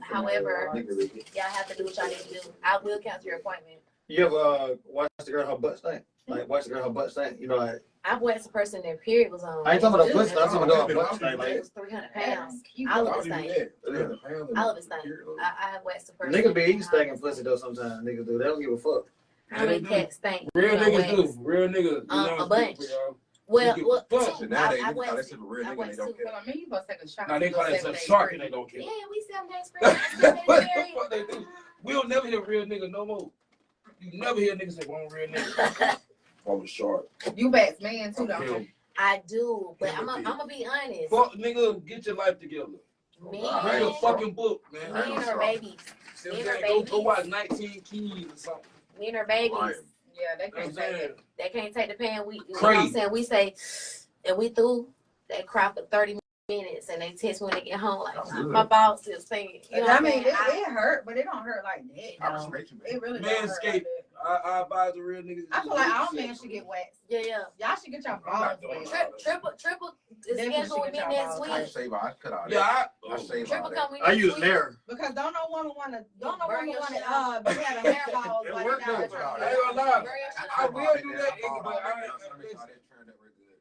However, y'all have to do what y'all need to do. I will cancel your appointment. you ever watch the girl her butt stink? Like watch the girl her butt stink? You know, like I've watched a person their period was on. I ain't talking about It the was pussy. I'm talking about her butt stink. It Like was 300 pounds. I All of would it do stank. that. All of it stank. I have waxed a person. niggas be eating stinking pussy though. Sometimes niggas do. They don't give a fuck. How many cats stink? Real You know, niggas wax? do. Real niggas. A bunch. Well, Well, So two. now I they waxed listen to real I niggas. They waxed don't two. care. Well, I mean, you supposed to take a shot. now they call that a shark and they don't care. Yeah, we 7 days free. What the fuck they do? We'll never hear real niggas no more. You never hear niggas say one real nigga. I'm a shark. You wax man too, don't you? I do, but I'm gonna be honest. Fuck nigga, get your life together. Read a Men, fucking book, man. men are babies. See, men are go babies. watch 19 Keys or something. Men are babies. Right. Yeah, they You know what can't I'm say saying? that. They can't take the pan. We, you know what Crazy. I'm saying? We say, and we through. They cry for 30 minutes and they text when they get home like my balls still stinging. You know I mean, it hurt, but it don't hurt like that. I respect you, man. It really don't hurt like Manscaped. that. I advise the real niggas. I feel like all men should get waxed. Yeah. Y'all should get your balls waxed. Triple is scheduled with me next I week. shave all. I cut all that. Yeah, I shave all Triple that. come with I next use week. Nair. Because don't no woman wanna be having It hair balls like worked y'all though. trying I ain't to gonna lie. Burn your shit I out. will do that, but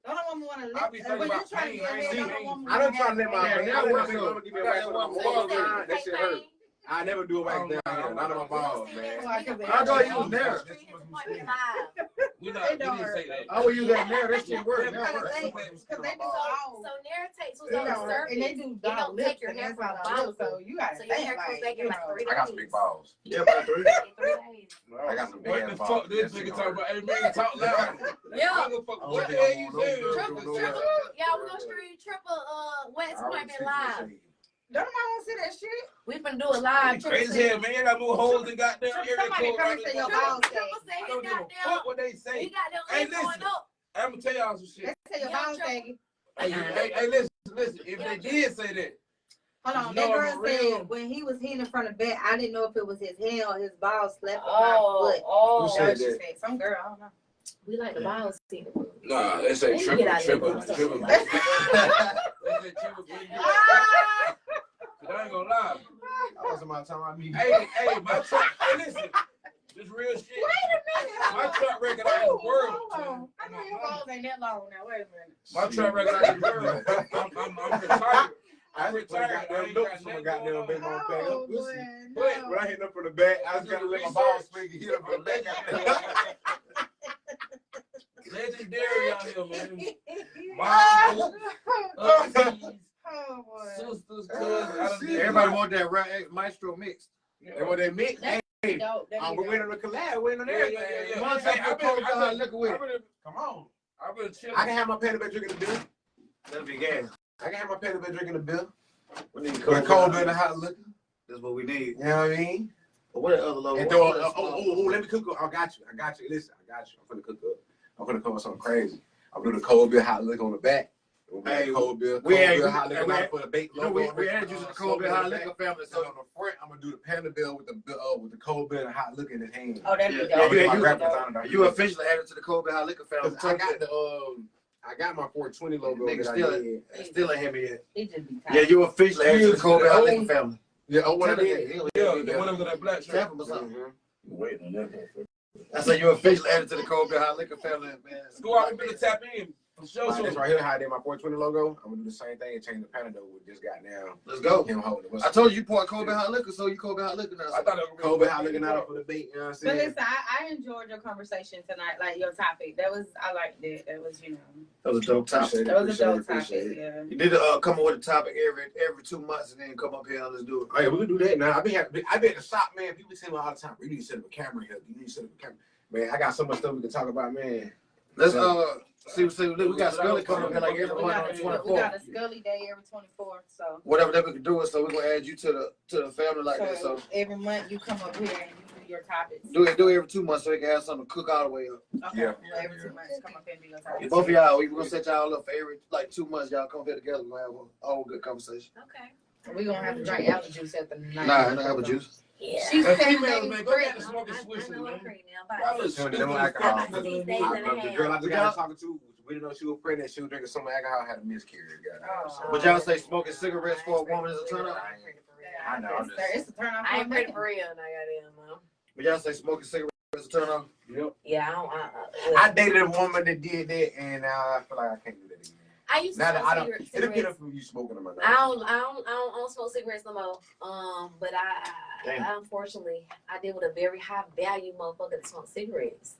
Don't no woman wanna I be lift. thinking When you about trying to get pain, hair, pain. don't no woman I don't wanna try to have let my hair. I that don't works, think I'm gonna give me a wax on my balls. That shit hurt. I never do a wax down here. Not on my balls, man. I go use Nair. We not. We It don't didn't say that. I would use that Nair. That shit works. That Because works. they do all. So Nair takes what's It on the don't hurt. surface. And they do It dog don't lips take your and hair that's from all the the lips, follicle. so you gotta So your think hair comes like, back in like 3 days. I got some big balls. Yeah, about 3. In 3 days. I got some big What ass the balls. fuck this That shit nigga hurt. talking about? Hey, man, talk loud. Yeah. What the hell you saying? Triple, yeah, we're gonna stream triple wax appointment live. Don't nobody wanna see that shit. We finna do it live. Crazy as hell, man. You got more holes than goddamn area Somebody code. come and say your balls Triple saggy. said I he don't give got a them. fuck what they He say. got them Hey, lips going listen. up. I'm gonna tell y'all some shit. They say your Yeah, balls triple. saggy. Hey, listen. If they did say that, Hold on, You that know girl I'm a real- said when he was hitting from the back, I didn't know if it was his hand or his balls slapping my Oh, foot. oh. That's what she said. Some girl, I don't know. We like the balls seen. nah, they say Let me triple. get out of here. They say triple. I ain't gonna lie. That was my time I meet. Hey, my track. Hey, listen. This real shit. My track record out of the world. I know your balls ain't that long now. Wait a minute. My track record out of the world. I'm retired. I'm retired. I ain't got nothing got going them on. big on back. Oh, Pussy. boy, But no. When I hit them from the back, I just gotta let my balls swing and hit them from the back. Legendary out here, man. Oh, Mom, aunties, boy. sisters, cousins. Everybody want that Maestro mix. And when they mix, hey, Dope. we're winning the collab, winning everything. Yeah. Come on, I've Come on. I've been chilling. I can have my penny bed drinking the beer. That'll be gas. I can have my penny bed drinking the beer. We need With a cold beer and a hot liquor. That's what we need. You know what I mean? But what other logo? And throw let me cook up. I got you. Listen, I got you. I'm finna cook up. I'm finna come up with something crazy. I'm gonna do the cold beer, hot liquor on the back. Hey, cold beer, hot liquor, not for the bait logo. We had you to the cold beer hot liquor family. So on the front, I'm gonna do the panda bill with the cold beer and the hot liquor in his hand. Oh, that'd be Yeah, dope. you officially added to the cold beer hot liquor family. I got my 420 logo. Nigga still ain't hit me yet. It just be tight. Yeah, you officially added to the cold beer hot liquor family. Yeah, what I did. Yeah, the one with that black shirt. Tap him or something. Waiting on that. I said you officially added to the cold beer hot liquor family, man. Go out and better tap in. For sure. That's right here, how I did my 420 logo. I'm gonna do the same thing and change the Panadol with just got now. Let's go. Him holding it. I told you poured cold beer hot liquor, so you cold beer hot liquor now. I thought it was cold beer hot liquor not up for the bait. You know what I'm But saying? listen, I enjoyed your conversation tonight, like your topic. I liked it. That was, That was a dope topic. that was a dope topic. Yeah. You need to come up with a topic every 2 months and then come up here and let's do it. Oh yeah, we can do that now. I be at the shop, man. People tell me all the time, you need to set up a camera here. You need to set up a camera. Man, I got so much stuff we can talk about, man. Let's see we got Scully coming up here like every month on the 24th. We got a Scully Day every 24th, so. Whatever that we can do it, so we're gonna add you to the family like that. So every month you come up here and you do your topics. do it every 2 months so we can have something to cook all the way up. Okay. Yeah. Well, every 2 months come up here and do your topics. Both of y'all, we're gonna set y'all up for every 2 months. Y'all come here together. We're gonna have a whole good conversation. Okay. We're gonna have to drink apple juice at the night. Nah, I don't have a juice. Yeah. She's That saying female, that man, he's go back pregnant. and smoke a I swish, know man. I'm pregnant. Y'all look Some of stupid them as alcohol. fuck. These days and a The half. girl I just got talking to, we didn't know she was pregnant. She was drinking some alcohol, had a miscarriage. But y'all say smoking cigarettes for a woman is a turn off? I know. It's a turn off. I ain't pretty for real, and I got in, mom. But y'all say smoking cigarettes is a turn off? Yep. Yeah, I don't. I dated a woman that did that, and I feel like I can't do that again. I used to Now that smoke I don't, cigarettes. it depends on you smoking them or not. I don't smoke cigarettes no more. But I unfortunately I deal with a very high value motherfucker that smokes cigarettes.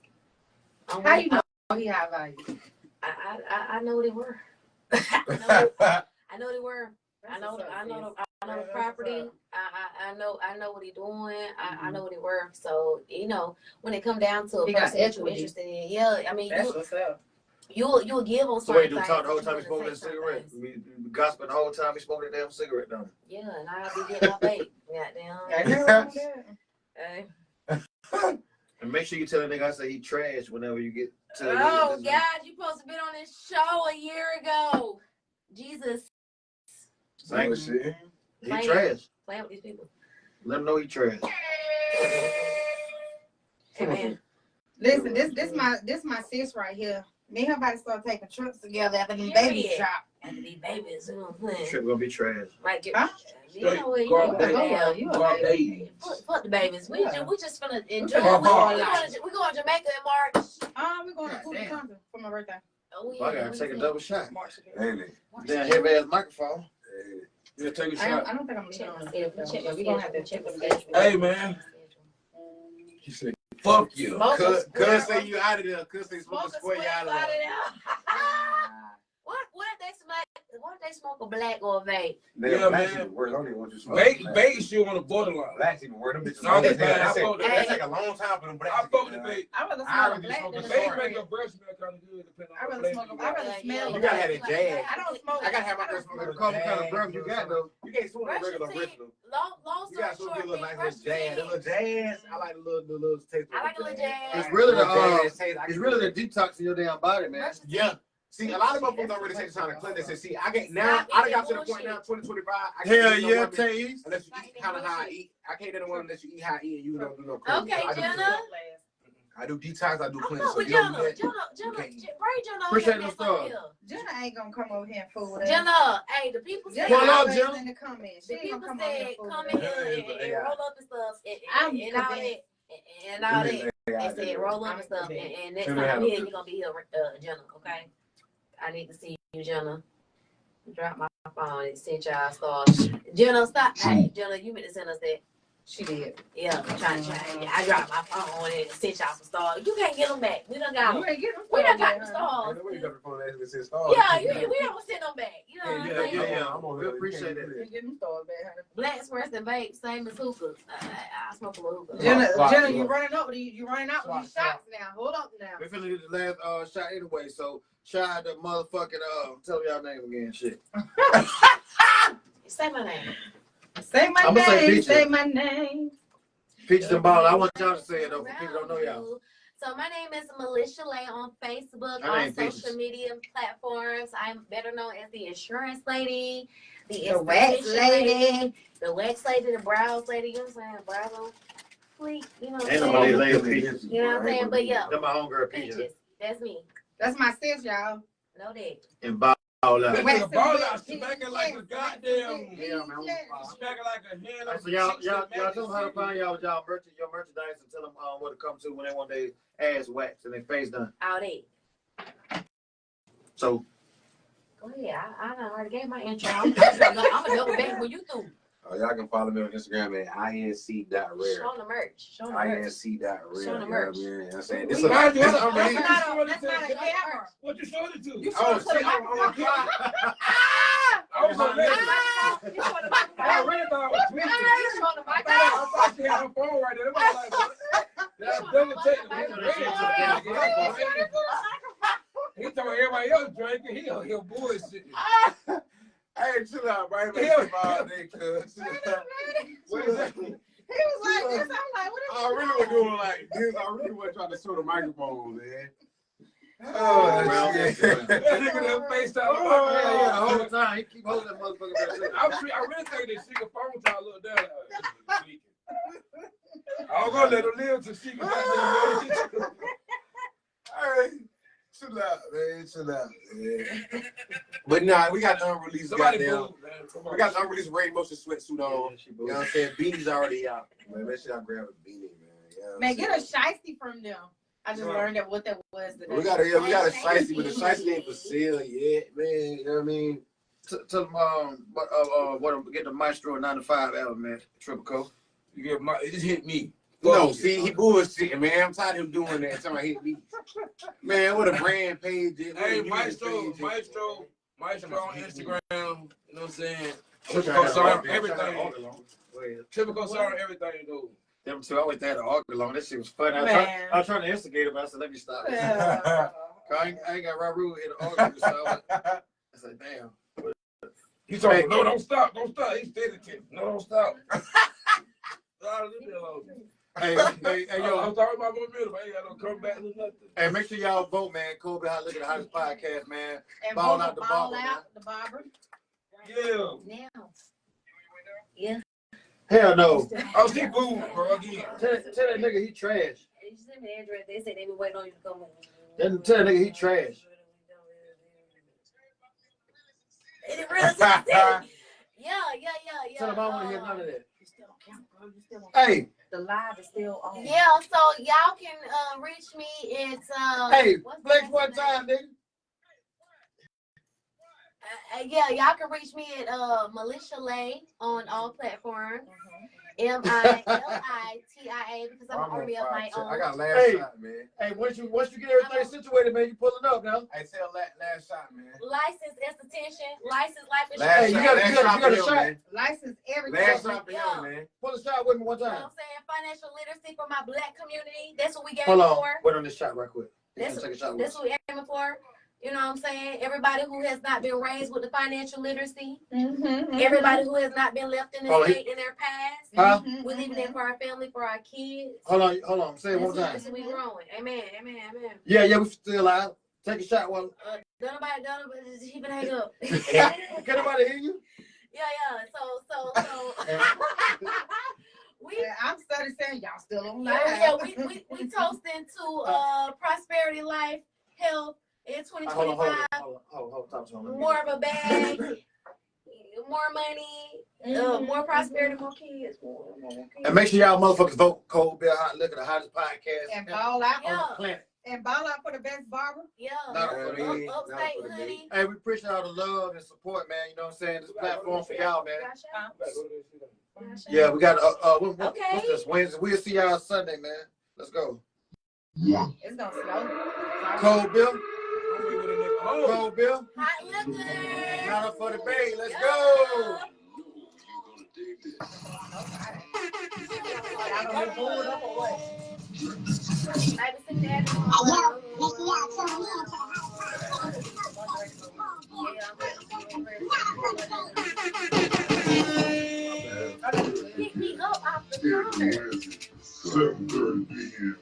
How you know he high value? I know what they were. I know they were. I know the property. I know what he doing. I know what he worth. So when it come down to a He got person that you're equity. interested in, yeah. I mean, That's what's up. you'll give on So certain wait, do things. talk the whole but time you he smoking wanna that take cigarette? certain things. We gossiping the whole time he smoking that damn cigarette, don't we? Yeah, and I'll be getting my vape. I Goddamn. never done that. Hey. And make sure you tell the nigga I say he trash whenever you get to Oh God, you supposed to be on this show a year ago. Jesus. Same shit. He trash. Playing with these people. Let him know he trash. Hey, man. Listen, this my sis right here. Me and her about to start taking trips together after the baby drop. After these babies, you know what I'm saying? Trip gonna be trash. Right, Huh? you know what? Fuck the babies. We just finna enjoy. Fuck We off. going to Jamaica in March. We're going to Cool Country for my birthday. Oh, I gotta take a double shot. March. Ain't it? Damn heavy ass microphone. Yeah, take a I shot. don't think I'm leaving on Check the the We're gonna have to check the schedule. Hey, man. He said, Fuck you. Cuz say you out of there. Cuz say smoke a square, you out of there. What if they smoke a black or a vape? Yeah, man. I don't even want you to smoke. Vape shit on the borderline. Blacks even worse. Them bitches. No, That that's take a long time for them blacks. I fuck with the vape. I rather I smoke a already black smoked than a a Vape cigarette. make your breath smell kind of good depending I on rather the smoke flavor. I rather smell You a gotta black. have that jazz. I don't smoke. I gotta have my girl smoke a What kind of breath you got though? You can't smoke a regular Russian original. Long You story gotta smoke short, a little nice little Russian jazz. A little jazz. I like the little taste. I like a little jazz. It's really the jazz taste. it's really the detox in your damn body, man. Russian Yeah. See, a lot of motherfuckers don't really take the time to cleanse. They say, see, I done got to the point now, 2025. I can't Hell do no yeah, woman Taze. unless you eat kind of how I eat. I can't do the one unless you eat how I eat and you don't do no cleanse. Okay, Jenna. I do detox. I do I cleanse. fuck So with you don't Jenna. do that. Bring Jenna. Appreciate on the here. stars. Jenna ain't gonna come over here and fool with us. Jenna, hey, the people said, Pull up, always Jenna. in the comments. the She ain't people gonna come over here said, and fool come with in us. here and roll up and stuff and I'm all that. convinced. And all that. They said roll up and stuff. And next time I'm here, you're gonna be here, Jenna, okay? I need to see you, Jenna. Drop my phone and send y'all stars. Jenna, stop. Hey, Jenna, you meant to send us that. She did. Yeah, I'm trying to I dropped my phone and sent y'all some stars. You can't get them back. We done got them. You ain't getting them. We done got the stars. stars. Ain't nobody got the phone that actually says stars. Yeah, we don't send them back. You know what I'm saying? Yeah. I'm on We appreciate it. You ain't getting them stars back, honey. Black express and vape, same as hookah. I smoke a little hookah. Jenna, you running up? You running out with these shots now? Hold up now. We're finna do the last shot anyway, so shout out the motherfucking tell me y'all name again, shit. Say my name. Say my I'ma say name. Peaches. Say my name. Peaches and Ball. I want y'all to say it though, for people don't know y'all. So my name is Militia Lay on Facebook, Her on name social Peaches. media platforms. I'm better known as the insurance lady, The wax lady. the wax lady, the brows lady. You know what I'm saying? Brows on fleek. You know what I'm Ain't saying? nobody lay Peaches. You know what I'm saying? But yeah, They're my homegirl Peaches. Peaches. That's me. That's my sis, y'all. Know that. And Ball out. That nigga ball out smacking like a goddamn. Yeah, man. Smacking like a hand So of y'all chicks know that how to find y'all your merchandise and tell them what to come to when they want their ass waxed and their face done. All that. So Go ahead. I done already gave my intro. I'm a double back when you through. Y'all can follow me on Instagram at inc.rare. Show the merch. Show the merch. inc.rare. Show the merch. You know what I'm saying? This This is mind you, this that's unreleased. That's not a camera. What you showed it to? You Oh, showed it to shit, the I'm on the clock. I was on that. You showed the I microphone. really thought I was tweaking. You showed the I microphone. thought she had her phone right there. That was like, that's double take. He told everybody else drinking. He bullshit. Hey, chill out, bro. Yeah. All day, cuz. What is that? He was like this. I'm like, what is I really was doing like this. I really was trying to show the microphone, man. well, shit. That nigga done faced out. yeah, the whole time he keep holding that motherfucker back there. I really think this nigga phone time look down. I was gonna let him live till she can goddamn Hey, chill out, man. Chill out, man. But nah, we got the unreleased Somebody goddamn. move, man. Come on. We got the unreleased Rain Motion sweatsuit on. You know what I'm saying? Beanie's already out. Man, make sure I grab a beanie, man. You know what I'm Man, get a saying? shiesty from them. I just learned that what that was today. We got a shiesty, but the shiesty ain't for sale yet, man. You know what I mean? Tell them what get the Maestro 95 album, man. Triple Co. You get my, it just hit me. No, Fuck see, you. he bullshitting, man. I'm tired of him doing that. Somebody hit me. Man, what a brand page is. Hey, Maestro on Instagram. You know what I'm saying? Typical song, everything. Typical song, everything, dude. Them two always had an argument along. That shit was funny. Man. I was trying to instigate it, but I said, let me stop. Yeah. I ain't got Raru in the argument, so I said, damn. He told me, no, don't stop. He said it to me. No, don't stop. Leave me alone. Hey, yo. I'm talking about momentum. I ain't got no comeback or nothing. Hey, make sure y'all vote, man. Kobe, look at the hottest podcast, man. And Ball Ball out the barber, out the barber. Yeah. Now. Yeah. Hell no. Oh, she booed, bro, again. Tell that nigga he trash. They sent me the address. They said they been waiting on you to come. Tell that nigga he trash. Is it real sincere? Yeah. Tell him I don't want to hear none of that. You still on camera, bro. You still on Hey, The live is still on. Yeah, so y'all can reach me. It's hey, what's the flex name? one time, nigga. Yeah, y'all can reach me at Militia Lay on all platforms. MILITIA because I'm an army of my own. I got last Hey. shot, man. Hey, once you get everything situated, man, you pulling up now. I tell last shot, man. License esthetician, license life Last insurance. Hey, shot, you got a shot. man. License everything. Last shot for Yeah. him, man. Pull a shot with me one You know time. what I'm saying? Financial literacy for my black community. That's what we gave Hold on. for. Wait on this shot right quick. That's Take a shot with That's us. what we're aiming for. You know what I'm saying? Everybody who has not been raised with the financial literacy, everybody who has not been left in the state in their past, Huh? we're leaving it for our family, for our kids. Hold on. Say it one time. That's what we growing. Amen. Yeah, we still alive. Take a shot while. Don't nobody, just keep it hang up. Can nobody hear you? Yeah. So. I'm started saying y'all still on live. Yeah, we toasting to prosperity, life, health in 2025. Hold on. More of a bag, more money, more prosperity, more kids. More kids. And make sure y'all motherfuckers vote Cold Beer Hot Liquor, the hottest podcast And ball out Yeah. on the planet. and ball out for the best barber. Yeah, Not for me, not upstate for the hoodie. Hey, we appreciate all the love and support, man. You know what I'm saying? This platform for y'all, man. Yeah, we got what's this Wednesday? We'll see y'all Sunday, man. Let's go. It's gonna slow. Cold Bill. Oh, Cold Bill. Hot liquor. Not up for the bay. Let's go. Y'all gonna be pulled up or what? Pick me up off the counter. 7:30 p.m.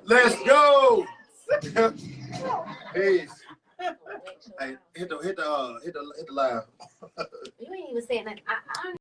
Let's go. Peace. Hey, hit the live. You ain't even saying nothing. I